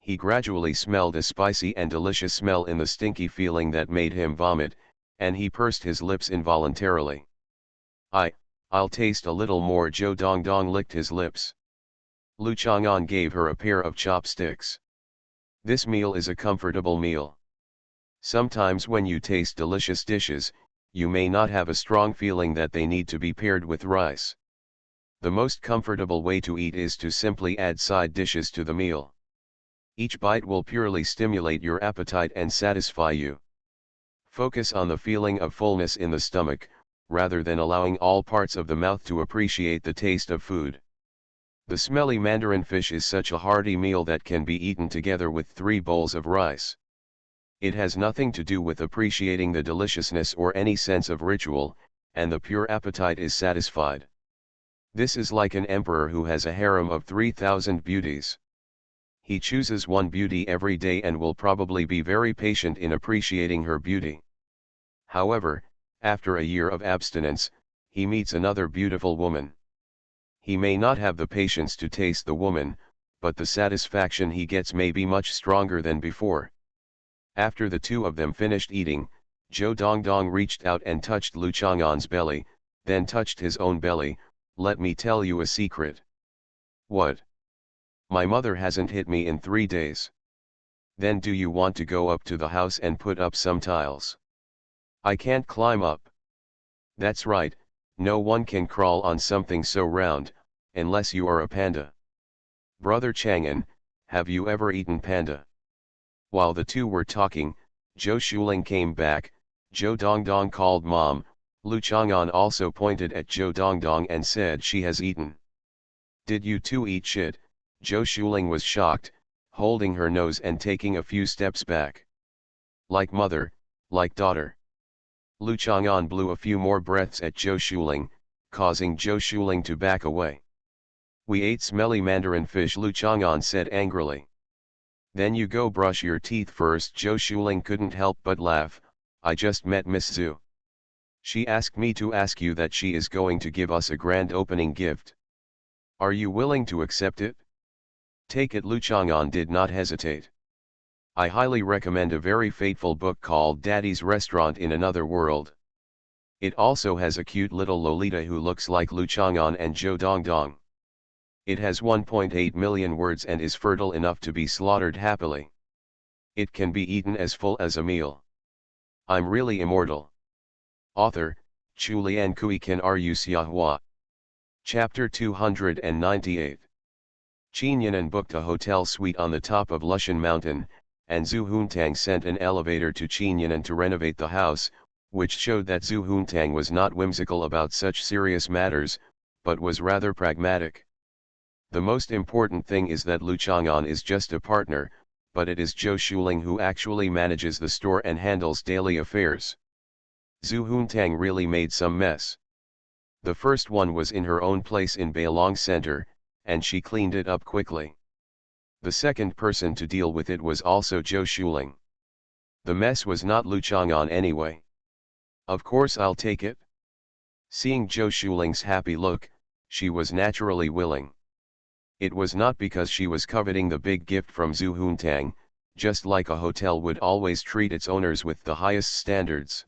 He gradually smelled a spicy and delicious smell in the stinky feeling that made him vomit, and he pursed his lips involuntarily. I'll taste a little more." Zhou Dongdong licked his lips. Lu Chang'an gave her a pair of chopsticks. "This meal is a comfortable meal. Sometimes when you taste delicious dishes, you may not have a strong feeling that they need to be paired with rice. The most comfortable way to eat is to simply add side dishes to the meal. Each bite will purely stimulate your appetite and satisfy you. Focus on the feeling of fullness in the stomach, rather than allowing all parts of the mouth to appreciate the taste of food." The smelly mandarin fish is such a hearty meal that can be eaten together with 3 bowls of rice. It has nothing to do with appreciating the deliciousness or any sense of ritual, and the pure appetite is satisfied. This is like an emperor who has a harem of 3,000 beauties. He chooses one beauty every day and will probably be very patient in appreciating her beauty. However, after a year of abstinence, he meets another beautiful woman. He may not have the patience to taste the woman, but the satisfaction he gets may be much stronger than before. After the two of them finished eating, Zhou Dongdong reached out and touched Lu Chang'an's belly, then touched his own belly. "Let me tell you a secret." "What?" "My mother hasn't hit me in 3 days. "Then do you want to go up to the house and put up some tiles?" "I can't climb up." "That's right, no one can crawl on something so round, unless you are a panda." "Brother Chang'an, have you ever eaten panda?" While the two were talking, Zhou Shuling came back. Zhou Dongdong called Mom. Lu Chang'an also pointed at Zhou Dongdong and said she has eaten. "Did you two eat shit?" Zhou Shuling was shocked, holding her nose and taking a few steps back. "Like mother, like daughter." Lu Chang'an blew a few more breaths at Zhou Shuling, causing Zhou Shuling to back away. "We ate smelly mandarin fish," Lu Chang'an said angrily. "Then you go brush your teeth first." Zhou Shuling couldn't help but laugh. "I just met Miss Zhu. She asked me to ask you that she is going to give us a grand opening gift. Are you willing to accept it?" "Take it." Lu Chang'an did not hesitate. I highly recommend a very fateful book called Daddy's Restaurant in Another World. It also has a cute little Lolita who looks like Lu Chang'an and Zhou Dongdong. It has 1.8 million words and is fertile enough to be slaughtered happily. It can be eaten as full as a meal. I'm really immortal. Author, Chu Lian Kui Kan Ru Xiahua. Chapter 298. Qin Yan'an booked a hotel suite on the top of Lushan Mountain, and Zhu Huntang sent an elevator to Qin Yan'an to renovate the house, which showed that Zhu Huntang was not whimsical about such serious matters, but was rather pragmatic. The most important thing is that Lu Chang'an is just a partner, but it is Zhou Shuling who actually manages the store and handles daily affairs. Zhu Huntang really made some mess. The first one was in her own place in Beilong Center, and she cleaned it up quickly. The second person to deal with it was also Zhou Shuling. The mess was not Lu Chang'an anyway. Of course I'll take it. Seeing Zhou Shuling's happy look, she was naturally willing. It was not because she was coveting the big gift from Zhu Huntang, just like a hotel would always treat its owners with the highest standards.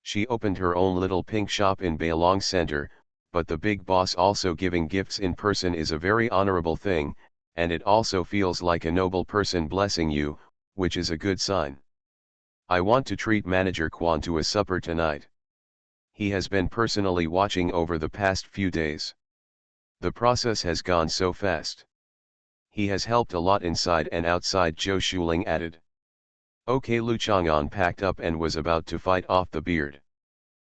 She opened her own little pink shop in Beilong Center, but the big boss also giving gifts in person is a very honorable thing, and it also feels like a noble person blessing you, which is a good sign. I want to treat Manager Quan to a supper tonight. He has been personally watching over the past few days. The process has gone so fast. He has helped a lot inside and outside, Zhou Shuling added. Okay, Lu Chang'an packed up and was about to fight off the beard.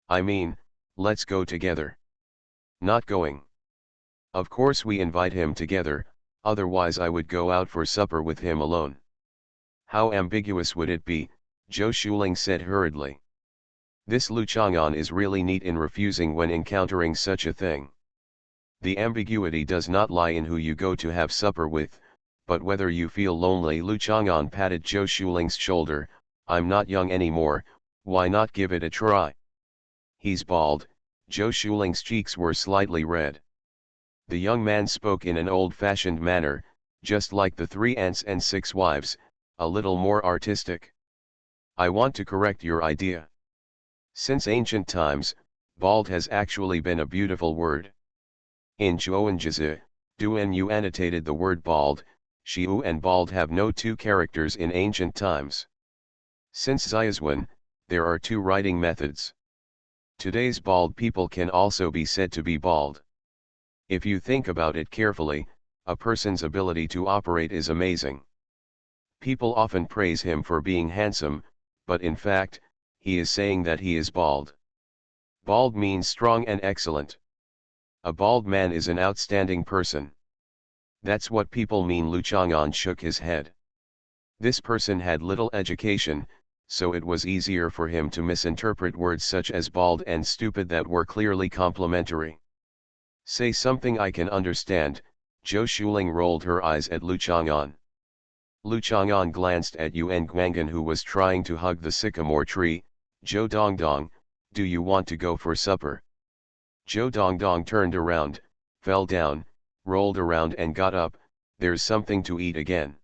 I mean, let's go together. Not going. Of course we invite him together, otherwise I would go out for supper with him alone. How ambiguous would it be, Zhou Shuling said hurriedly. This Lu Chang'an is really neat in refusing when encountering such a thing. The ambiguity does not lie in who you go to have supper with, but whether you feel lonely. Lu Chang'an patted Zhou Shuling's shoulder. I'm not young anymore, why not give it a try? He's bald. Zhou Shuling's cheeks were slightly red. The young man spoke in an old-fashioned manner, just like the 3 Aunts and 6 Wives, a little more artistic. I want to correct your idea. Since ancient times, bald has actually been a beautiful word. In Zhuoanjizi, Duan Yu annotated the word bald. Shiu and bald have no 2 characters in ancient times. Since Xiaozuan, there are 2 writing methods. Today's bald people can also be said to be bald. If you think about it carefully, a person's ability to operate is amazing. People often praise him for being handsome, but in fact, he is saying that he is bald. Bald means strong and excellent. A bald man is an outstanding person. That's what people mean. Lu Chang'an shook his head. This person had little education, so it was easier for him to misinterpret words such as bald and stupid that were clearly complimentary. Say something I can understand. Zhou Shuling rolled her eyes at Lu Chang'an. Lu Chang'an glanced at Yuan Guangan, who was trying to hug the sycamore tree. Zhou Dongdong, do you want to go for supper? Zhou Dongdong turned around, fell down, rolled around and got up. There's something to eat again.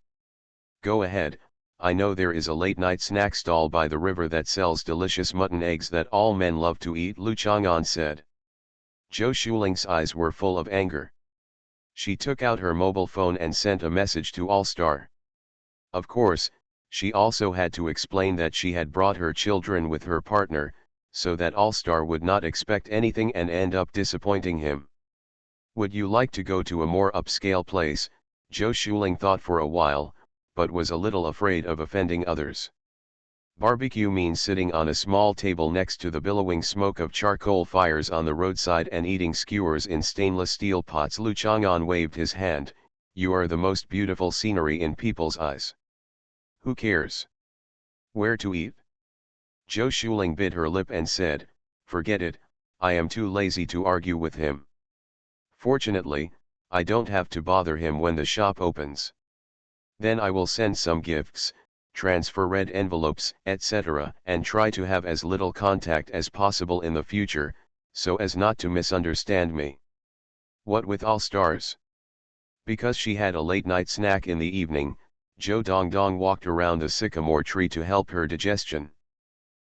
Go ahead. I know there is a late-night snack stall by the river that sells delicious mutton eggs that all men love to eat, Lu Chang'an said. Zhou Shuling's eyes were full of anger. She took out her mobile phone and sent a message to All-Star. Of course, she also had to explain that she had brought her children with her partner, so that All-Star would not expect anything and end up disappointing him. Would you like to go to a more upscale place? Zhou Shuling thought for a while, but was a little afraid of offending others. Barbecue means sitting on a small table next to the billowing smoke of charcoal fires on the roadside and eating skewers in stainless steel pots. Lu Chang'an waved his hand. You are the most beautiful scenery in people's eyes. Who cares? Where to eat? Zhou Shuling bit her lip and said, forget it, I am too lazy to argue with him. Fortunately, I don't have to bother him when the shop opens. Then I will send some gifts, transfer red envelopes, etc., and try to have as little contact as possible in the future, so as not to misunderstand me. What with All Stars? Because she had a late-night snack in the evening, Zhou Dongdong walked around the sycamore tree to help her digestion.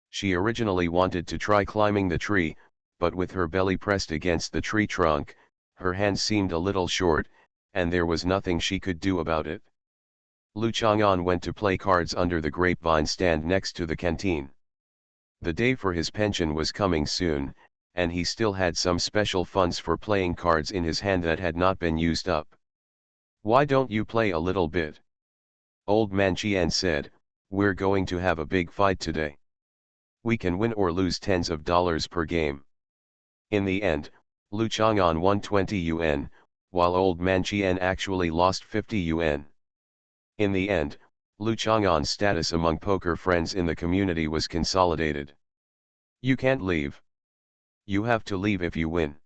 She originally wanted to try climbing the tree, but with her belly pressed against the tree trunk, her hands seemed a little short, and there was nothing she could do about it. Lu Chang'an went to play cards under the grapevine stand next to the canteen. The day for his pension was coming soon, and he still had some special funds for playing cards in his hand that had not been used up. "Why don't you play a little bit?" Old Man Qian said, "We're going to have a big fight today. We can win or lose tens of dollars per game." In the end, Lu Chang'an won 20 yuan, while Old Man Qian actually lost 50 yuan. In the end, Lu Chang'an's status among poker friends in the community was consolidated. "You can't leave. You have to leave if you win."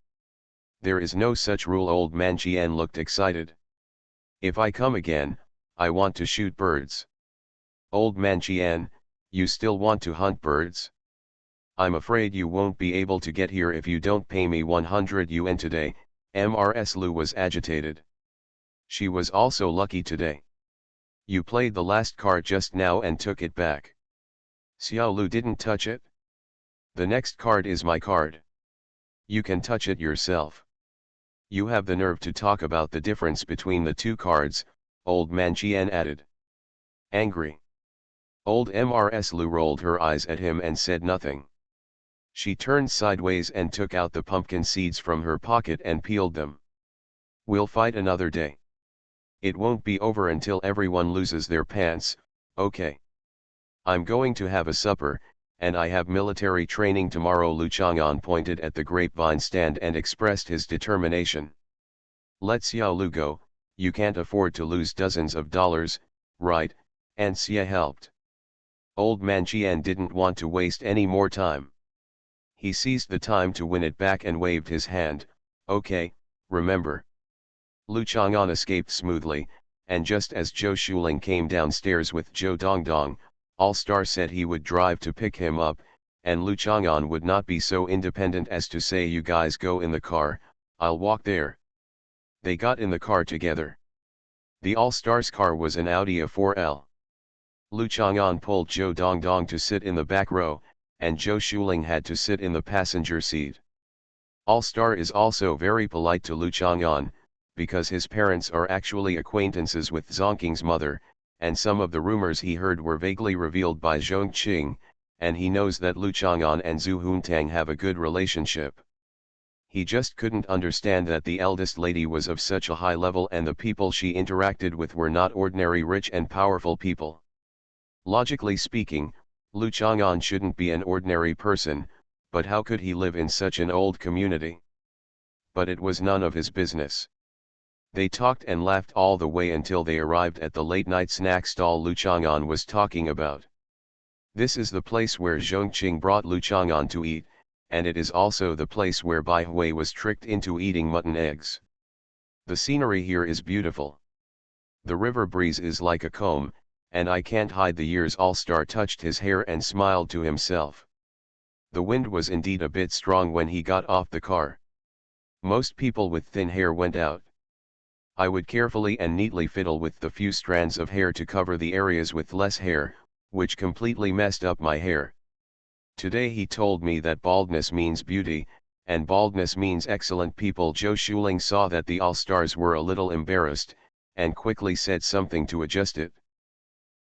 "There is no such rule." Old Man Qian looked excited. "If I come again, I want to shoot birds." "Old Man Qian, you still want to hunt birds? I'm afraid you won't be able to get here if you don't pay me 100 yuan today." Mrs. Lu was agitated. She was also lucky today. "You played the last card just now and took it back." Xiao Lu didn't touch it. "The next card is my card. You can touch it yourself." "You have the nerve to talk about the difference between the two cards," Old Man Qian added. Angry, Old Mrs. Lu rolled her eyes at him and said nothing. She turned sideways and took out the pumpkin seeds from her pocket and peeled them. "We'll fight another day. It won't be over until everyone loses their pants, okay? I'm going to have a supper, and I have military training tomorrow." Lu Chang'an pointed at the grapevine stand and expressed his determination. "Let Xiao Lu go, you can't afford to lose dozens of dollars, right?" And Xia helped. Old Man Qian didn't want to waste any more time. He seized the time to win it back and waved his hand. "Okay, remember." Lu Chang'an escaped smoothly, and just as Zhou Shuling came downstairs with Zhou Dongdong, All-Star said he would drive to pick him up, and Lu Chang'an would not be so independent as to say, "You guys go in the car, I'll walk there." They got in the car together. The All-Star's car was an Audi A4L. Lu Chang'an pulled Zhou Dongdong to sit in the back row, and Zhou Shuling had to sit in the passenger seat. All-Star is also very polite to Lu Chang'an, because his parents are actually acquaintances with Zonking's mother, and some of the rumors he heard were vaguely revealed by Zhongqing, and he knows that Lu Chang'an and Zhu Huntang have a good relationship. He just couldn't understand that the eldest lady was of such a high level and the people she interacted with were not ordinary rich and powerful people. Logically speaking, Lu Chang'an shouldn't be an ordinary person, but how could he live in such an old community? But it was none of his business. They talked and laughed all the way until they arrived at the late-night snack stall Lu Chang'an was talking about. This is the place where Zhongqing brought Lu Chang'an to eat, and it is also the place where Bai Hui was tricked into eating mutton eggs. The scenery here is beautiful. The river breeze is like a comb, and I can't hide the years. All-Star touched his hair and smiled to himself. The wind was indeed a bit strong when he got off the car. Most people with thin hair went out. I would carefully and neatly fiddle with the few strands of hair to cover the areas with less hair, which completely messed up my hair. Today he told me that baldness means beauty, and baldness means excellent people. Zhou Shuling saw that the All-Stars were a little embarrassed, and quickly said something to adjust it.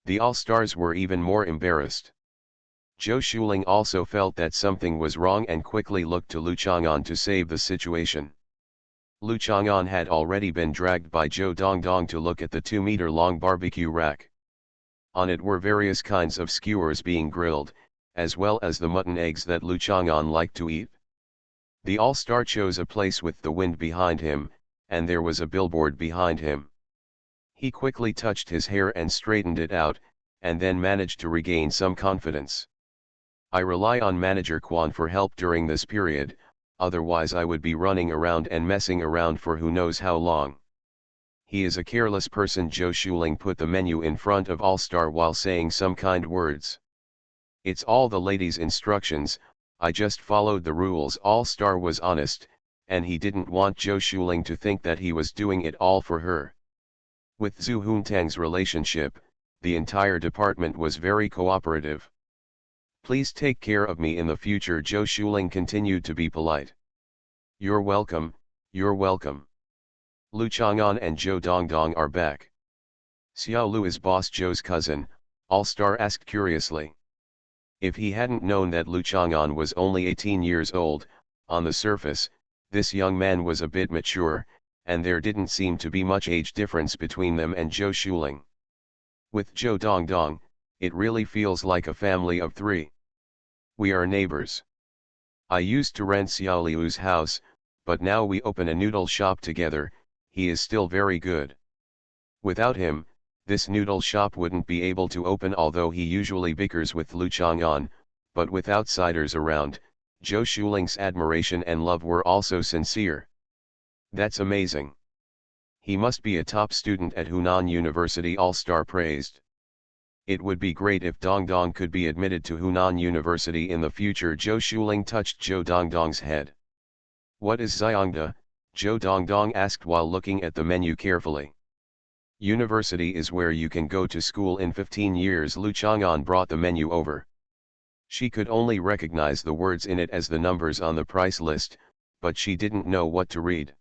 The All-Stars were even more embarrassed. Zhou Shuling also felt that something was wrong and quickly looked to Lu Chang'an to save the situation. Lu Chang'an had already been dragged by Zhou Dongdong to look at the 2-meter-long barbecue rack. On it were various kinds of skewers being grilled, as well as the mutton eggs that Lu Chang'an liked to eat. The All-Star chose a place with the wind behind him, and there was a billboard behind him. He quickly touched his hair and straightened it out, and then managed to regain some confidence. "I rely on Manager Quan for help during this period, otherwise I would be running around and messing around for who knows how long. He is a careless person." Zhou Shuling put the menu in front of All-Star while saying some kind words. "It's all the lady's instructions, I just followed the rules." All-Star was honest, and he didn't want Zhou Shuling to think that he was doing it all for her. With Zhu Huntang's relationship, the entire department was very cooperative. Please take care of me in the future. Zhou Shuling continued to be polite. You're welcome, you're welcome. Lu Chang'an and Zhou Dongdong are back. Xiao Lu is boss Zhou's cousin, All-Star asked curiously. If he hadn't known that Lu Chang'an was only 18 years old, on the surface, this young man was a bit mature, and there didn't seem to be much age difference between them and Zhou Shuling. With Zhou Dongdong, it really feels like a family of three. We are neighbors. I used to rent Xiao Liu's house, but now we open a noodle shop together. He is still very good. Without him, this noodle shop wouldn't be able to open, although he usually bickers with Lu Chang'an, but with outsiders around, Zhou Shuling's admiration and love were also sincere. That's amazing. He must be a top student at Hunan University, All-Star praised. It would be great if Dongdong could be admitted to Hunan University in the future. Zhou Shuling touched Zhou Dongdong's head. What is Xiangda? Zhou Dongdong asked while looking at the menu carefully. University is where you can go to school in 15 years. Lu Chang'an brought the menu over. She could only recognize the words in it as the numbers on the price list, but she didn't know what to read.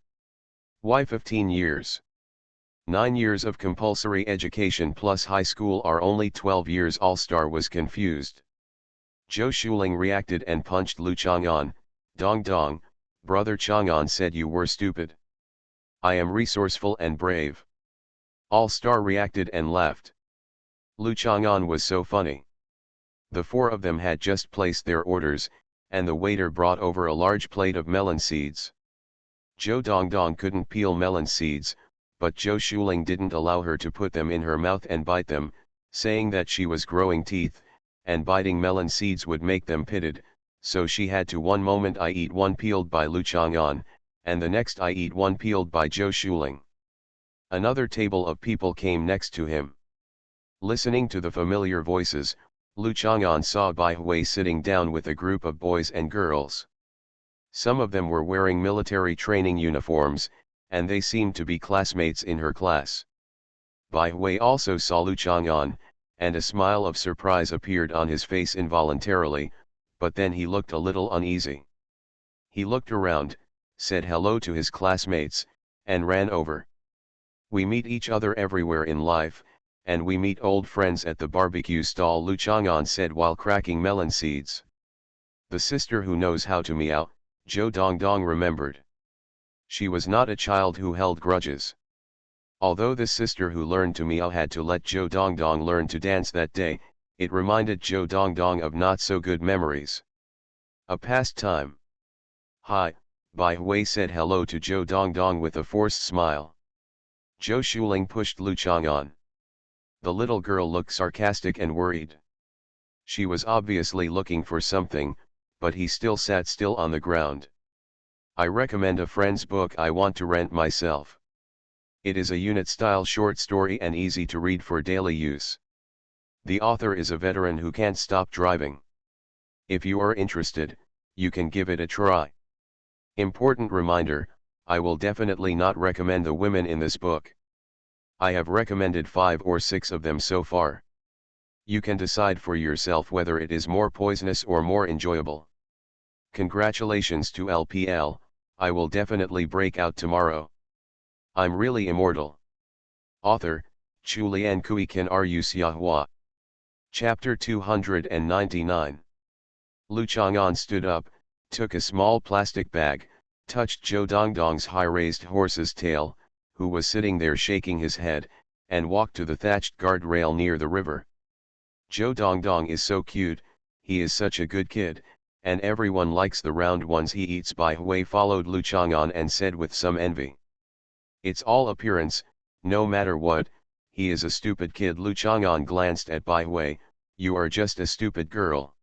Why 15 years? 9 years of compulsory education plus high school are only 12 years. All-Star was confused. Zhou Shuling reacted and punched Lu Chang'an. Dongdong, brother Chang'an said you were stupid. I am resourceful and brave. All-Star reacted and laughed. Lu Chang'an was so funny. The four of them had just placed their orders, and the waiter brought over a large plate of melon seeds. Zhou Dongdong couldn't peel melon seeds, but Zhou Shuling didn't allow her to put them in her mouth and bite them, saying that she was growing teeth, and biting melon seeds would make them pitted, so she had to. One moment I eat one peeled by Lu Chang'an, and the next I eat one peeled by Zhou Shuling. Another table of people came next to him. Listening to the familiar voices, Lu Chang'an saw Bai Hui sitting down with a group of boys and girls. Some of them were wearing military training uniforms, and they seemed to be classmates in her class. Bai Hui also saw Lu Chang'an, and a smile of surprise appeared on his face involuntarily, but then he looked a little uneasy. He looked around, said hello to his classmates, and ran over. We meet each other everywhere in life, and we meet old friends at the barbecue stall, Lu Chang'an said while cracking melon seeds. The sister who knows how to meow, Zhou Dongdong remembered. She was not a child who held grudges. Although the sister who learned to meow had to let Zhou Dongdong learn to dance that day, it reminded Zhou Dongdong of not so good memories. A past time. Hi, Bai Hui said hello to Zhou Dongdong with a forced smile. Zhou Shuling pushed Lu Chang'an. The little girl looked sarcastic and worried. She was obviously looking for something, but he still sat still on the ground. I recommend a friend's book I want to rent myself. It is a unit-style short story and easy to read for daily use. The author is a veteran who can't stop driving. If you are interested, you can give it a try. Important reminder, I will definitely not recommend the women in this book. I have recommended 5 or 6 of them so far. You can decide for yourself whether it is more poisonous or more enjoyable. Congratulations to LPL, I will definitely break out tomorrow. I'm really immortal. Author, Chulian Kui Kan Ru Xiahua. Chapter 299. Lu Chang'an stood up, took a small plastic bag, touched Zhou Dongdong's high-raised horse's tail, who was sitting there shaking his head, and walked to the thatched guardrail near the river. Zhou Dongdong is so cute, he is such a good kid, and everyone likes the round ones he eats. Bai Hui followed Lu Chang'an and said with some envy. It's all appearance, no matter what, he is a stupid kid. Lu Chang'an glanced at Bai Hui, you are just a stupid girl.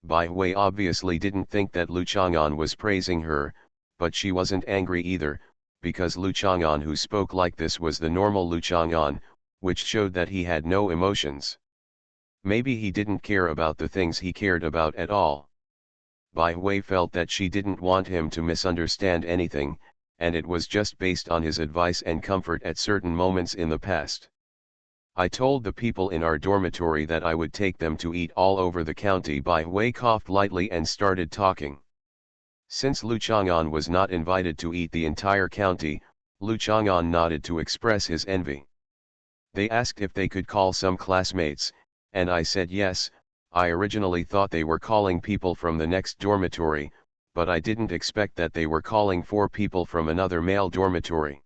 Bai Hui obviously didn't think that Lu Chang'an was praising her, but she wasn't angry either, because Lu Chang'an who spoke like this was the normal Lu Chang'an, which showed that he had no emotions. Maybe he didn't care about the things he cared about at all. Bai Hui felt that she didn't want him to misunderstand anything, and it was just based on his advice and comfort at certain moments in the past. I told the people in our dormitory that I would take them to eat all over the county. Bai Hui coughed lightly and started talking. Since Lu Chang'an was not invited to eat the entire county, Lu Chang'an nodded to express his envy. They asked if they could call some classmates, and I said yes. I originally thought they were calling people from the next dormitory, but I didn't expect that they were calling 4 people from another male dormitory.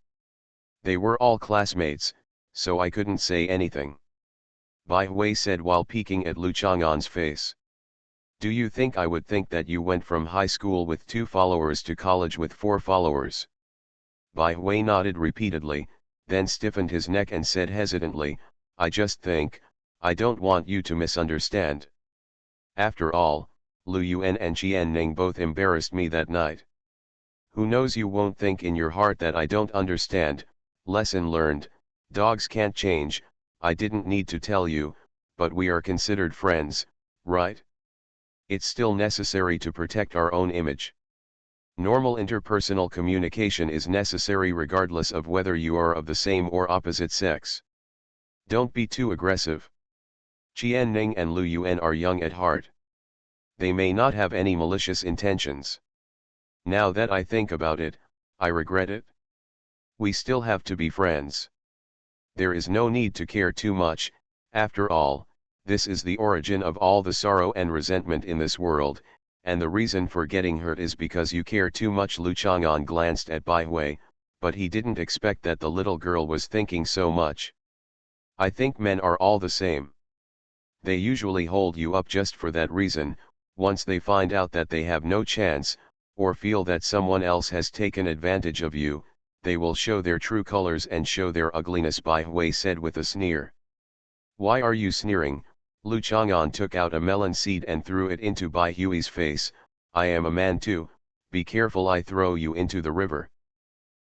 They were all classmates, so I couldn't say anything. Bai Hui said while peeking at Lu Chang'an's face. Do you think I would think that you went from high school with 2 followers to college with 4 followers? Bai Hui nodded repeatedly, then stiffened his neck and said hesitantly, I just think, I don't want you to misunderstand. After all, Lu Yuan and Qian Ning both embarrassed me that night. Who knows, you won't think in your heart that I don't understand. Lesson learned, dogs can't change. I didn't need to tell you, but we are considered friends, right? It's still necessary to protect our own image. Normal interpersonal communication is necessary regardless of whether you are of the same or opposite sex. Don't be too aggressive. Qian Ning and Lu Yuan are young at heart. They may not have any malicious intentions. Now that I think about it, I regret it. We still have to be friends. There is no need to care too much. After all, this is the origin of all the sorrow and resentment in this world, and the reason for getting hurt is because you care too much. Lu Chang'an glanced at Bai Hui, but he didn't expect that the little girl was thinking so much. I think men are all the same. They usually hold you up just for that reason. Once they find out that they have no chance, or feel that someone else has taken advantage of you, they will show their true colors and show their ugliness, Bai Hui said with a sneer. Why are you sneering? Lu Chang'an took out a melon seed and threw it into Bai Hui's face. I am a man too, be careful I throw you into the river.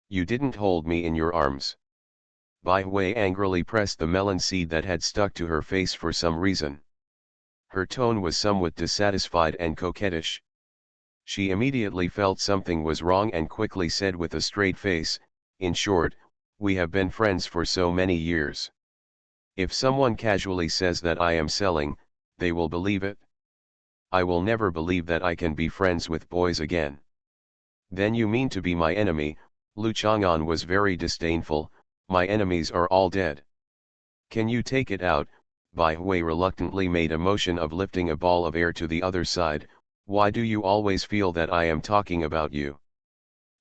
You didn't hold me in your arms. Bai Hui angrily pressed the melon seed that had stuck to her face for some reason. Her tone was somewhat dissatisfied and coquettish. She immediately felt something was wrong and quickly said with a straight face, in short, we have been friends for so many years. If someone casually says that I am selling, they will believe it. I will never believe that I can be friends with boys again. Then you mean to be my enemy? Lu Chang'an was very disdainful. My enemies are all dead. Can you take it out? Bai Hui reluctantly made a motion of lifting a ball of air to the other side. Why do you always feel that I am talking about you?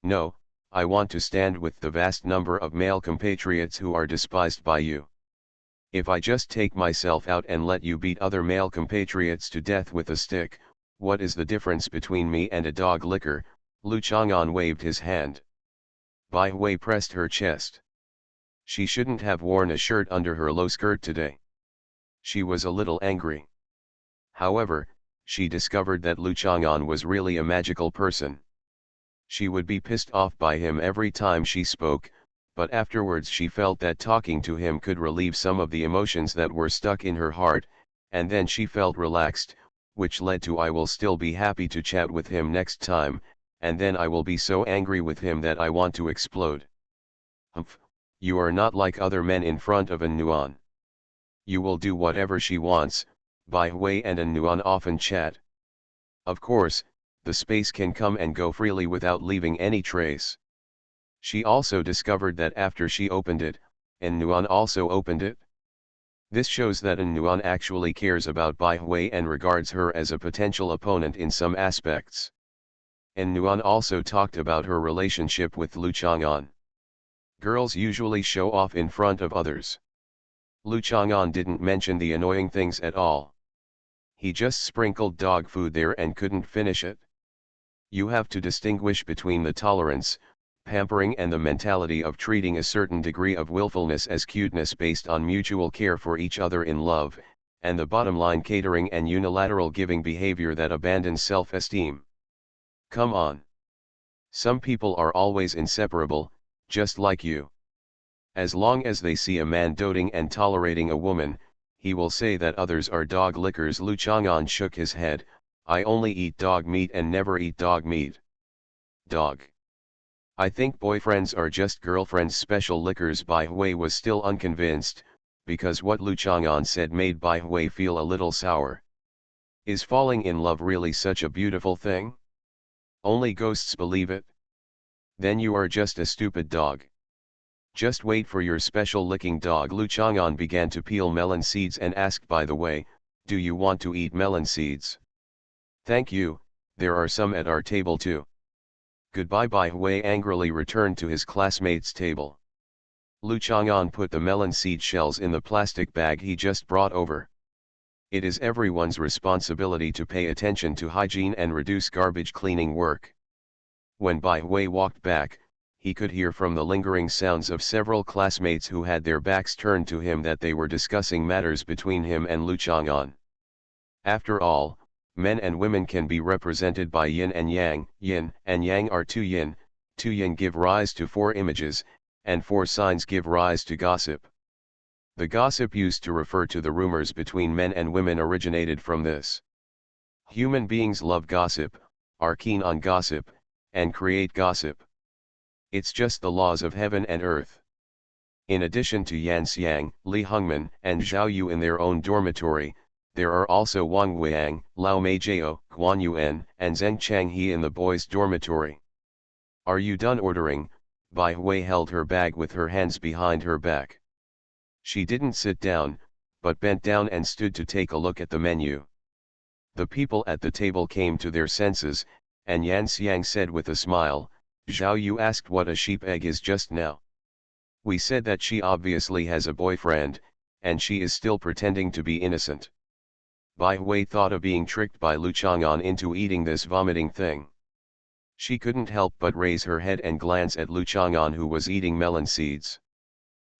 No, I want to stand with the vast number of male compatriots who are despised by you. If I just take myself out and let you beat other male compatriots to death with a stick, what is the difference between me and a dog licker? Lu Chang'an waved his hand. Bai Hui pressed her chest. She shouldn't have worn a shirt under her low skirt today. She was a little angry. However, she discovered that Lu Chang'an was really a magical person. She would be pissed off by him every time she spoke, but afterwards she felt that talking to him could relieve some of the emotions that were stuck in her heart, and then she felt relaxed, which led to I will still be happy to chat with him next time, and then I will be so angry with him that I want to explode. Humph, you are not like other men in front of An Nuan. You will do whatever she wants. Bai Hui and An Nuan often chat. Of course, the space can come and go freely without leaving any trace. She also discovered that after she opened it, An Nuan also opened it. This shows that An Nuan actually cares about Bai Hui and regards her as a potential opponent in some aspects. An Nuan also talked about her relationship with Lu Chang'an. Girls usually show off in front of others. Lu Chang'an didn't mention the annoying things at all. He just sprinkled dog food there and couldn't finish it. You have to distinguish between the tolerance, pampering and the mentality of treating a certain degree of willfulness as cuteness based on mutual care for each other in love, and the bottom line catering and unilateral giving behavior that abandons self-esteem. Come on. Some people are always inseparable, just like you. As long as they see a man doting and tolerating a woman, he will say that others are dog lickers. Lu Chang'an shook his head. I only eat dog meat and never eat dog meat. Dog. I think boyfriends are just girlfriends' special lickers. Bai Hui was still unconvinced, because what Lu Chang'an said made Bai Hui feel a little sour. Is falling in love really such a beautiful thing? Only ghosts believe it? Then you are just a stupid dog. Just wait for your special licking dog. Lu Chang'an began to peel melon seeds and asked, by the way, do you want to eat melon seeds? Thank you, there are some at our table too. Goodbye. Bai Hui angrily returned to his classmate's table. Lu Chang'an put the melon seed shells in the plastic bag he just brought over. It is everyone's responsibility to pay attention to hygiene and reduce garbage cleaning work. When Bai Hui walked back, he could hear from the lingering sounds of several classmates who had their backs turned to him that they were discussing matters between him and Lu Chang'an. After all, men and women can be represented by yin and yang. Yin and yang are two yin give rise to four images, and four signs give rise to gossip. The gossip used to refer to the rumors between men and women originated from this. Human beings love gossip, are keen on gossip, and create gossip. It's just the laws of heaven and earth. In addition to Yan Xiang, Li Hongmen, and Zhao Yu in their own dormitory, there are also Wang Weiang, Lao Meijiao, Guan Yuan, and Zheng Changhe in the boys' dormitory. Are you done ordering? Bai Hui held her bag with her hands behind her back. She didn't sit down, but bent down and stood to take a look at the menu. The people at the table came to their senses, and Yan Xiang said with a smile, Zhao Yu asked what a sheep egg is just now. We said that she obviously has a boyfriend, and she is still pretending to be innocent. Bai Hui thought of being tricked by Lu Chang'an into eating this vomiting thing. She couldn't help but raise her head and glance at Lu Chang'an, who was eating melon seeds.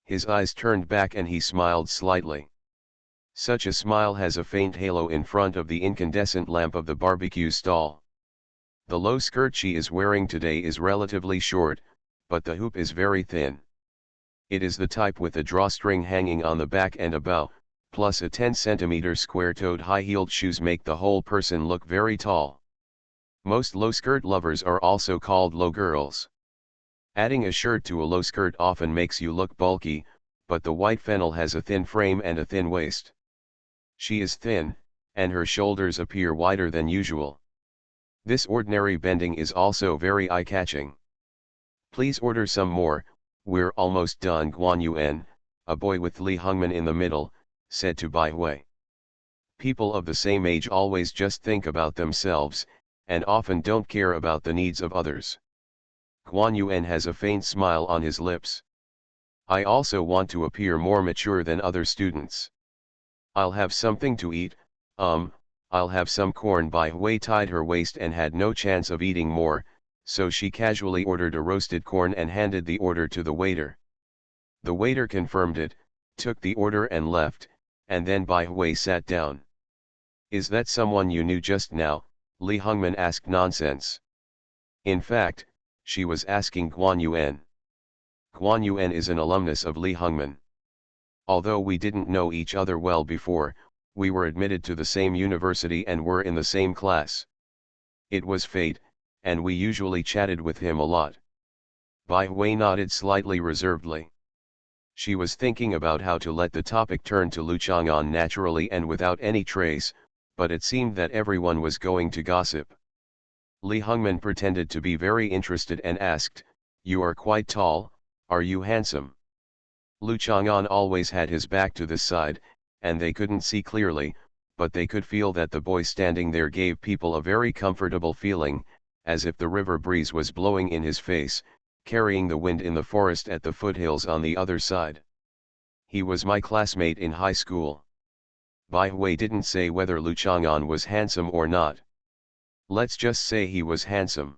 His eyes turned back and he smiled slightly. Such a smile has a faint halo in front of the incandescent lamp of the barbecue stall. The low skirt she is wearing today is relatively short, but the hoop is very thin. It is the type with a drawstring hanging on the back and a bow, plus a 10-centimeter square-toed high-heeled shoes make the whole person look very tall. Most low-skirt lovers are also called low girls. Adding a shirt to a low skirt often makes you look bulky, but the white fennel has a thin frame and a thin waist. She is thin, and her shoulders appear wider than usual. This ordinary bending is also very eye-catching. Please order some more, we're almost done. Guan Yuan, a boy with Li Hongmen in the middle, said to Bai Hui. People of the same age always just think about themselves, and often don't care about the needs of others. Guan Yuan has a faint smile on his lips. I also want to appear more mature than other students. I'll have something to eat, I'll have some corn. Bai Hui tied her waist and had no chance of eating more, so she casually ordered a roasted corn and handed the order to the waiter. The waiter confirmed it, took the order and left, and then Bai Hui sat down. Is that someone you knew just now? Li Hongmen asked. Nonsense. In fact, she was asking Guan Yuan. Guan Yuan is an alumnus of Li Hongmen. Although we didn't know each other well before, we were admitted to the same university and were in the same class. It was fate, and we usually chatted with him a lot. Bai Hui nodded slightly reservedly. She was thinking about how to let the topic turn to Lu Chang'an naturally and without any trace, but it seemed that everyone was going to gossip. Li Hongmen pretended to be very interested and asked, You are quite tall, are you handsome? Lu Chang'an always had his back to the side, and they couldn't see clearly, but they could feel that the boy standing there gave people a very comfortable feeling, as if the river breeze was blowing in his face, carrying the wind in the forest at the foothills on the other side. He was my classmate in high school. Bai Hui didn't say whether Lu Chang'an was handsome or not. Let's just say he was handsome.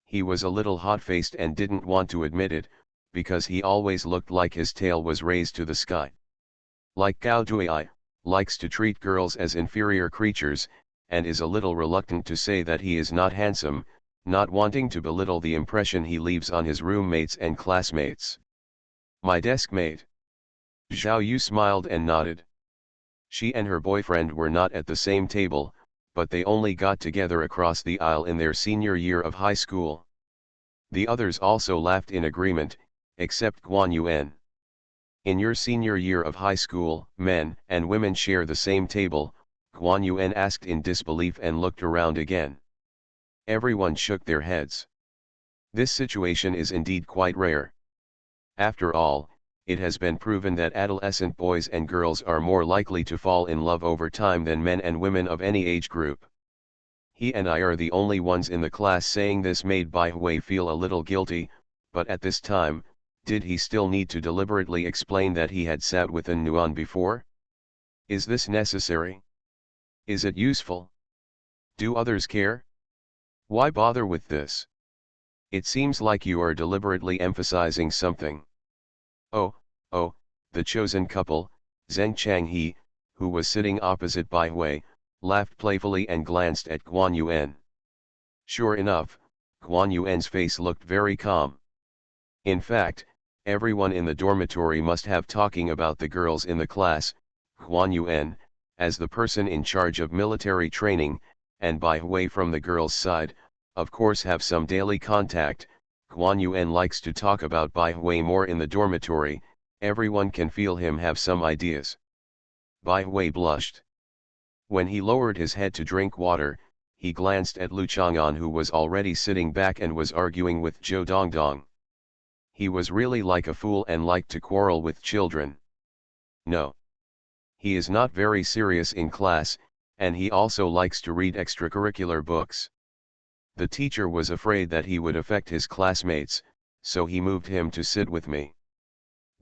He was a little hot-faced and didn't want to admit it, because he always looked like his tail was raised to the sky. Like Gao Duai, likes to treat girls as inferior creatures, and is a little reluctant to say that he is not handsome, not wanting to belittle the impression he leaves on his roommates and classmates. My desk mate. Zhao Yu smiled and nodded. She and her boyfriend were not at the same table, but they only got together across the aisle in their senior year of high school. The others also laughed in agreement, except Guan Yuan. In your senior year of high school, men and women share the same table, Guan Yuan asked in disbelief and looked around again. Everyone shook their heads. This situation is indeed quite rare. After all, it has been proven that adolescent boys and girls are more likely to fall in love over time than men and women of any age group. He and I are the only ones in the class saying this made Bai Hui feel a little guilty, but at this time, did he still need to deliberately explain that he had sat with an Nuan before? Is this necessary? Is it useful? Do others care? Why bother with this? It seems like you are deliberately emphasizing something. Oh, the chosen couple, Zheng Changhe, who was sitting opposite Bai Hui, laughed playfully and glanced at Guan Yuan. Sure enough, Guan Yuan's face looked very calm. In fact, everyone in the dormitory must have talking about the girls in the class. Guan Yuan, as the person in charge of military training, and Bai Hui from the girls' side, of course have some daily contact. Guan Yuan likes to talk about Bai Hui more in the dormitory, everyone can feel him have some ideas. Bai Hui blushed. When he lowered his head to drink water, he glanced at Lu Chang'an, who was already sitting back and was arguing with Zhou Dongdong. He was really like a fool and liked to quarrel with children. No. He is not very serious in class, and he also likes to read extracurricular books. The teacher was afraid that he would affect his classmates, so he moved him to sit with me.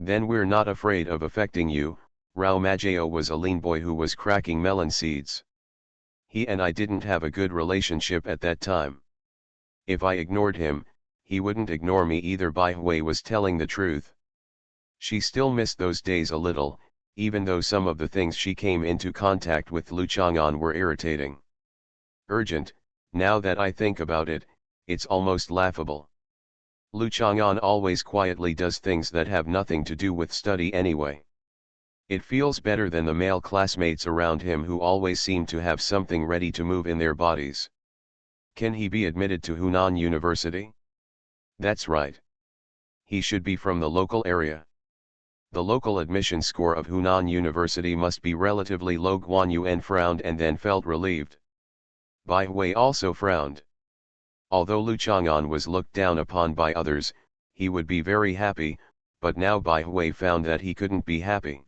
Then we're not afraid of affecting you. Rao Majao was a lean boy who was cracking melon seeds. He and I didn't have a good relationship at that time. If I ignored him, he wouldn't ignore me either. Bai Hui was telling the truth. She still missed those days a little, even though some of the things she came into contact with Lu Chang'an were irritating. Urgent. Now that I think about it, it's almost laughable. Lu Chang'an always quietly does things that have nothing to do with study anyway. It feels better than the male classmates around him who always seem to have something ready to move in their bodies. Can he be admitted to Hunan University? That's right. He should be from the local area. The local admission score of Hunan University must be relatively low. Guan Yuan frowned and then felt relieved. Bai Hui also frowned. Although Lu Chang'an was looked down upon by others, he would be very happy, but now Bai Hui found that he couldn't be happy.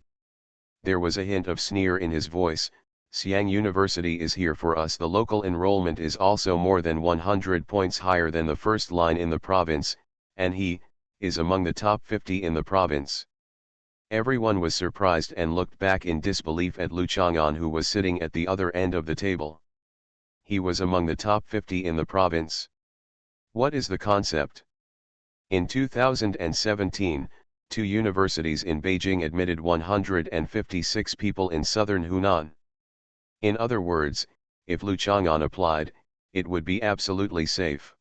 There was a hint of sneer in his voice. Xiang University is here for us. The local enrollment is also more than 100 points higher than the first line in the province, and he is among the top 50 in the province. Everyone was surprised and looked back in disbelief at Lu Chang'an, who was sitting at the other end of the table. He was among the top 50 in the province. What is the concept? In 2017, two universities in Beijing admitted 156 people in southern Hunan. In other words, if Lu Chang'an applied, it would be absolutely safe.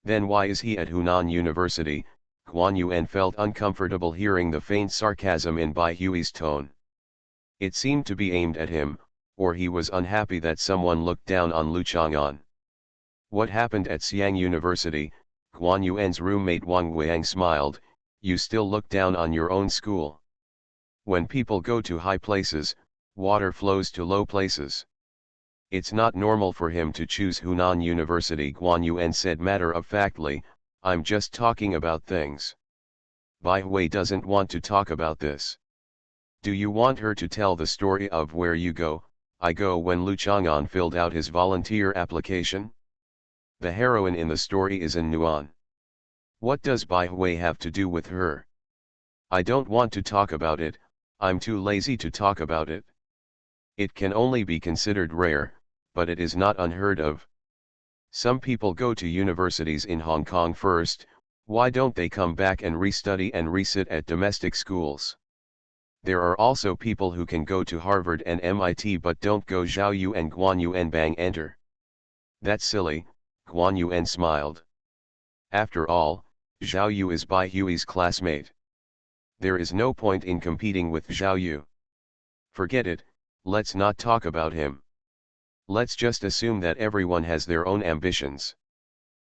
Then why is he at Hunan University? Guan Yuan felt uncomfortable hearing the faint sarcasm in Bai Hui's tone. It seemed to be aimed at him, or he was unhappy that someone looked down on Lu Chang'an. What happened at Xiang University? Guan Yuan's roommate Wang Weiyang smiled. You still look down on your own school. When people go to high places, water flows to low places. It's not normal for him to choose Hunan University. Guan Yuan said matter-of-factly, I'm just talking about things. Bai Hui doesn't want to talk about this. Do you want her to tell the story of where you go, I go when Lu Chang'an filled out his volunteer application? The heroine in the story is an Nuan. What does Bai Hui have to do with her? I don't want to talk about it, I'm too lazy to talk about it. It can only be considered rare, but it is not unheard of. Some people go to universities in Hong Kong first. Why don't they come back and restudy and resit at domestic schools? There are also people who can go to Harvard and MIT but don't go. Zhao Yu and Guan Yuan bang enter. That's silly, Guan Yuan smiled. After all, Zhao Yu is Bai Hui's classmate. There is no point in competing with Zhao Yu. Forget it, let's not talk about him. Let's just assume that everyone has their own ambitions.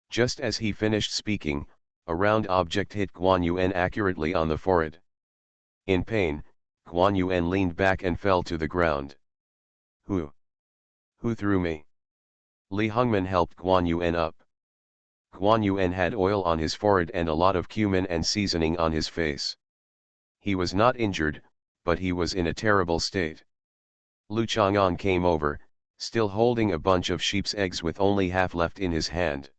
Just as he finished speaking, a round object hit Guan Yuan accurately on the forehead. In pain, Guan Yuan leaned back and fell to the ground. Who? Who threw me? Li Hongmen helped Guan Yuan up. Guan Yuan had oil on his forehead and a lot of cumin and seasoning on his face. He was not injured, but he was in a terrible state. Lu Chang'an came over, still holding a bunch of sheep's eggs with only half left in his hand.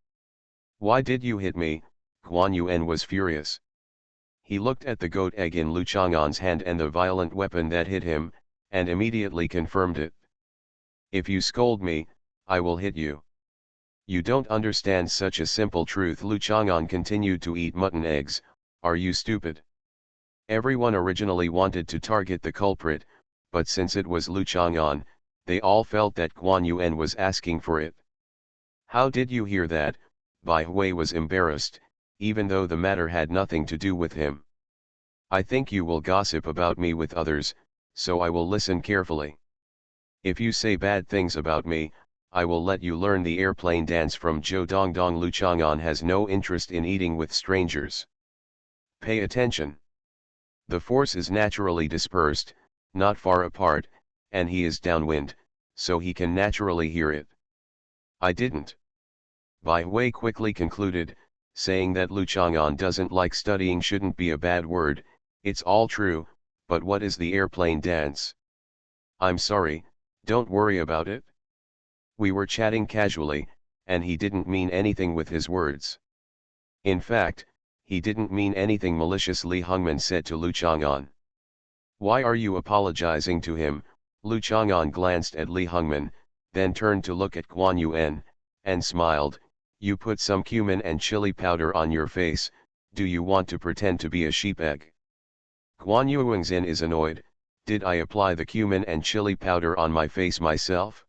Why did you hit me? Guan Yuan was furious. He looked at the goat egg in Lu Chang'an's hand and the violent weapon that hit him, and immediately confirmed it. If you scold me, I will hit you. You don't understand such a simple truth. Lu Chang'an continued to eat mutton eggs. Are you stupid? Everyone originally wanted to target the culprit, but since it was Lu Chang'an, they all felt that Guan Yuan was asking for it. How did you hear that? Bai Hui was embarrassed, even though the matter had nothing to do with him. I think you will gossip about me with others, so I will listen carefully. If you say bad things about me, I will let you learn the airplane dance from Zhou Dongdong. Lu Chang'an has no interest in eating with strangers. Pay attention. The force is naturally dispersed, not far apart, and he is downwind, so he can naturally hear it. I didn't. Bai Hui quickly concluded, saying that Lu Chang'an doesn't like studying shouldn't be a bad word. It's all true, but what is the airplane dance? I'm sorry, don't worry about it. We were chatting casually, and he didn't mean anything with his words. In fact, he didn't mean anything malicious, Li Hongmen said to Lu Chang'an. Why are you apologizing to him? Lu Chang'an glanced at Li Hongmen, then turned to look at Guan Yuan, and smiled. You put some cumin and chili powder on your face, do you want to pretend to be a sheep egg? Guan Yuanxin is annoyed. Did I apply the cumin and chili powder on my face myself?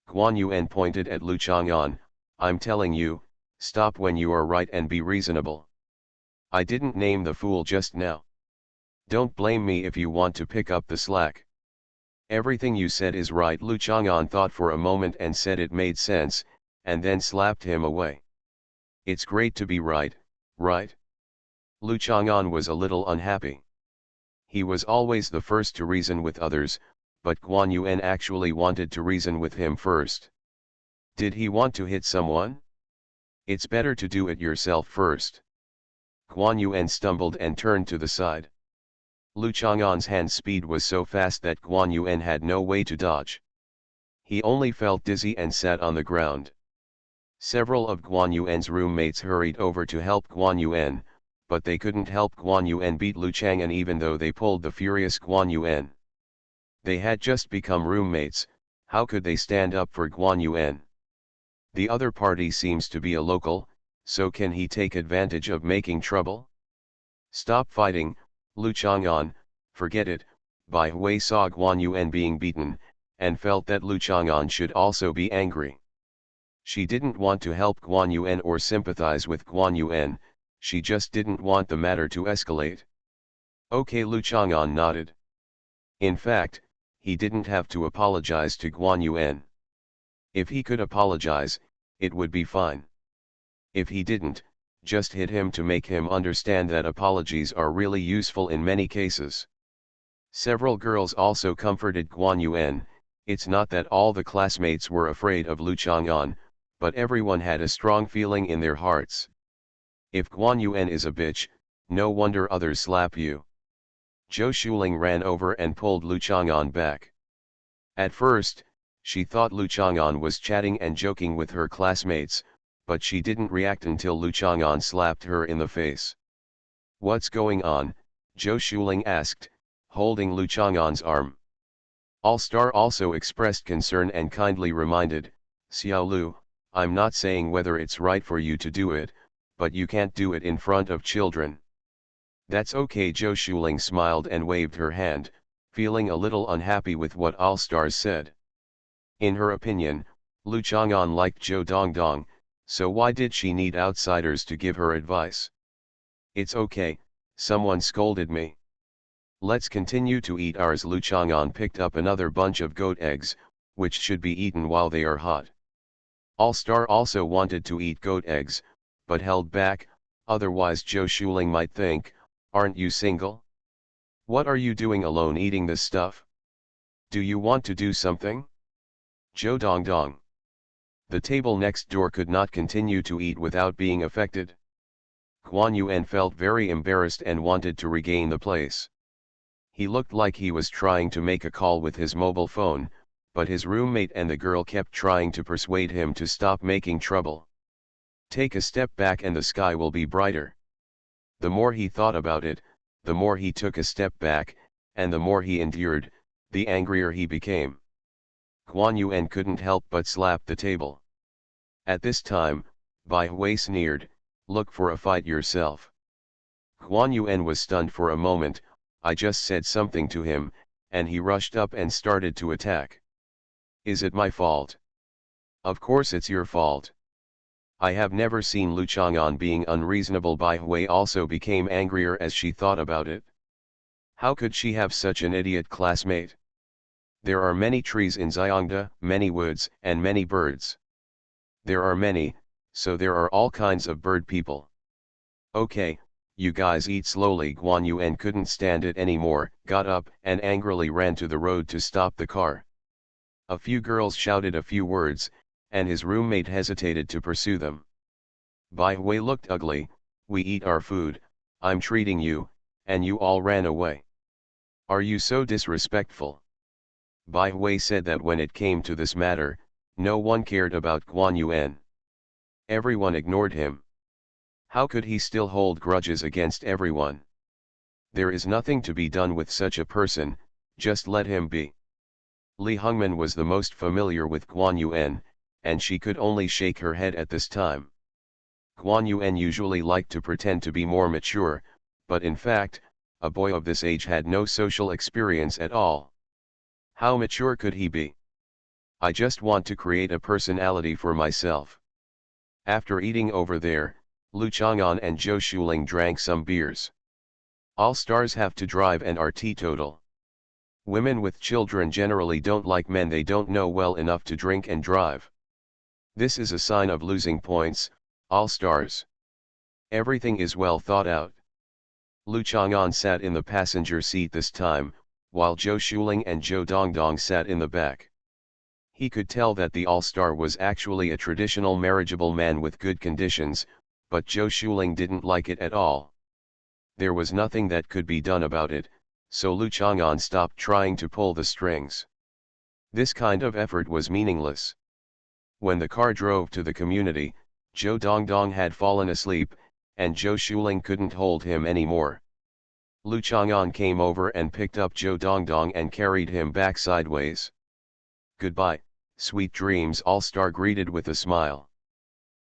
Guan Yuan pointed at Lu Chang'an. I'm telling you, stop when you are right and be reasonable. I didn't name the fool just now. Don't blame me if you want to pick up the slack. Everything you said is right. Lu Chang'an thought for a moment and said it made sense, and then slapped him away. It's great to be right, right? Lu Chang'an was a little unhappy. He was always the first to reason with others, but Guan Yuan actually wanted to reason with him first. Did he want to hit someone? It's better to do it yourself first. Guan Yuan stumbled and turned to the side. Lu Chang'an's hand speed was so fast that Guan Yuan had no way to dodge. He only felt dizzy and sat on the ground. Several of Guan Yuan's roommates hurried over to help Guan Yuan, but they couldn't help Guan Yuan beat Lu Chang'an even though they pulled the furious Guan Yuan. They had just become roommates, how could they stand up for Guan Yuan? The other party seems to be a local, so can he take advantage of making trouble? Stop fighting, Lu Chang'an, forget it. Bai Hui saw Guan Yuan being beaten, and felt that Lu Chang'an should also be angry. She didn't want to help Guan Yuan or sympathize with Guan Yuan, she just didn't want the matter to escalate. Okay, Lu Chang'an nodded. In fact, he didn't have to apologize to Guan Yuan. If he could apologize, it would be fine. If he didn't, just hit him to make him understand that apologies are really useful in many cases. Several girls also comforted Guan Yuan. It's not that all the classmates were afraid of Lu Chang'an, but everyone had a strong feeling in their hearts. If Guan Yuan is a bitch, no wonder others slap you. Zhou Shuling ran over and pulled Lu Chang'an back. At first, she thought Lu Chang'an was chatting and joking with her classmates, but she didn't react until Lu Chang'an slapped her in the face. What's going on? Zhou Shuling asked, holding Lu Chang'an's arm. All-Star also expressed concern and kindly reminded, Xiao Lu, I'm not saying whether it's right for you to do it, but you can't do it in front of children. That's okay. Zhou Shuling smiled and waved her hand, feeling a little unhappy with what All-Stars said. In her opinion, Lu Chang'an liked Zhou Dongdong, so why did she need outsiders to give her advice? It's okay, someone scolded me. Let's continue to eat ours. Lu Chang'an picked up another bunch of goat eggs, which should be eaten while they are hot. All-Star also wanted to eat goat eggs, but held back, otherwise Zhou Shuling might think, aren't you single? What are you doing alone eating this stuff? Do you want to do something? Zhou Dongdong. The table next door could not continue to eat without being affected. Guan Yuan felt very embarrassed and wanted to regain the place. He looked like he was trying to make a call with his mobile phone, but his roommate and the girl kept trying to persuade him to stop making trouble. Take a step back and the sky will be brighter. The more he thought about it, the more he took a step back, and the more he endured, the angrier he became. Guan Yuan couldn't help but slap the table. At this time, Bai Hui sneered, "Look for a fight yourself." Guan Yuan was stunned for a moment. I just said something to him, and he rushed up and started to attack. Is it my fault? Of course it's your fault. I have never seen Lu Chang'an being unreasonable. Bai Hui also became angrier as she thought about it. How could she have such an idiot classmate? There are many trees in Xiongda, many woods, and many birds. There are many, so there are all kinds of bird people. Okay, you guys eat slowly. Guan Yuan couldn't stand it anymore, got up and angrily ran to the road to stop the car. A few girls shouted a few words, and his roommate hesitated to pursue them. Bai Hui looked ugly. We eat our food, I'm treating you, and you all ran away. Are you so disrespectful? Bai Hui said that when it came to this matter, no one cared about Guan Yuan. Everyone ignored him. How could he still hold grudges against everyone? There is nothing to be done with such a person, just let him be. Li Hongmen was the most familiar with Guan Yuan, and she could only shake her head at this time. Guan Yuan usually liked to pretend to be more mature, but in fact, a boy of this age had no social experience at all. How mature could he be? I just want to create a personality for myself. After eating over there, Lu Chang'an and Zhou Shuling drank some beers. All stars have to drive and are teetotal. Women with children generally don't like men they don't know well enough to drink and drive. This is a sign of losing points, all stars. Everything is well thought out. Lu Chang'an sat in the passenger seat this time, while Zhou Shuling and Zhou Dongdong sat in the back. He could tell that the all-star was actually a traditional marriageable man with good conditions, but Zhou Shuling didn't like it at all. There was nothing that could be done about it, so Lu Chang'an stopped trying to pull the strings. This kind of effort was meaningless. When the car drove to the community, Zhou Dongdong had fallen asleep, and Zhou Shuling couldn't hold him anymore. Lu Chang'an came over and picked up Zhou Dongdong and carried him back sideways. Goodbye, sweet dreams, all-star greeted with a smile.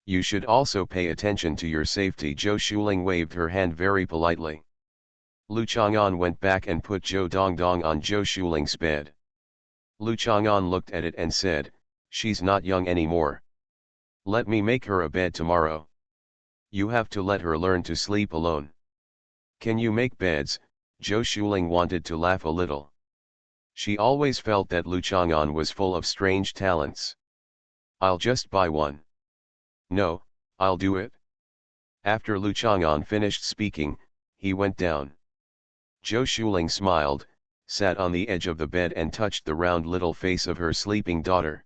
You should also pay attention to your safety. Zhou Shuling waved her hand very politely. Lu Chang'an went back and put Zhou Dongdong on Zhou Shuling's bed. Lu Chang'an looked at it and said, "She's not young anymore. Let me make her a bed tomorrow. You have to let her learn to sleep alone." "Can you make beds?" Zhou Shuling wanted to laugh a little. She always felt that Lu Chang'an was full of strange talents. "I'll just buy one." "No, I'll do it." After Lu Chang'an finished speaking, he went down. Zhou Shuling smiled, sat on the edge of the bed and touched the round little face of her sleeping daughter.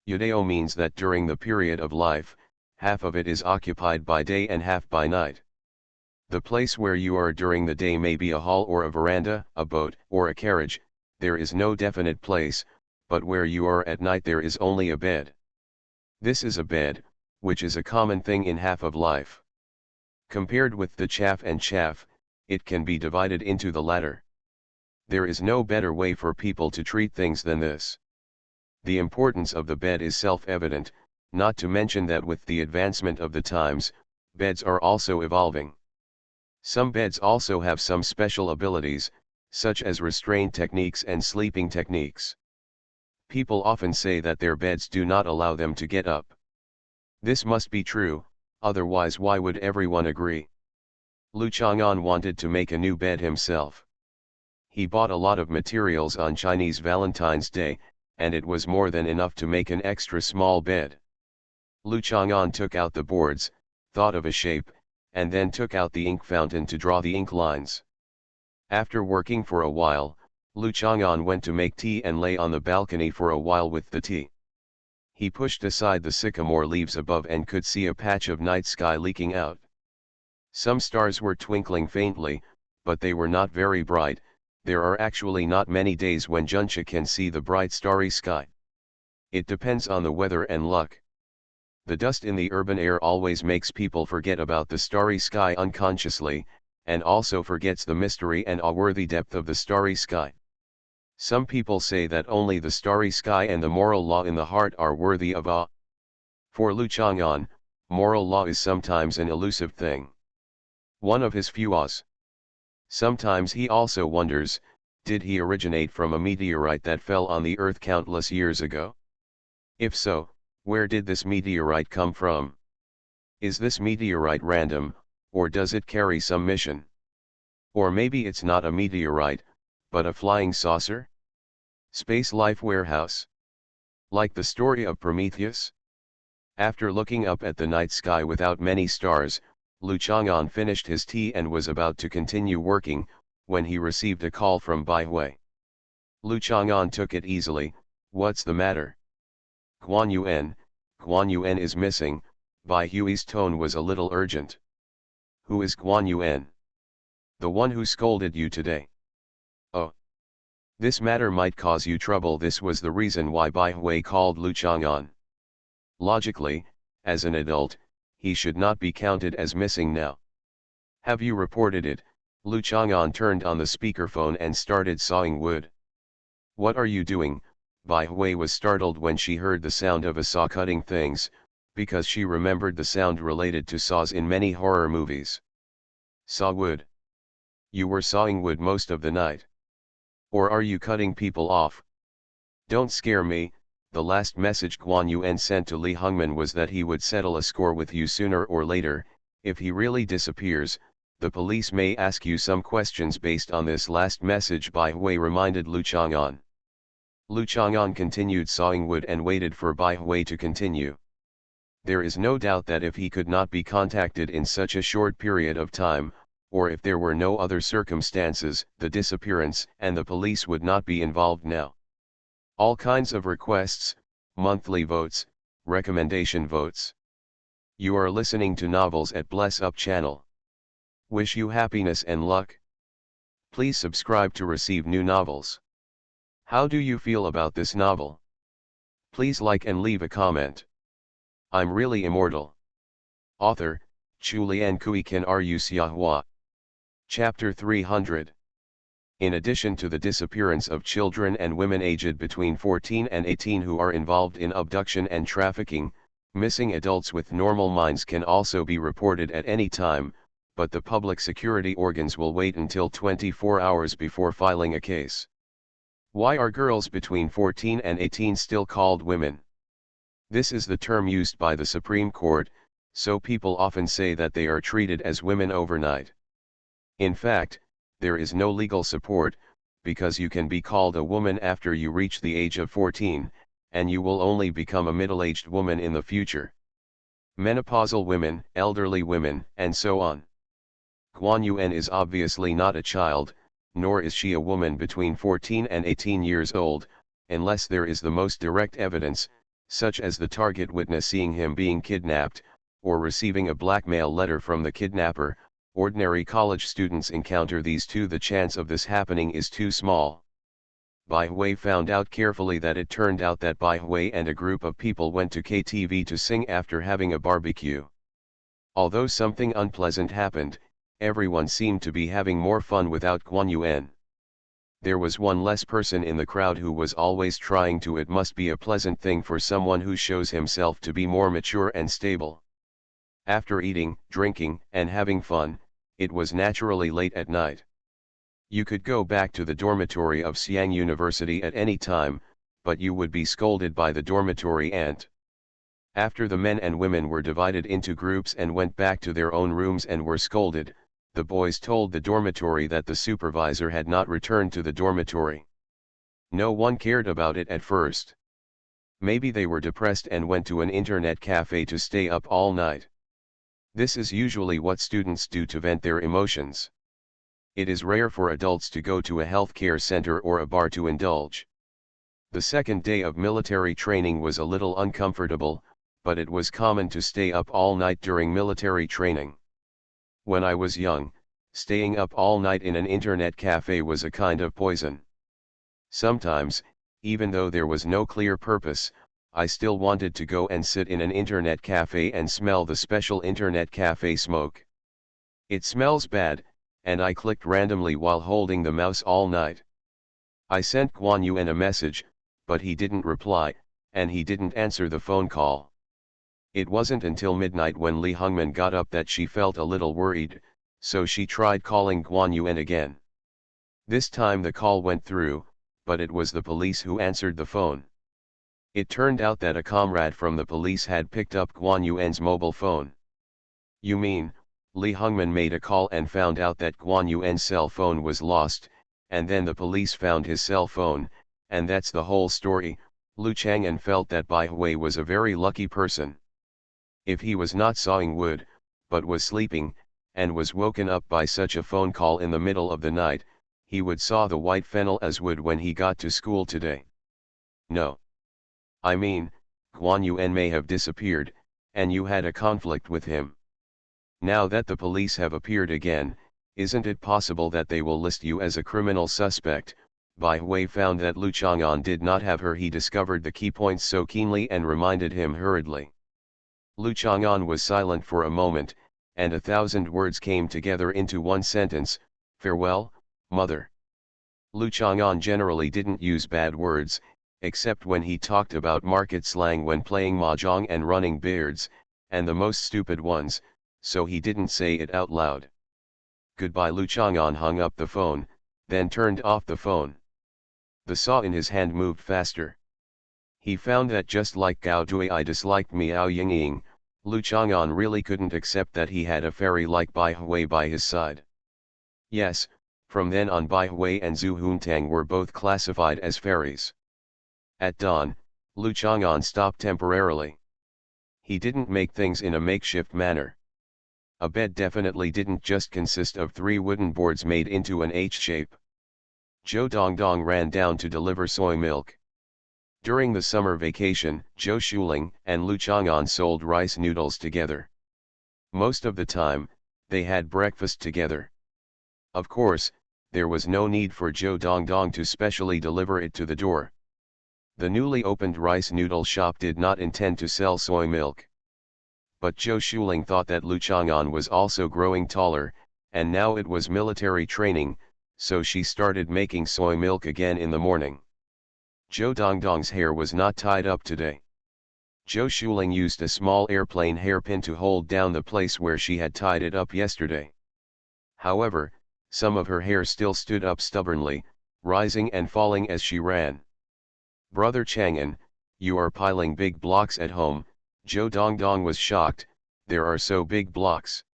Yudao means that during the period of life, half of it is occupied by day and half by night. The place where you are during the day may be a hall or a veranda, a boat, or a carriage. There is no definite place, but where you are at night there is only a bed. This is a bed, which is a common thing in half of life. Compared with the chaff and chaff, it can be divided into the latter. There is no better way for people to treat things than this. The importance of the bed is self-evident, not to mention that with the advancement of the times, beds are also evolving. Some beds also have some special abilities, such as restraint techniques and sleeping techniques. People often say that their beds do not allow them to get up. This must be true, otherwise why would everyone agree? Lu Chang'an wanted to make a new bed himself. He bought a lot of materials on Chinese Valentine's Day, and it was more than enough to make an extra small bed. Lu Chang'an took out the boards, thought of a shape, and then took out the ink fountain to draw the ink lines. After working for a while, Lu Chang'an went to make tea and lay on the balcony for a while with the tea. He pushed aside the sycamore leaves above and could see a patch of night sky leaking out. Some stars were twinkling faintly, but they were not very bright. There are actually not many days when Juncha can see the bright starry sky. It depends on the weather and luck. The dust in the urban air always makes people forget about the starry sky unconsciously, and also forgets the mystery and awe-worthy depth of the starry sky. Some people say that only the starry sky and the moral law in the heart are worthy of awe. For Lu Chang'an, moral law is sometimes an elusive thing. One of his few awes. Sometimes he also wonders, did he originate from a meteorite that fell on the earth countless years ago? If so, where did this meteorite come from? Is this meteorite random, or does it carry some mission? Or maybe it's not a meteorite, but a flying saucer? Space life warehouse? Like the story of Prometheus? After looking up at the night sky without many stars, Lu Chang'an finished his tea and was about to continue working, when he received a call from Bai Hui. Lu Chang'an took it easily. What's the matter? Guan Yuan is missing. Bai Hui's tone was a little urgent. Who is Guan Yuan? The one who scolded you today. Oh. This matter might cause you trouble. This was the reason why Bai Hui called Lu Chang'an. Logically, as an adult, he should not be counted as missing now. Have you reported it? Lu Chang'an turned on the speakerphone and started sawing wood. What are you doing? Bai Hui was startled when she heard the sound of a saw cutting things, because she remembered the sound related to saws in many horror movies. Saw wood. You were sawing wood most of the night. Or are you cutting people off? Don't scare me. The last message Guan Yuan sent to Li Hongman was that he would settle a score with you sooner or later. If he really disappears, the police may ask you some questions based on this last message, Bai Hui reminded Lu Chang'an. Lu Chang'an continued sawing wood and waited for Bai Hui to continue. There is no doubt that if he could not be contacted in such a short period of time, or if there were no other circumstances, the disappearance and the police would not be involved now. All kinds of requests, monthly votes, recommendation votes. You are listening to Novels at Bless Up channel. Wish you happiness and luck. Please subscribe to receive new novels. How do you feel about this novel? Please like and leave a comment. I'm really immortal. Author, Chulian Kuikan Ru Xiahua. Chapter 300. In addition to the disappearance of children and women aged between 14 and 18 who are involved in abduction and trafficking, missing adults with normal minds can also be reported at any time, but the public security organs will wait until 24 hours before filing a case. Why are girls between 14 and 18 still called women? This is the term used by the Supreme Court, so people often say that they are treated as women overnight. In fact, there is no legal support, because you can be called a woman after you reach the age of 14, and you will only become a middle-aged woman in the future. Menopausal women, elderly women, and so on. Guan Yuan is obviously not a child, nor is she a woman between 14 and 18 years old, unless there is the most direct evidence, such as the target witness seeing him being kidnapped, or receiving a blackmail letter from the kidnapper. Ordinary college students encounter these too. The chance of this happening is too small. Bai Hui found out carefully that it turned out that Bai Hui and a group of people went to KTV to sing after having a barbecue. Although something unpleasant happened, everyone seemed to be having more fun without Guan Yuan. There was one less person in the crowd who was always trying to. It must be a pleasant thing for someone who shows himself to be more mature and stable. After eating, drinking, and having fun, it was naturally late at night. You could go back to the dormitory of Xiang University at any time, but you would be scolded by the dormitory aunt. After the men and women were divided into groups and went back to their own rooms and were scolded, the boys told the dormitory that the supervisor had not returned to the dormitory. No one cared about it at first. Maybe they were depressed and went to an internet cafe to stay up all night. This is usually what students do to vent their emotions. It is rare for adults to go to a healthcare center or a bar to indulge. The second day of military training was a little uncomfortable, but it was common to stay up all night during military training. When I was young, staying up all night in an internet cafe was a kind of poison. Sometimes, even though there was no clear purpose, I still wanted to go and sit in an internet cafe and smell the special internet cafe smoke. It smells bad, and I clicked randomly while holding the mouse all night. I sent Guan Yuan a message, but he didn't reply, and he didn't answer the phone call. It wasn't until midnight when Li Hongman got up that she felt a little worried, so she tried calling Guan Yuan again. This time the call went through, but it was the police who answered the phone. It turned out that a comrade from the police had picked up Guan Yuan's mobile phone. You mean, Li Hongman made a call and found out that Guan Yuan's cell phone was lost, and then the police found his cell phone, and that's the whole story. Lu Chang'an felt that Bai Hui was a very lucky person. If he was not sawing wood, but was sleeping, and was woken up by such a phone call in the middle of the night, he would saw the white fennel as wood when he got to school today. No. I mean, Guan Yuan may have disappeared, and you had a conflict with him. Now that the police have appeared again, isn't it possible that they will list you as a criminal suspect? Bai Hui found that Lu Chang'an did not have her. He discovered the key points so keenly and reminded him hurriedly. Lu Chang'an was silent for a moment, and 1,000 words came together into one sentence: farewell, mother. Lu Chang'an generally didn't use bad words, except when he talked about market slang when playing mahjong and running billiards, and the most stupid ones, so he didn't say it out loud. Goodbye. Lu Chang'an hung up the phone, then turned off the phone. The saw in his hand moved faster. He found that just like Gao Dui disliked Miao Yingying, Lu Chang'an really couldn't accept that he had a fairy like Bai Hui by his side. Yes, from then on Bai Hui and Zhu Huntang were both classified as fairies. At dawn, Lu Chang'an stopped temporarily. He didn't make things in a makeshift manner. A bed definitely didn't just consist of 3 wooden boards made into an H shape. Zhou Dongdong ran down to deliver soy milk. During the summer vacation, Zhou Shuling and Lu Chang'an sold rice noodles together. Most of the time, they had breakfast together. Of course, there was no need for Zhou Dongdong to specially deliver it to the door. The newly opened rice noodle shop did not intend to sell soy milk. But Zhou Shuling thought that Lu Chang'an was also growing taller, and now it was military training, so she started making soy milk again in the morning. Zhou Dongdong's hair was not tied up today. Zhou Shuling used a small airplane hairpin to hold down the place where she had tied it up yesterday. However, some of her hair still stood up stubbornly, rising and falling as she ran. Brother Chang'an, you are piling big blocks at home. Zhou Dongdong was shocked. There are so big blocks.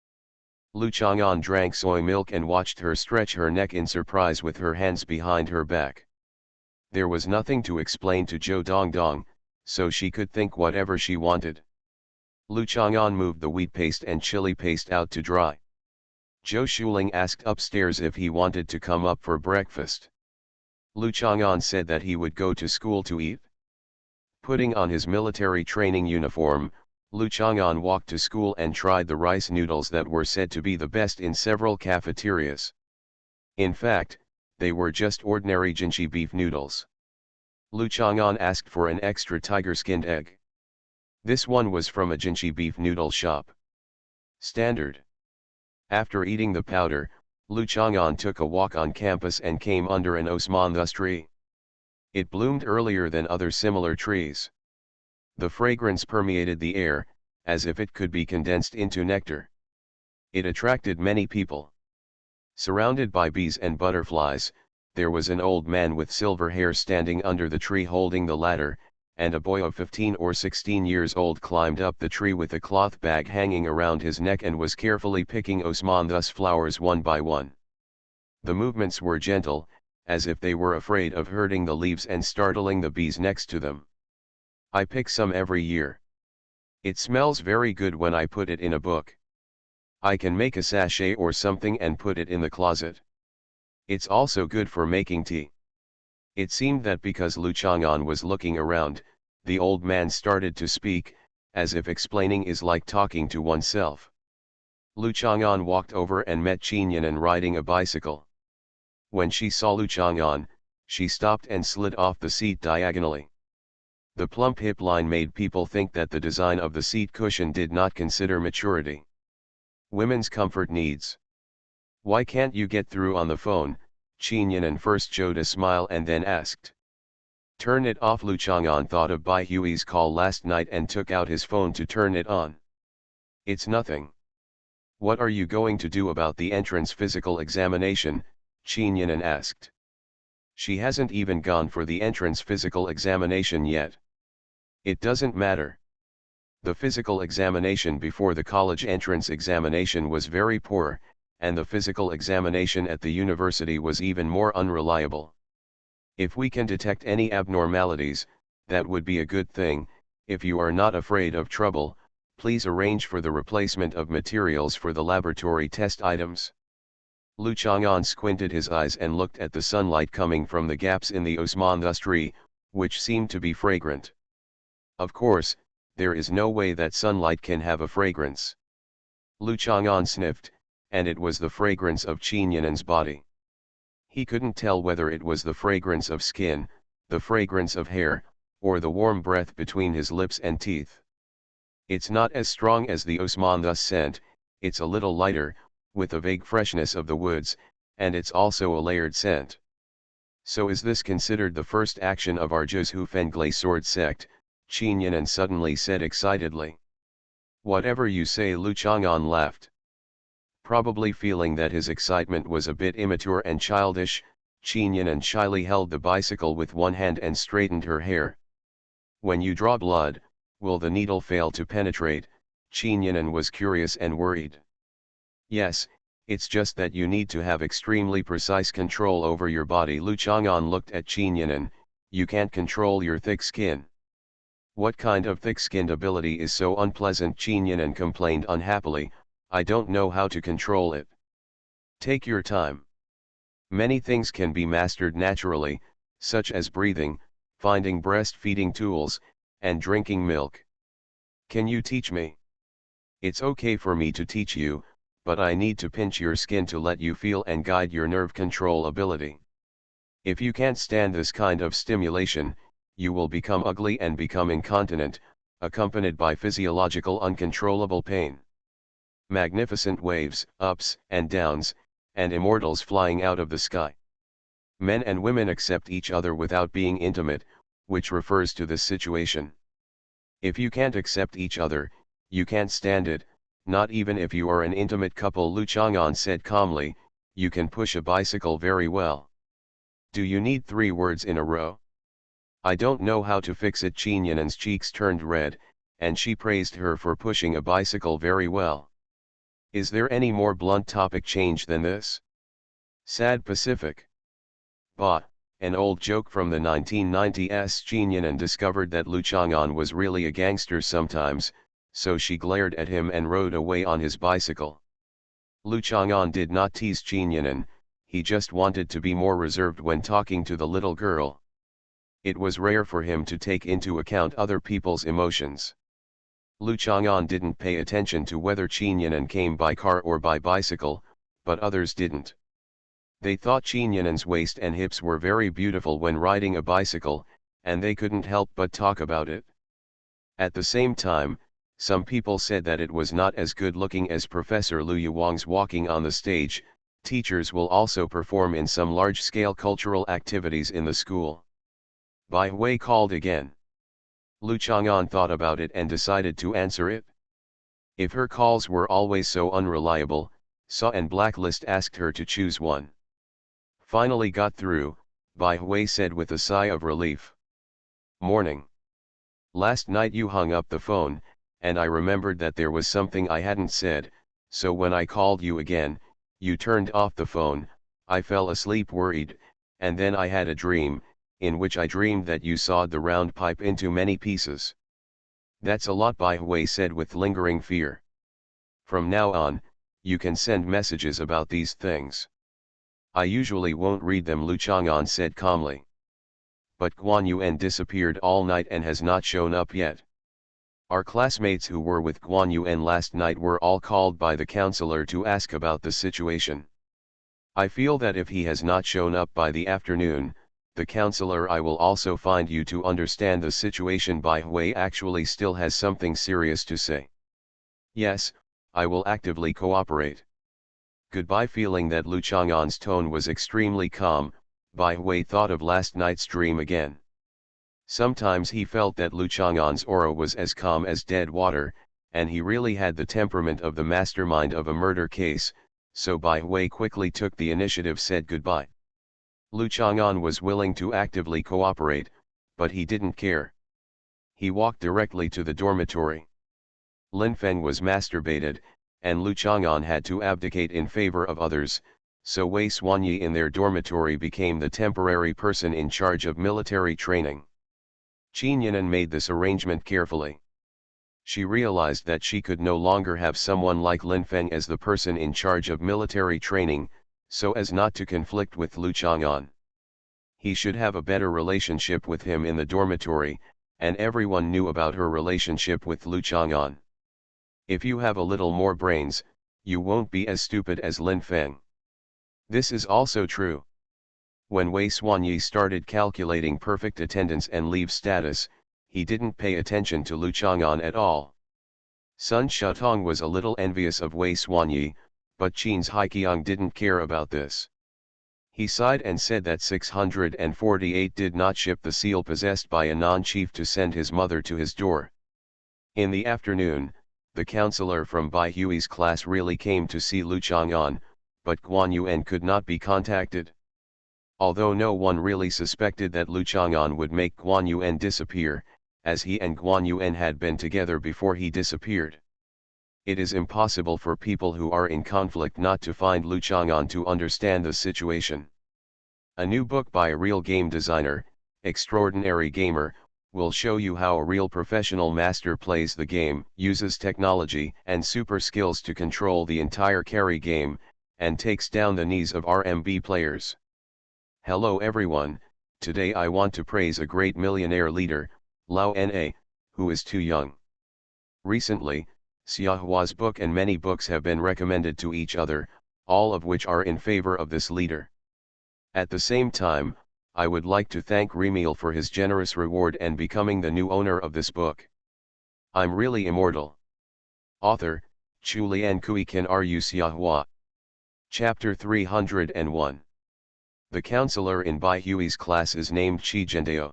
Lu Chang'an drank soy milk and watched her stretch her neck in surprise with her hands behind her back. There was nothing to explain to Zhou Dongdong, so she could think whatever she wanted. Lu Chang'an moved the wheat paste and chili paste out to dry. Zhou Shuling asked upstairs if he wanted to come up for breakfast. Lu Chang'an said that he would go to school to eat. Putting on his military training uniform, Lu Chang'an walked to school and tried the rice noodles that were said to be the best in several cafeterias. In fact, they were just ordinary jinchi beef noodles. Lu Chang'an asked for an extra tiger-skinned egg. This one was from a jinchi beef noodle shop. Standard. After eating the powder, Lu Chang'an took a walk on campus and came under an osmanthus tree. It bloomed earlier than other similar trees. The fragrance permeated the air, as if it could be condensed into nectar. It attracted many people. Surrounded by bees and butterflies, there was an old man with silver hair standing under the tree holding the ladder, and a boy of 15 or 16 years old climbed up the tree with a cloth bag hanging around his neck and was carefully picking osmanthus flowers one by one. The movements were gentle, as if they were afraid of hurting the leaves and startling the bees next to them. I pick some every year. It smells very good when I put it in a book. I can make a sachet or something and put it in the closet. It's also good for making tea. It seemed that because Lu Chang'an was looking around, the old man started to speak, as if explaining is like talking to oneself. Lu Chang'an walked over and met Qinyanan riding a bicycle. When she saw Lu Chang'an, she stopped and slid off the seat diagonally. The plump hip line made people think that the design of the seat cushion did not consider maturity. Women's comfort needs. Why can't you get through on the phone? Qinyanan first showed a smile and then asked. Turn it off. Lu Chang'an thought of Bai Hui's call last night and took out his phone to turn it on. It's nothing. What are you going to do about the entrance physical examination? Qinyanan asked. She hasn't even gone for the entrance physical examination yet. It doesn't matter. The physical examination before the college entrance examination was very poor, and the physical examination at the university was even more unreliable. If we can detect any abnormalities, that would be a good thing. If you are not afraid of trouble, please arrange for the replacement of materials for the laboratory test items. Lu Chang'an squinted his eyes and looked at the sunlight coming from the gaps in the osmanthus tree, which seemed to be fragrant. Of course, there is no way that sunlight can have a fragrance. Lu Chang'an sniffed, and it was the fragrance of Qinyanan's body. He couldn't tell whether it was the fragrance of skin, the fragrance of hair, or the warm breath between his lips and teeth. It's not as strong as the osmanthus scent, it's a little lighter, with a vague freshness of the woods, and it's also a layered scent. So is this considered the first action of our Zhu Fenglai sword sect? Qinyanan suddenly said excitedly. Whatever you say. Lu Chang'an laughed. Probably feeling that his excitement was a bit immature and childish, Qinyanan shyly held the bicycle with one hand and straightened her hair. When you draw blood, will the needle fail to penetrate? Qinyanan was curious and worried. Yes, it's just that you need to have extremely precise control over your body. Lu Chang'an looked at Qinyanan. You can't control your thick skin. What kind of thick-skinned ability is so unpleasant? Qinyanan complained unhappily. I don't know how to control it. Take your time. Many things can be mastered naturally, such as breathing, finding breastfeeding tools, and drinking milk. Can you teach me? It's okay for me to teach you, but I need to pinch your skin to let you feel and guide your nerve control ability. If you can't stand this kind of stimulation, you will become ugly and become incontinent, accompanied by physiological uncontrollable pain. Magnificent waves, ups and downs, and immortals flying out of the sky. Men and women accept each other without being intimate, which refers to this situation. If you can't accept each other, you can't stand it, not even if you are an intimate couple. Lu Chang'an said calmly. You can push a bicycle very well. Do you need 3 words in a row? I don't know how to fix it. Qinyanan's cheeks turned red, and she praised her for pushing a bicycle very well. Is there any more blunt topic change than this? Sad Pacific. Bah, an old joke from the 1990s. Qinyanan discovered that Lu Chang'an was really a gangster sometimes, so she glared at him and rode away on his bicycle. Lu Chang'an did not tease Qinyanan, he just wanted to be more reserved when talking to the little girl. It was rare for him to take into account other people's emotions. Lu Chang'an didn't pay attention to whether Qinyanan came by car or by bicycle, but others didn't. They thought Qinyanan's waist and hips were very beautiful when riding a bicycle, and they couldn't help but talk about it. At the same time, some people said that it was not as good looking as Professor Lu Yuang's walking on the stage. Teachers will also perform in some large-scale cultural activities in the school. Bai Hui called again. Lu Chang'an thought about it and decided to answer it. If her calls were always so unreliable, Saw and Blacklist asked her to choose one. Finally got through, Bai Hui said with a sigh of relief. Morning. Last night you hung up the phone, and I remembered that there was something I hadn't said, so when I called you again, you turned off the phone. I fell asleep worried, and then I had a dream, in which I dreamed that you sawed the round pipe into many pieces. That's a lot, Bai Hui said with lingering fear. From now on, you can send messages about these things. I usually won't read them, Lu Chang'an said calmly. But Guan Yuan disappeared all night and has not shown up yet. Our classmates who were with Guan Yuan last night were all called by the counselor to ask about the situation. I feel that if he has not shown up by the afternoon, the counselor I will also find you to understand the situation. Bai Hui actually still has something serious to say. Yes, I will actively cooperate. Goodbye. Feeling that Lu Chang'an's tone was extremely calm, Bai Hui thought of last night's dream again. Sometimes he felt that Lu Chang'an's aura was as calm as dead water, and he really had the temperament of the mastermind of a murder case, so Bai Hui quickly took the initiative, said goodbye. Lu Chang'an was willing to actively cooperate, but he didn't care. He walked directly to the dormitory. Lin Feng was masturbated, and Lu Chang'an had to abdicate in favor of others, so Wei Xuanyi in their dormitory became the temporary person in charge of military training. Qin Yinan made this arrangement carefully. She realized that she could no longer have someone like Lin Feng as the person in charge of military training, so as not to conflict with Lu Chang'an. He should have a better relationship with him in the dormitory, and everyone knew about her relationship with Lu Chang'an. If you have a little more brains, you won't be as stupid as Lin Feng. This is also true. When Wei Xuanyi started calculating perfect attendance and leave status, he didn't pay attention to Lu Chang'an at all. Sun Shutong was a little envious of Wei Xuanyi, but Qin's Haiqiang didn't care about this. He sighed and said that 648 did not ship the seal possessed by a non-chief to send his mother to his door. In the afternoon, the counselor from Bai Hui's class really came to see Lu Chang'an, but Guan Yuan could not be contacted. Although no one really suspected that Lu Chang'an would make Guan Yuan disappear, as he and Guan Yuan had been together before he disappeared. It is impossible for people who are in conflict not to find Lu Chang'an to understand the situation. A new book by a real game designer, Extraordinary Gamer, will show you how a real professional master plays the game, uses technology and super skills to control the entire carry game, and takes down the knees of RMB players. Hello everyone, today I want to praise a great millionaire leader, Lao Na, who is too young. Recently, Xiaohua's book and many books have been recommended to each other, all of which are in favor of this leader. At the same time, I would like to thank Remil for his generous reward and becoming the new owner of this book. I'm really immortal. Author, Chulian Kui Kan Ru Xiahua. Chapter 301. The counselor in Bai Hui's class is named Qi Zhendao.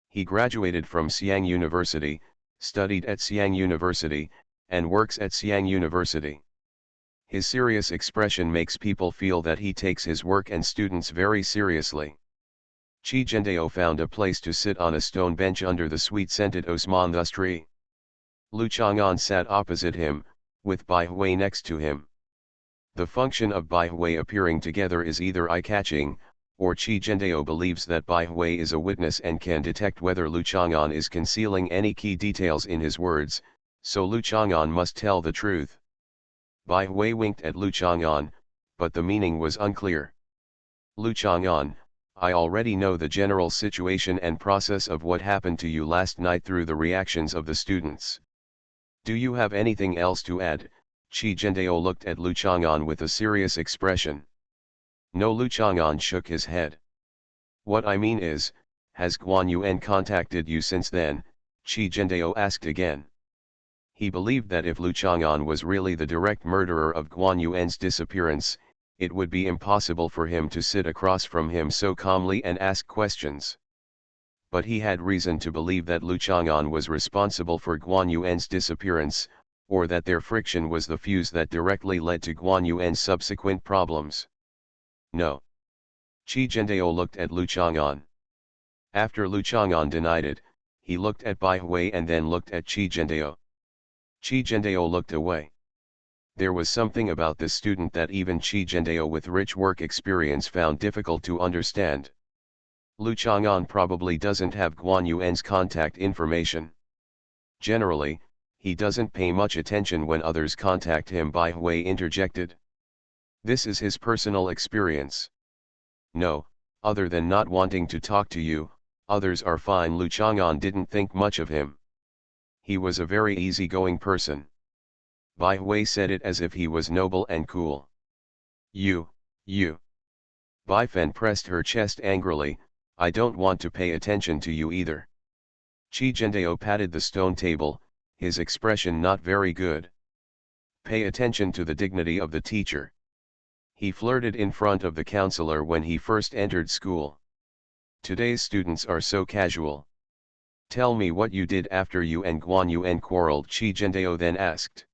He graduated from Xiang University, studied at Xiang University, and works at Xiang University. His serious expression makes people feel that he takes his work and students very seriously. Qi Zhendao found a place to sit on a stone bench under the sweet-scented osmanthus tree. Lu Chang'an sat opposite him, with Bai Hui next to him. The function of Bai Hui appearing together is either eye-catching, or Qi Zhendao believes that Bai Hui is a witness and can detect whether Lu Chang'an is concealing any key details in his words, so Lu Chang'an must tell the truth. Bai Hui winked at Lu Chang'an, but the meaning was unclear. Lu Chang'an, I already know the general situation and process of what happened to you last night through the reactions of the students. Do you have anything else to add? Qi Zhendao looked at Lu Chang'an with a serious expression. No, Lu Chang'an shook his head. What I mean is, has Guan Yuan contacted you since then? Qi Zhendao asked again. He believed that if Lu Chang'an was really the direct murderer of Guan Yuan's disappearance, it would be impossible for him to sit across from him so calmly and ask questions. But he had reason to believe that Lu Chang'an was responsible for Guan Yuan's disappearance, or that their friction was the fuse that directly led to Guan Yuan's subsequent problems. No. Qi Zhendao looked at Lu Chang'an. After Lu Chang'an denied it, he looked at Bai Hui and then looked at Qi Zhendao. Qi Zhendao looked away. There was something about this student that even Qi Zhendao with rich work experience found difficult to understand. Lu Chang'an probably doesn't have Guan Yuan's contact information. Generally, he doesn't pay much attention when others contact him. Bai Hui interjected. This is his personal experience. No, other than not wanting to talk to you, others are fine. Lu Chang'an didn't think much of him. He was a very easygoing person. Bai Hui said it as if he was noble and cool. You. Bai Fen pressed her chest angrily. I don't want to pay attention to you either. Qi Zhendao patted the stone table, his expression not very good. Pay attention to the dignity of the teacher. He flirted in front of the counselor when he first entered school. Today's students are so casual. Tell me what you did after you and Guan Yuan quarreled, Qi Zhendao then asked.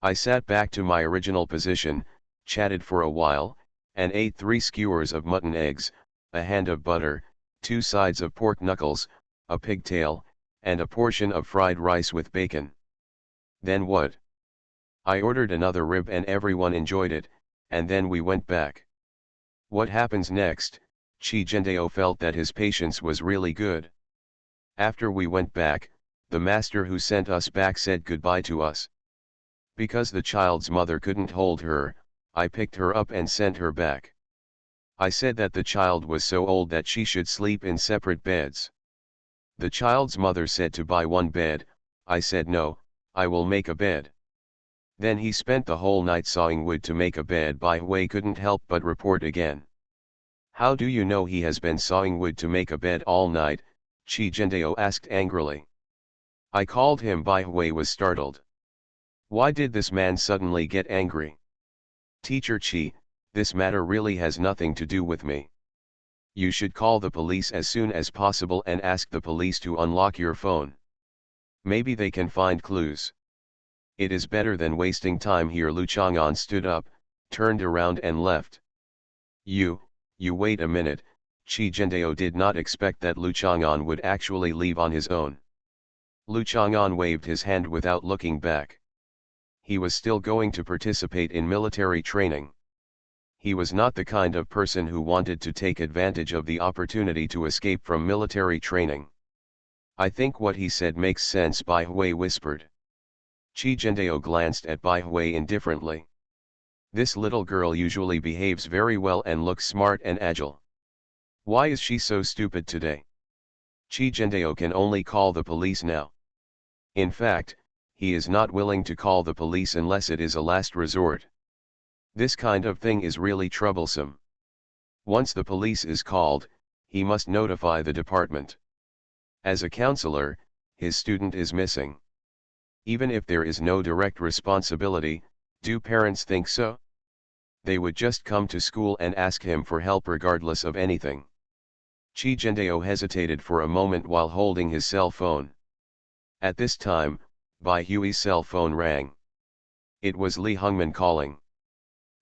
I sat back to my original position, chatted for a while, and ate 3 skewers of mutton eggs, a hand of butter, 2 sides of pork knuckles, a pigtail, and a portion of fried rice with bacon. Then what? I ordered another rib and everyone enjoyed it, and then we went back. What happens next? Qi Zhendao felt that his patience was really good. After we went back, the master who sent us back said goodbye to us. Because the child's mother couldn't hold her, I picked her up and sent her back. I said that the child was so old that she should sleep in separate beds. The child's mother said to buy 1 bed, I said no, I will make a bed. Then he spent the whole night sawing wood to make a bed. Bai Hui couldn't help but report again. How do you know he has been sawing wood to make a bed all night? Qi Zhendao asked angrily. I called him. Bai Hui was startled. Why did this man suddenly get angry? Teacher Qi, this matter really has nothing to do with me. You should call the police as soon as possible and ask the police to unlock your phone. Maybe they can find clues. It is better than wasting time here. Lu Chang'an stood up, turned around and left. You wait a minute. Qi Zhendao did not expect that Lu Chang'an would actually leave on his own. Lu Chang'an waved his hand without looking back. He was still going to participate in military training. He was not the kind of person who wanted to take advantage of the opportunity to escape from military training. I think what he said makes sense, Bai Hui whispered. Qi Zhendao glanced at Bai Hui indifferently. This little girl usually behaves very well and looks smart and agile. Why is she so stupid today? Qi Zhendao can only call the police now. In fact, he is not willing to call the police unless it is a last resort. This kind of thing is really troublesome. Once the police is called, he must notify the department. As a counselor, his student is missing. Even if there is no direct responsibility, do parents think so? They would just come to school and ask him for help regardless of anything. Qi Zhendao hesitated for a moment while holding his cell phone. At this time, Bai Hui's cell phone rang. It was Li Hongman calling.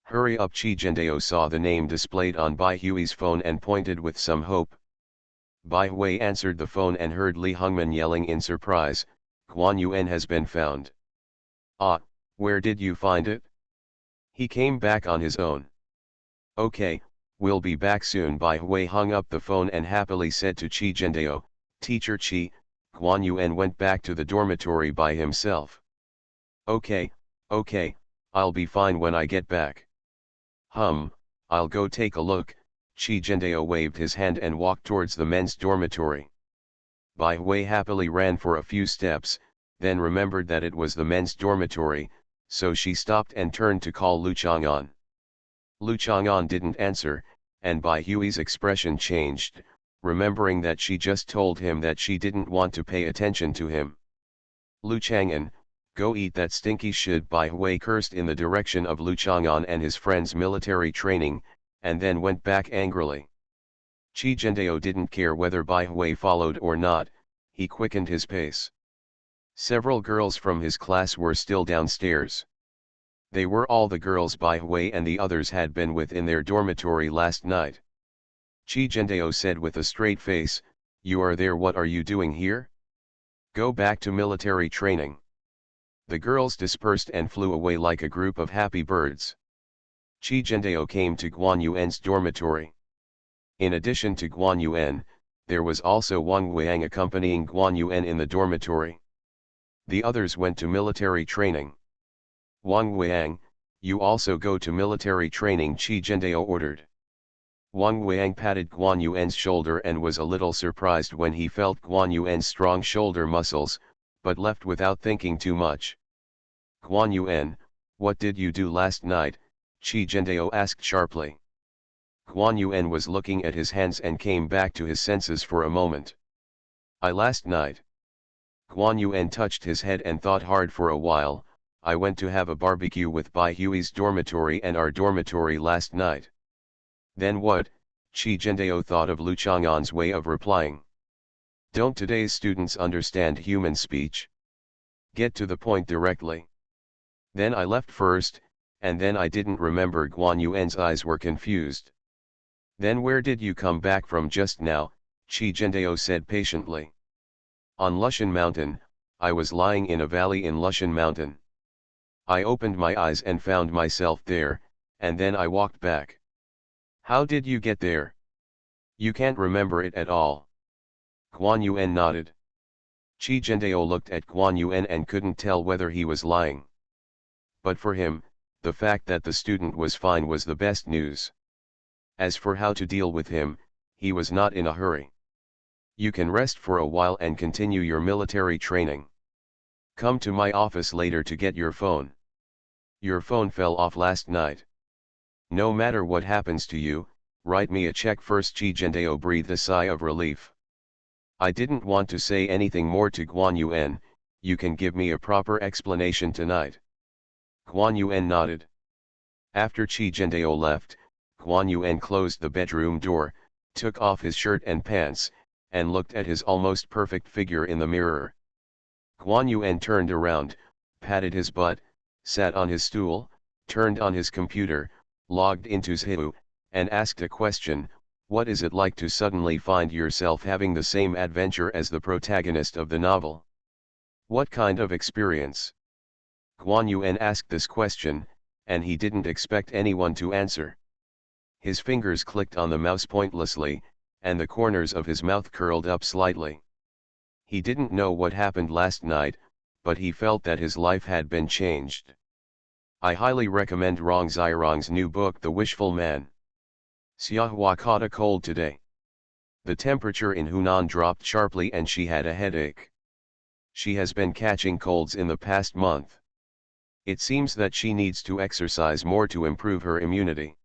Hurry up! Qi Zhendao saw the name displayed on Bai Hui's phone and pointed with some hope. Bai Hui answered the phone and heard Li Hongman yelling in surprise, Guan Yuan has been found. Ah, where did you find it? He came back on his own. Okay, we'll be back soon. Bai Hui hung up the phone and happily said to Qi Zhendao, Teacher Qi, Guan Yuan went back to the dormitory by himself. Okay, I'll be fine when I get back. I'll go take a look. Qi Zhendao waved his hand and walked towards the men's dormitory. Bai Hui happily ran for a few steps, then remembered that it was the men's dormitory, so she stopped and turned to call Lu Chang'an. Lu Chang'an didn't answer, and Bai Hui's expression changed, remembering that she just told him that she didn't want to pay attention to him. Lu Chang'an, go eat that stinky shit! Bai Hui cursed in the direction of Lu Chang'an and his friend's military training, and then went back angrily. Qi Zhendao didn't care whether Bai Hui followed or not, he quickened his pace. Several girls from his class were still downstairs. They were all the girls Bai Hui and the others had been with in their dormitory last night. Qi Zhendao said with a straight face, You are there? What are you doing here? Go back to military training. The girls dispersed and flew away like a group of happy birds. Qi Zhendao came to Guan Yuan's dormitory. In addition to Guan Yuan, there was also Wang Weiang accompanying Guan Yuan in the dormitory. The others went to military training. Wang Weiang, You also go to military training, Qi Zhendao ordered. Wang Weiyang patted Guan Yuan's shoulder and was a little surprised when he felt Guan Yuan's strong shoulder muscles, but left without thinking too much. Guan Yuan, what did you do last night? Qi Zhendao asked sharply. Guan Yuan was looking at his hands and came back to his senses for a moment. Last night. Guan Yuan touched his head and thought hard for a while. I went to have a barbecue with Bai Hui's dormitory and our dormitory last night. Then what? Qi Zhendao thought of Lu Chang'an's way of replying. Don't today's students understand human speech? Get to the point directly. Then I left first, and then I didn't remember. Guan Yuan's eyes were confused. Then where did you come back from just now? Qi Zhendao said patiently. On Lushan Mountain. I was lying in a valley in Lushan Mountain. I opened my eyes and found myself there, and then I walked back. How did you get there? You can't remember it at all. Guan Yuan nodded. Qi Zhendao looked at Guan Yuan and couldn't tell whether he was lying. But for him, the fact that the student was fine was the best news. As for how to deal with him, he was not in a hurry. You can rest for a while and continue your military training. Come to my office later to get your phone. Your phone fell off last night. No matter what happens to you, write me a check first. Qi Zhendao breathed a sigh of relief. I didn't want to say anything more to Guan Yuan. You can give me a proper explanation tonight. Guan Yuan nodded. After Qi Zhendao left, Guan Yuan closed the bedroom door, took off his shirt and pants, and looked at his almost perfect figure in the mirror. Guan Yuan turned around, patted his butt, sat on his stool, turned on his computer, logged into Zhihu, and asked a question. What is it like to suddenly find yourself having the same adventure as the protagonist of the novel? What kind of experience? Guan Yuan asked this question, and he didn't expect anyone to answer. His fingers clicked on the mouse pointlessly, and the corners of his mouth curled up slightly. He didn't know what happened last night, but he felt that his life had been changed. I highly recommend Rong Zirong's new book The Wishful Man. Xiahua caught a cold today. The temperature in Hunan dropped sharply and she had a headache. She has been catching colds in the past month. It seems that she needs to exercise more to improve her immunity.